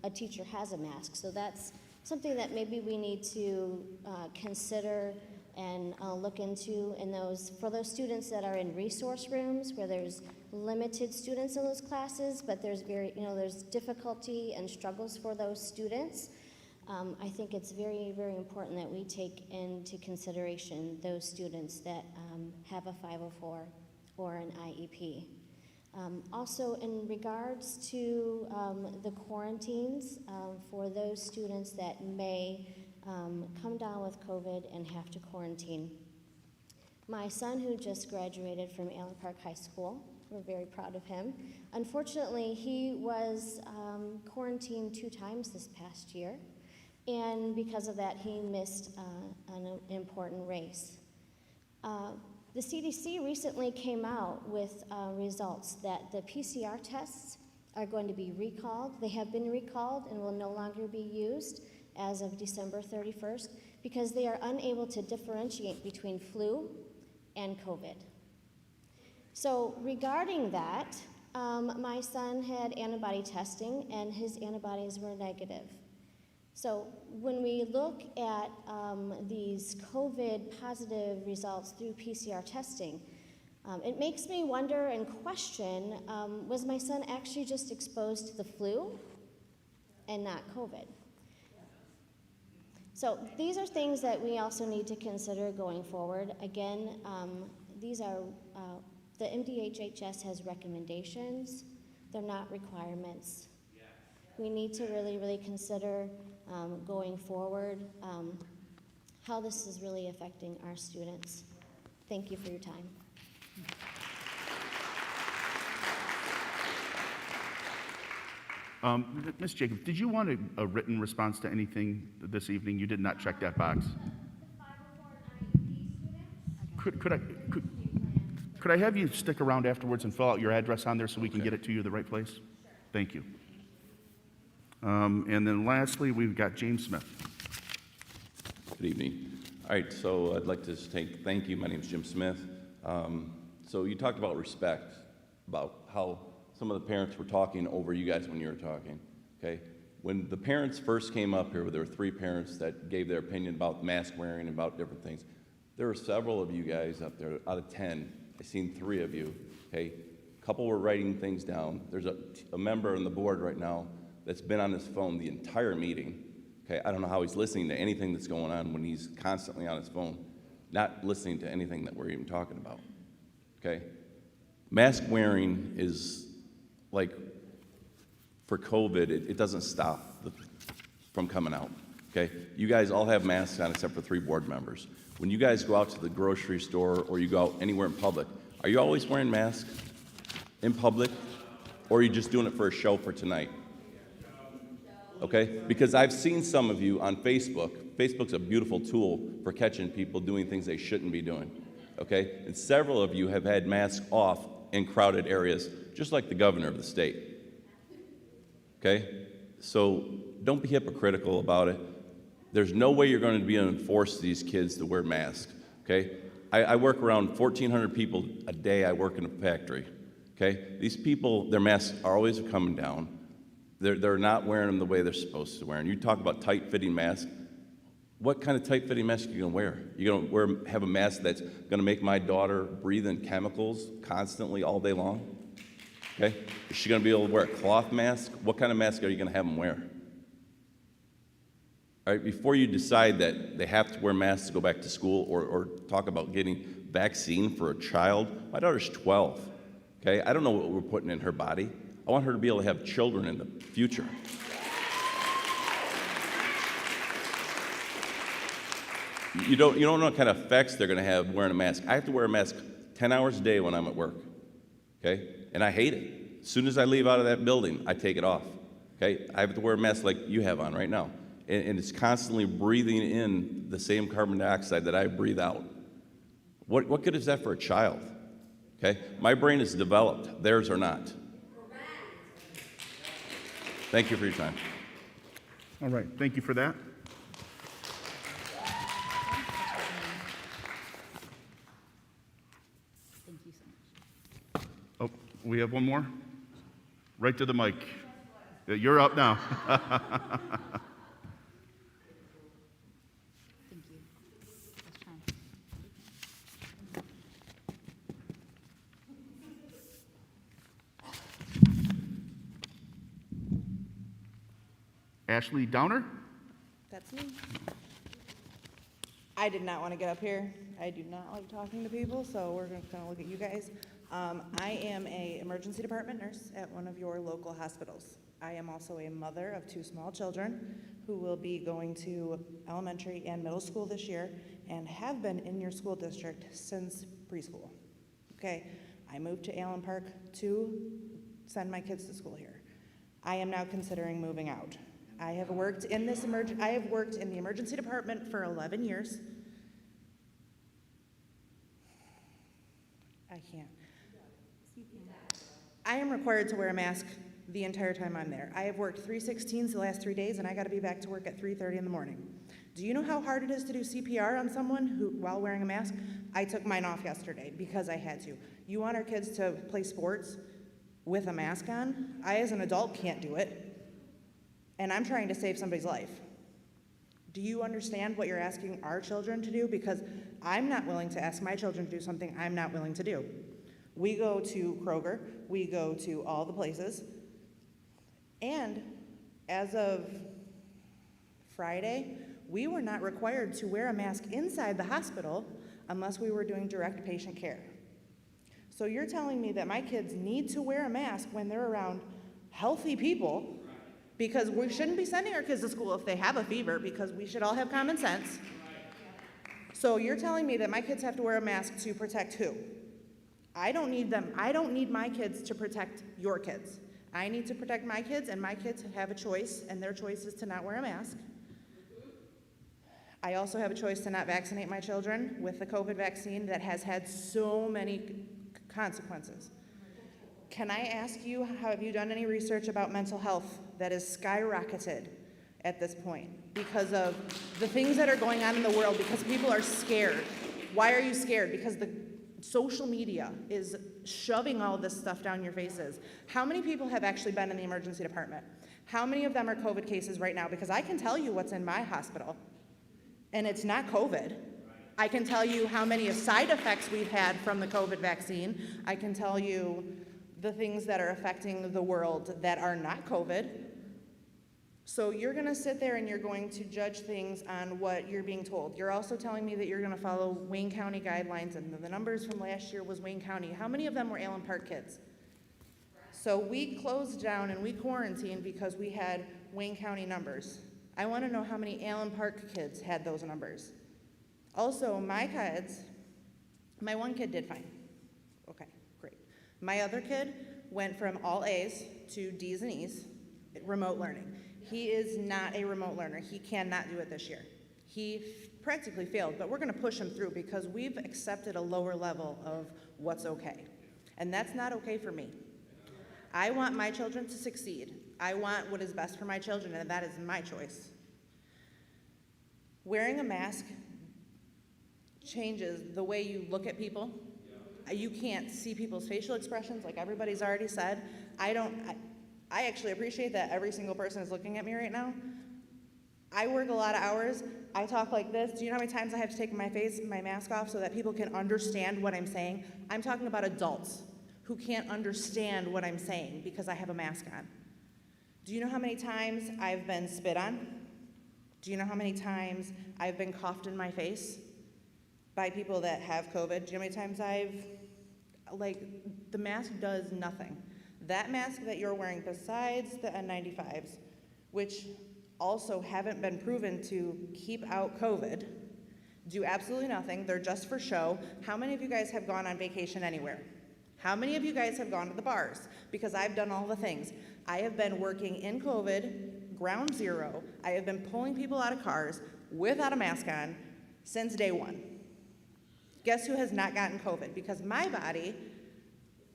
S17: a teacher has a mask. So that's something that maybe we need to consider and look into for those students that are in resource rooms where there's limited students in those classes, but there's there's difficulty and struggles for those students. I think it's very, very important that we take into consideration those students that have a 504 or an IEP. Also, in regards to the quarantines for those students that may come down with COVID and have to quarantine. My son, who just graduated from Allen Park High School, we're very proud of him. Unfortunately, he was quarantined 2 times this past year. And because of that, he missed an important race. The CDC recently came out with results that the PCR tests are going to be recalled. They have been recalled and will no longer be used as of December 31st because they are unable to differentiate between flu and COVID. So regarding that, my son had antibody testing and his antibodies were negative. So when we look at these COVID positive results through PCR testing, it makes me wonder and question, was my son actually just exposed to the flu and not COVID? So these are things that we also need to consider going forward. Again, these are, the MDHHS has recommendations. They're not requirements. We need to really, really consider going forward how this is really affecting our students. Thank you for your time.
S11: Ms. Jacobs, did you want a written response to anything this evening? You did not check that box. Could I have you stick around afterwards and fill out your address on there so we can get it to you the right place? Thank you. And then lastly, we've got James Smith.
S18: Good evening. All right, so I'd like to thank you. My name is Jim Smith. So you talked about respect, about how some of the parents were talking over you guys when you were talking, okay? When the parents first came up here, there were 3 parents that gave their opinion about mask wearing and about different things. There were several of you guys up there, out of 10, I've seen 3 of you, okay? A couple were writing things down. There's a member on the board right now that's been on his phone the entire meeting, okay? I don't know how he's listening to anything that's going on when he's constantly on his phone, not listening to anything that we're even talking about, okay? Mask wearing is like, for COVID, it doesn't stop from coming out, okay? You guys all have masks on except for 3 board members. When you guys go out to the grocery store or you go out anywhere in public, Are you always wearing masks in public, or are you just doing it for a show for tonight? Okay? Because I've seen some of you on Facebook. Facebook's a beautiful tool for catching people doing things they shouldn't be doing. Okay? And several of you have had masks off in crowded areas, just like the governor of the state. Okay? So don't be hypocritical about it. There's no way you're going to be able to enforce these kids to wear masks. Okay? I work around 1,400 people a day. I work in a factory. Okay? These people, their masks are always coming down. They're not wearing them the way they're supposed to wear. And you talk about tight-fitting masks. What kind of tight-fitting mask are you going to wear? You're going to have a mask that's going to make my daughter breathe in chemicals constantly all day long? Okay? Is she going to be able to wear a cloth mask? What kind of mask are you going to have them wear? All right, before you decide that they have to wear masks to go back to school or talk about getting vaccine for a child, my daughter's 12. Okay? I don't know what we're putting in her body. I want her to be able to have children in the future. You don't know what kind of effects they're going to have wearing a mask. I have to wear a mask 10 hours a day when I'm at work, okay? And I hate it. As soon as I leave out of that building, I take it off, okay? I have to wear a mask like you have on right now. And it's constantly breathing in the same carbon dioxide that I breathe out. What good is that for a child, okay? My brain is developed. Theirs are not. Thank you for your time.
S11: All right, thank you for that.
S3: Thank you so much.
S11: Oh, we have one more? Right to the mic. You're up now.
S3: Thank you. Let's try.
S11: Ashley Downer?
S19: That's me. I did not want to get up here. I do not like talking to people, so we're going to kind of look at you guys. I am an emergency department nurse at one of your local hospitals. I am also a mother of 2 small children who will be going to elementary and middle school this year and have been in your school district since preschool. Okay, I moved to Allen Park to send my kids to school here. I am now considering moving out. I have worked in the emergency department for 11 years. I can't. I am required to wear a mask the entire time I'm there. I have worked 3/16s the last 3 days, and I got to be back to work at 3:30 in the morning. Do you know how hard it is to do CPR on someone while wearing a mask? I took mine off yesterday because I had to. You want our kids to play sports with a mask on? I, as an adult, can't do it. And I'm trying to save somebody's life. Do you understand what you're asking our children to do? Because I'm not willing to ask my children to do something I'm not willing to do. We go to Kroger, we go to all the places, and as of Friday, we were not required to wear a mask inside the hospital unless we were doing direct patient care. So you're telling me that my kids need to wear a mask when they're around healthy people, because we shouldn't be sending our kids to school if they have a fever, because we should all have common sense. So you're telling me that my kids have to wear a mask to protect who? I don't need them. I don't need my kids to protect your kids. I need to protect my kids, and my kids have a choice, and their choice is to not wear a mask. I also have a choice to not vaccinate my children with the COVID vaccine that has had so many consequences. Can I ask you, have you done any research about mental health that is skyrocketed at this point because of the things that are going on in the world, because people are scared? Why are you scared? Because the social media is shoving all this stuff down your faces. How many people have actually been in the emergency department? How many of them are COVID cases right now? Because I can tell you what's in my hospital, and it's not COVID. I can tell you how many side effects we've had from the COVID vaccine. I can tell you the things that are affecting the world that are not COVID. So you're gonna sit there and you're going to judge things on what you're being told. You're also telling me that you're gonna follow Wayne County guidelines, and the numbers from last year was Wayne County. How many of them were Allen Park kids? So we closed down and we quarantined because we had Wayne County numbers. I wanna know how many Allen Park kids had those numbers. Also, my kids, my one kid did fine. Okay, great. My other kid went from all A's to D's and E's, remote learning. He is not a remote learner. He cannot do it this year. He practically failed, but we're gonna push him through because we've accepted a lower level of what's okay. And that's not okay for me. I want my children to succeed. I want what is best for my children, and that is my choice. Wearing a mask changes the way you look at people. You can't see people's facial expressions, like everybody's already said. I actually appreciate that every single person is looking at me right now. I work a lot of hours. I talk like this. Do you know how many times I have to take my mask off so that people can understand what I'm saying? I'm talking about adults who can't understand what I'm saying because I have a mask on. Do you know how many times I've been spit on? Do you know how many times I've been coughed in my face by people that have COVID? Do you know how many times the mask does nothing. That mask that you're wearing, besides the N95s, which also haven't been proven to keep out COVID, do absolutely nothing. They're just for show. How many of you guys have gone on vacation anywhere? How many of you guys have gone to the bars? Because I've done all the things. I have been working in COVID, ground zero. I have been pulling people out of cars without a mask on since day one. Guess who has not gotten COVID? Because my body,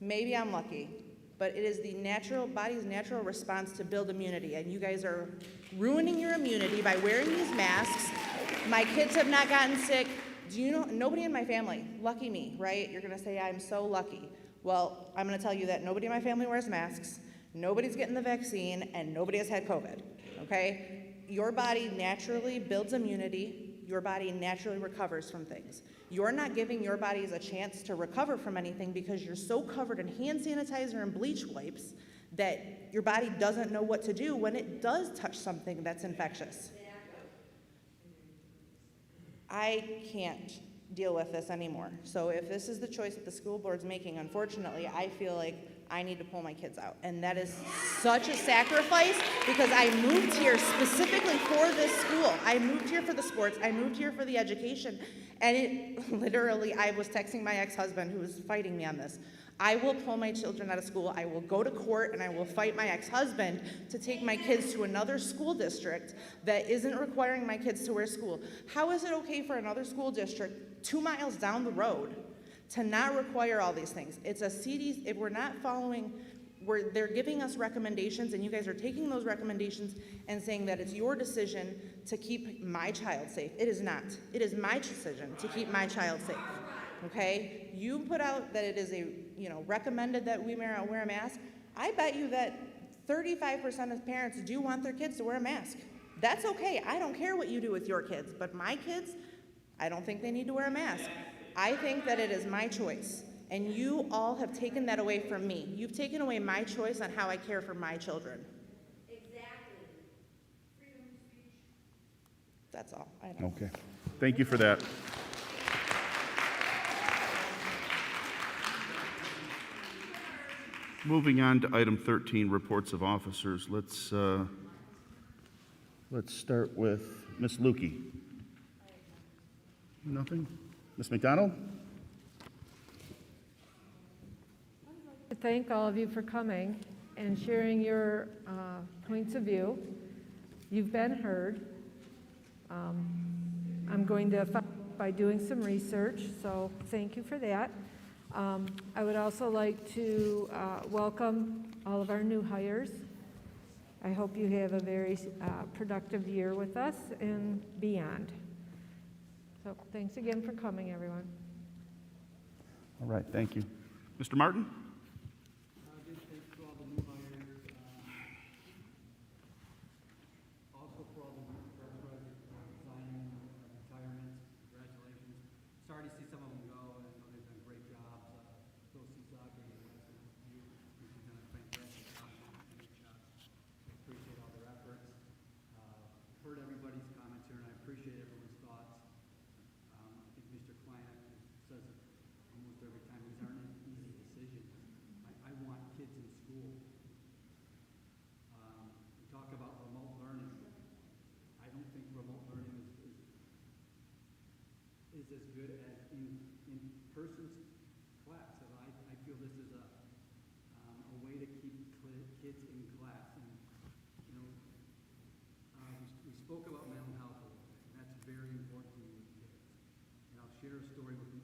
S19: maybe I'm lucky, but it is the body's natural response to build immunity, and you guys are ruining your immunity by wearing these masks. My kids have not gotten sick. Do you know, nobody in my family, lucky me, right? You're gonna say I'm so lucky. Well, I'm gonna tell you that nobody in my family wears masks, nobody's getting the vaccine, and nobody has had COVID, okay? Your body naturally builds immunity. Your body naturally recovers from things. You're not giving your bodies a chance to recover from anything because you're so covered in hand sanitizer and bleach wipes that your body doesn't know what to do when it does touch something that's infectious. I can't deal with this anymore. So if this is the choice that the school board's making, unfortunately, I feel like I need to pull my kids out. And that is such a sacrifice because I moved here specifically for this school. I moved here for the sports. I moved here for the education. And it literally, I was texting my ex-husband who was fighting me on this. I will pull my children out of school. I will go to court and I will fight my ex-husband to take my kids to another school district that isn't requiring my kids to wear school. How is it okay for another school district 2 miles down the road to not require all these things? It's a CDC, if we're not following, they're giving us recommendations and you guys are taking those recommendations and saying that it's your decision to keep my child safe. It is not. It is my decision to keep my child safe, okay? You put out that it is recommended that we wear a mask. I bet you that 35% of parents do want their kids to wear a mask. That's okay. I don't care what you do with your kids, but my kids, I don't think they need to wear a mask. I think that it is my choice, and you all have taken that away from me. You've taken away my choice on how I care for my children.
S17: Exactly. Freedom of speech.
S19: That's all. I know.
S11: Okay. Thank you for that. Moving on to item 13, reports of officers. Let's start with Ms. Lukey. Nothing? Ms. McDonald?
S16: To thank all of you for coming and sharing your points of view. You've been heard. I'm going to follow up by doing some research, so thank you for that. I would also like to welcome all of our new hires. I hope you have a very productive year with us and beyond. So thanks again for coming, everyone.
S11: All right, thank you. Mr. Martin?
S8: Sorry to see some of them go. I know they've done great jobs. Phil Cizak and you've done a fantastic job. Appreciate all their efforts. Heard everybody's comments here, and I appreciate everyone's thoughts. I think Mr. Klein says it almost every time. These aren't easy decisions. I want kids in school. We talk about remote learning. I don't think remote learning is as good as in-person class. I feel this is a way to keep kids in class. And, you know, we spoke about mental health a little bit, and that's very important to me with kids. And I'll share a story with my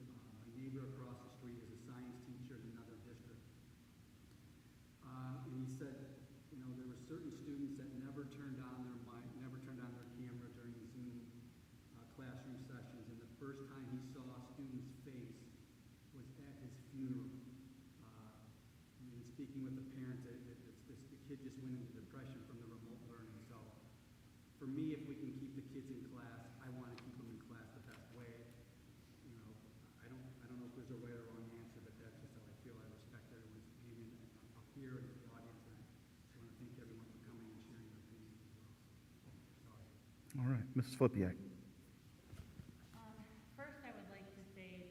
S8: neighbor across the street is a science teacher in another district. And he said, you know, there were certain students that never turned on their camera during Zoom classroom sessions, and the first time he saw a student's face was at his funeral. And speaking with the parents, the kid just went into depression from the remote learning. So for me, if we can keep the kids in class, I want to keep them in class the best way. You know, I don't know if there's a right or wrong answer, but that's just how I feel. I respect everyone's opinion up here in the audience, and I want to thank everyone for coming and sharing their opinions as well. Sorry.
S11: All right, Mrs. Flipiak.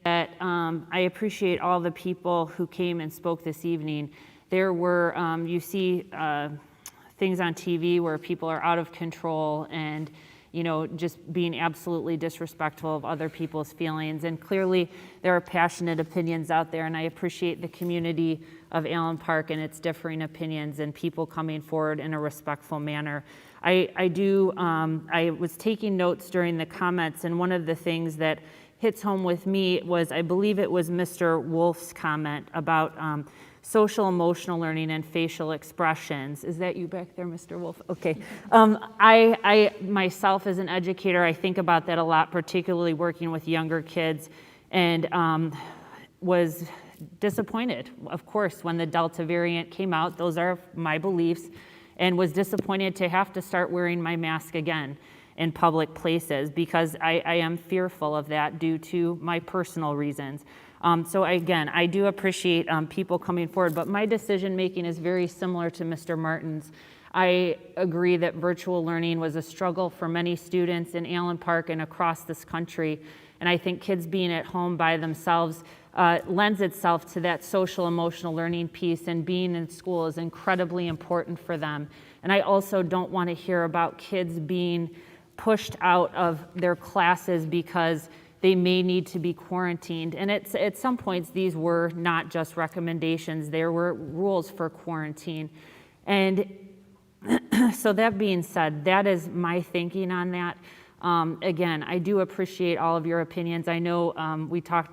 S13: That I appreciate all the people who came and spoke this evening. There were, you see things on TV where people are out of control and, you know, just being absolutely disrespectful of other people's feelings. And clearly there are passionate opinions out there, and I appreciate the community of Allen Park and its differing opinions and people coming forward in a respectful manner. I was taking notes during the comments, and one of the things that hits home with me was, I believe it was Mr. Wolf's comment about social emotional learning and facial expressions. Is that you back there, Mr. Wolf? Okay. I myself as an educator, I think about that a lot, particularly working with younger kids, and was disappointed, of course, when the Delta variant came out. Those are my beliefs, and was disappointed to have to start wearing my mask again in public places, because I am fearful of that due to my personal reasons. So again, I do appreciate people coming forward, but my decision making is very similar to Mr. Martin's. I agree that virtual learning was a struggle for many students in Allen Park and across this country, and I think kids being at home by themselves lends itself to that social emotional learning piece, and being in school is incredibly important for them. And I also don't want to hear about kids being pushed out of their classes because they may need to be quarantined. And at some points, these were not just recommendations, there were rules for quarantine. And so that being said, that is my thinking on that. Again, I do appreciate all of your opinions. I know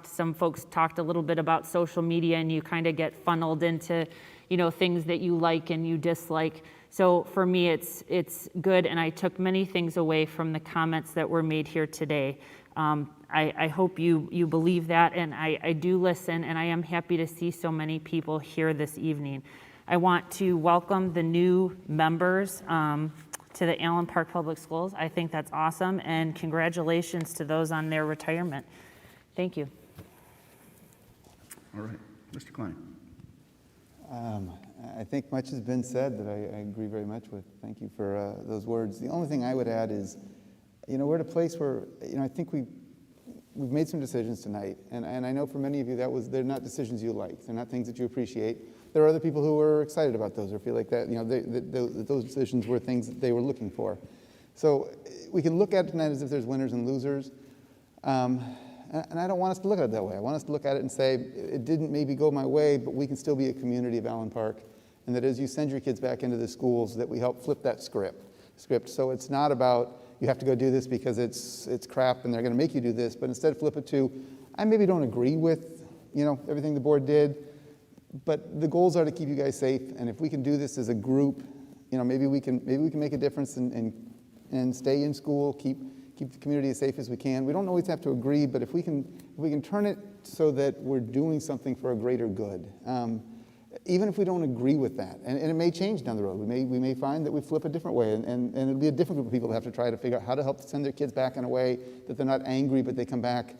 S13: some folks talked a little bit about social media, and you kind of get funneled into, you know, things that you like and you dislike. So for me, it's good, and I took many things away from the comments that were made here today. I hope you believe that, and I do listen, and I am happy to see so many people here this evening. I want to welcome the new members to the Allen Park Public Schools. I think that's awesome, and congratulations to those on their retirement. Thank you.
S11: All right, Mr. Klein.
S10: I think much has been said that I agree very much with. Thank you for those words. The only thing I would add is, you know, we're at a place where, you know, I think we've made some decisions tonight, and I know for many of you they're not decisions you like. They're not things that you appreciate. There are other people who are excited about those or feel like that, you know, those decisions were things that they were looking for. So we can look at it tonight as if there's winners and losers. And I don't want us to look at it that way. I want us to look at it and say, it didn't maybe go my way, but we can still be a community of Allen Park. And that as you send your kids back into the schools, that we help flip that script. So it's not about, you have to go do this because it's crap and they're going to make you do this, but instead flip it to, I maybe don't agree with, you know, everything the board did, but the goals are to keep you guys safe. And if we can do this as a group, you know, maybe we can make a difference and stay in school, keep the community as safe as we can. We don't always have to agree, but if we can turn it so that we're doing something for a greater good, even if we don't agree with that, and it may change down the road. We may find that we flip a different way, and it'll be a different group of people that have to try to figure out how to help send their kids back in a way that they're not angry, but they come back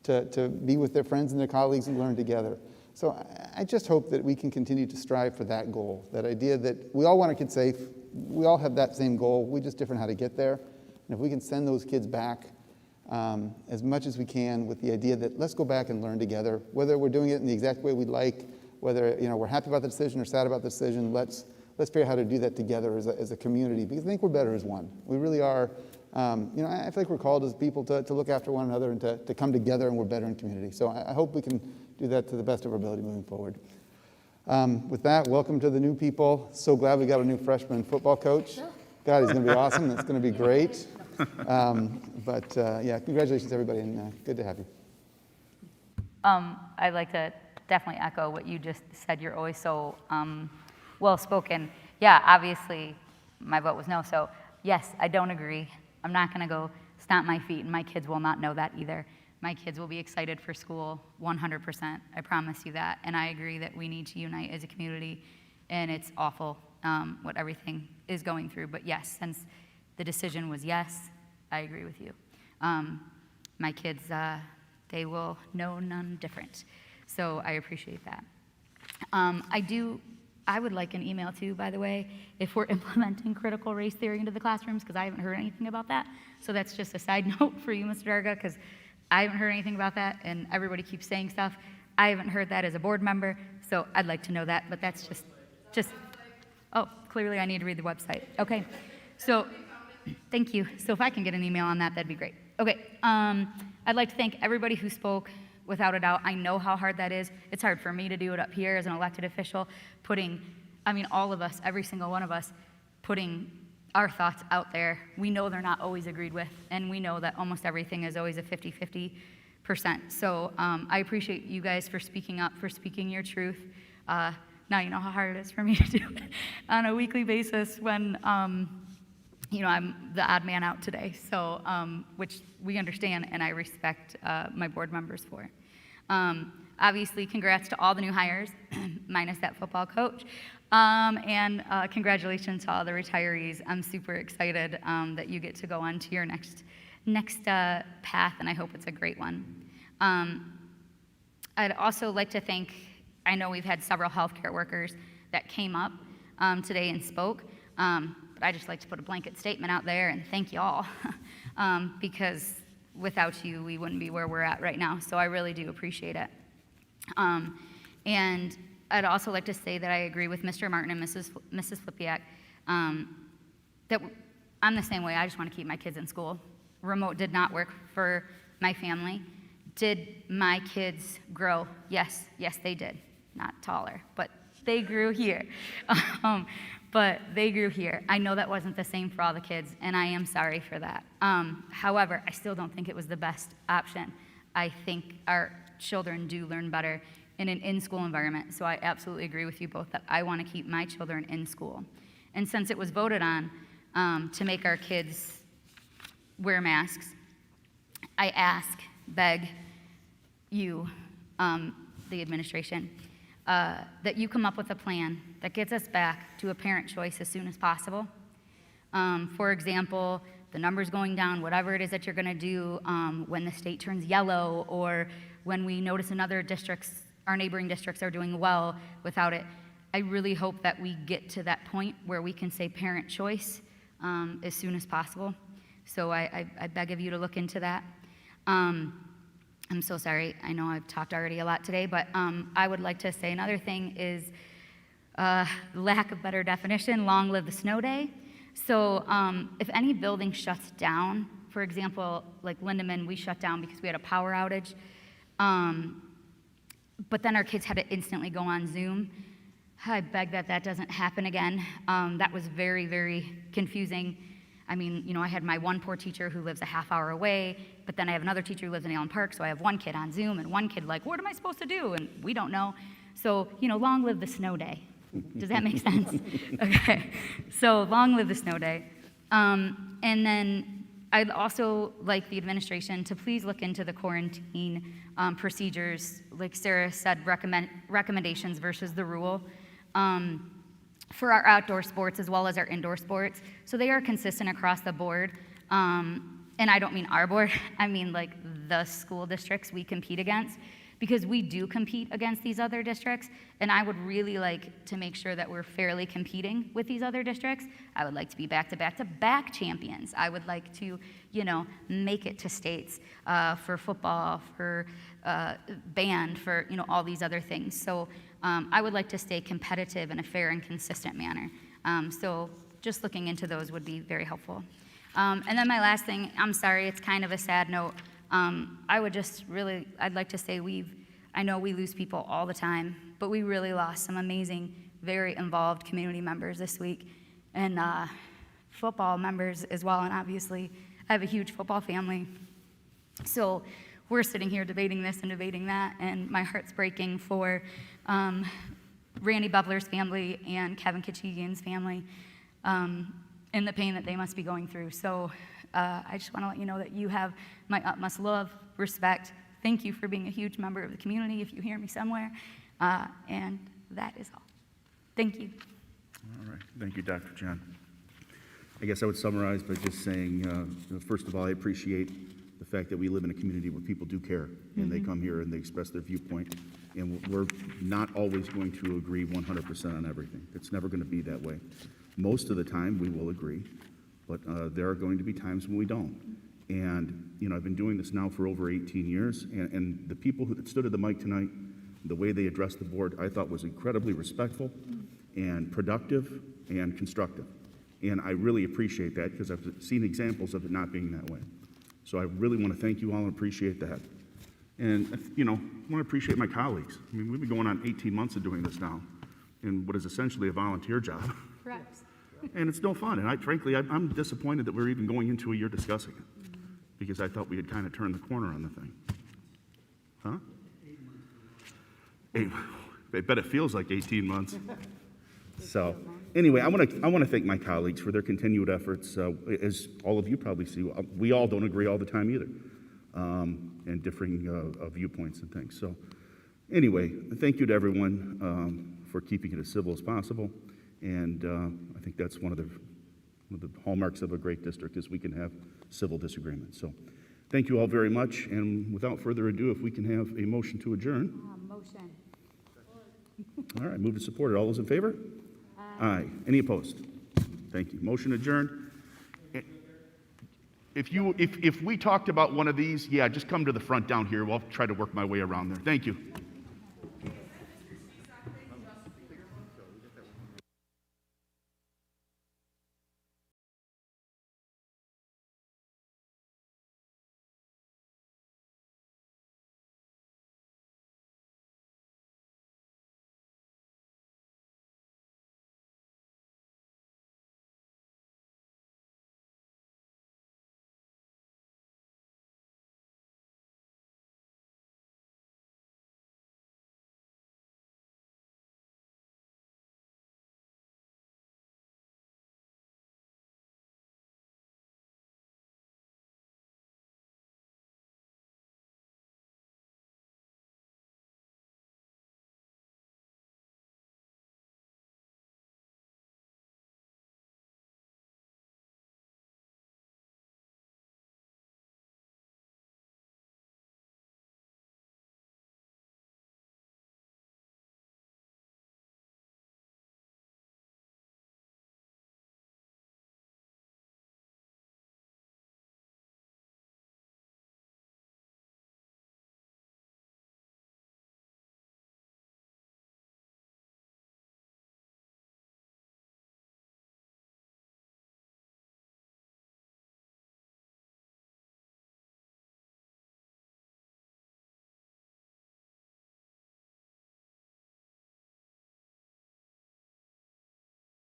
S10: to be with their friends and their colleagues and learn together. So I just hope that we can continue to strive for that goal, that idea that we all want our kids safe. We all have that same goal. We just different how to get there. And if we can send those kids back as much as we can with the idea that let's go back and learn together, whether we're doing it in the exact way we'd like, whether, you know, we're happy about the decision or sad about the decision, let's figure out how to do that together as a community, because I think we're better as one. We really are. I feel like we're called as people to look after one another and to come together, and we're better in community. So I hope we can do that to the best of our ability moving forward. With that, welcome to the new people. So glad we got a new freshman football coach. God, he's going to be awesome. It's going to be great. Yeah, congratulations, everybody, and good to have you.
S3: I'd like to definitely echo what you just said. You're always so well-spoken. Yeah, obviously, my vote was no. So, yes, I don't agree. I'm not going to go stomp my feet, and my kids will not know that either. My kids will be excited for school 100%. I promise you that. And I agree that we need to unite as a community, and it's awful what everything is going through. But yes, since the decision was yes, I agree with you. My kids, they will know none different. So I appreciate that. I would like an email too, by the way, if we're implementing critical race theory into the classrooms, because I haven't heard anything about that. So that's just a side note for you, Mr. Darga, because I haven't heard anything about that, and everybody keeps saying stuff. I haven't heard that as a board member, so I'd like to know that, but that's just, oh, clearly I need to read the website. Okay, so, thank you. So if I can get an email on that, that'd be great. Okay, I'd like to thank everybody who spoke. Without a doubt, I know how hard that is. It's hard for me to do it up here as an elected official, all of us, every single one of us, putting our thoughts out there. We know they're not always agreed with, and we know that almost everything is always a 50-50%. So I appreciate you guys for speaking up, for speaking your truth. Now you know how hard it is for me to do it on a weekly basis when I'm the odd man out today, so which we understand and I respect my board members for. Obviously, congrats to all the new hires, minus that football coach, and congratulations to all the retirees. I'm super excited that you get to go on to your next path, and I hope it's a great one. I'd also like to thank, I know we've had several healthcare workers that came up today and spoke. But I just like to put a blanket statement out there and thank you all because without you, we wouldn't be where we're at right now. So I really do appreciate it. And I'd also like to say that I agree with Mr. Martin and Mrs. Flipiak that I'm the same way. I just want to keep my kids in school. Remote did not work for my family. Did my kids grow? Yes, they did. Not taller, but they grew here. But they grew here. I know that wasn't the same for all the kids, and I am sorry for that. However, I still don't think it was the best option. I think our children do learn better in an in-school environment, so I absolutely agree with you both that I want to keep my children in school. And since it was voted on to make our kids wear masks, I beg you, the administration, that you come up with a plan that gets us back to a parent choice as soon as possible. For example, the numbers going down, whatever it is that you're going to do when the state turns yellow or when we notice our neighboring districts are doing well without it. I really hope that we get to that point where we can say parent choice as soon as possible. So I beg of you to look into that. I'm so sorry. I know I've talked already a lot today, but I would like to say another thing is lack of better definition, long live the snow day. So if any building shuts down, for example, like Lindemann, we shut down because we had a power outage, but then our kids had to instantly go on Zoom. I beg that doesn't happen again. That was very, very confusing. I had my one poor teacher who lives a half hour away, but then I have another teacher who lives in Allen Park, so I have one kid on Zoom and one kid like, what am I supposed to do? And we don't know. So, long live the snow day. Does that make sense? Okay. So long live the snow day. And then I'd also like the administration to please look into the quarantine procedures, like Sarah said, recommendations versus the rule. For our outdoor sports as well as our indoor sports. So they are consistent across the board. And I don't mean our board, I mean like the school districts we compete against, because we do compete against these other districts, and I would really like to make sure that we're fairly competing with these other districts. I would like to be back-to-back-to-back champions. I would like to, make it to states for football, for band, for, all these other things. So I would like to stay competitive in a fair and consistent manner. So just looking into those would be very helpful. And then my last thing, I'm sorry, it's kind of a sad note. I'd like to say I know we lose people all the time, but we really lost some amazing, very involved community members this week, and football members as well, and obviously I have a huge football family. So we're sitting here debating this and debating that, and my heart's breaking for Randy Bubler's family and Kevin Kachigian's family, and the pain that they must be going through. So I just want to let you know that you have my utmost love, respect. Thank you for being a huge member of the community if you hear me somewhere. And that is all. Thank you.
S11: All right. Thank you, Dr. John. I guess I would summarize by just saying, first of all, I appreciate the fact that we live in a community where people do care, and they come here and they express their viewpoint, and we're not always going to agree 100% on everything. It's never going to be that way. Most of the time, we will agree, but there are going to be times when we don't. And, I've been doing this now for over 18 years, and the people that stood at the mic tonight, the way they addressed the board, I thought was incredibly respectful and productive and constructive. And I really appreciate that because I've seen examples of it not being that way. So I really want to thank you all and appreciate that. And, I want to appreciate my colleagues. I mean, we've been going on 18 months of doing this now in what is essentially a volunteer job.
S3: Correct.
S11: And it's no fun. And frankly, I'm disappointed that we're even going into a year discussing it because I thought we had kind of turned the corner on the thing. Huh? 8 months. I bet it feels like 18 months. So anyway, I want to thank my colleagues for their continued efforts. As all of you probably see, we all don't agree all the time either, and differing viewpoints and things. So anyway, thank you to everyone for keeping it as civil as possible. And I think that's one of the hallmarks of a great district is we can have civil disagreements. So thank you all very much. And without further ado, if we can have a motion to adjourn.
S3: Motion.
S11: All right, moved and supported. All those in favor? Aye. Any opposed? Thank you. Motion adjourned. If we talked about one of these, yeah, just come to the front down here. We'll try to work my way around there. Thank you.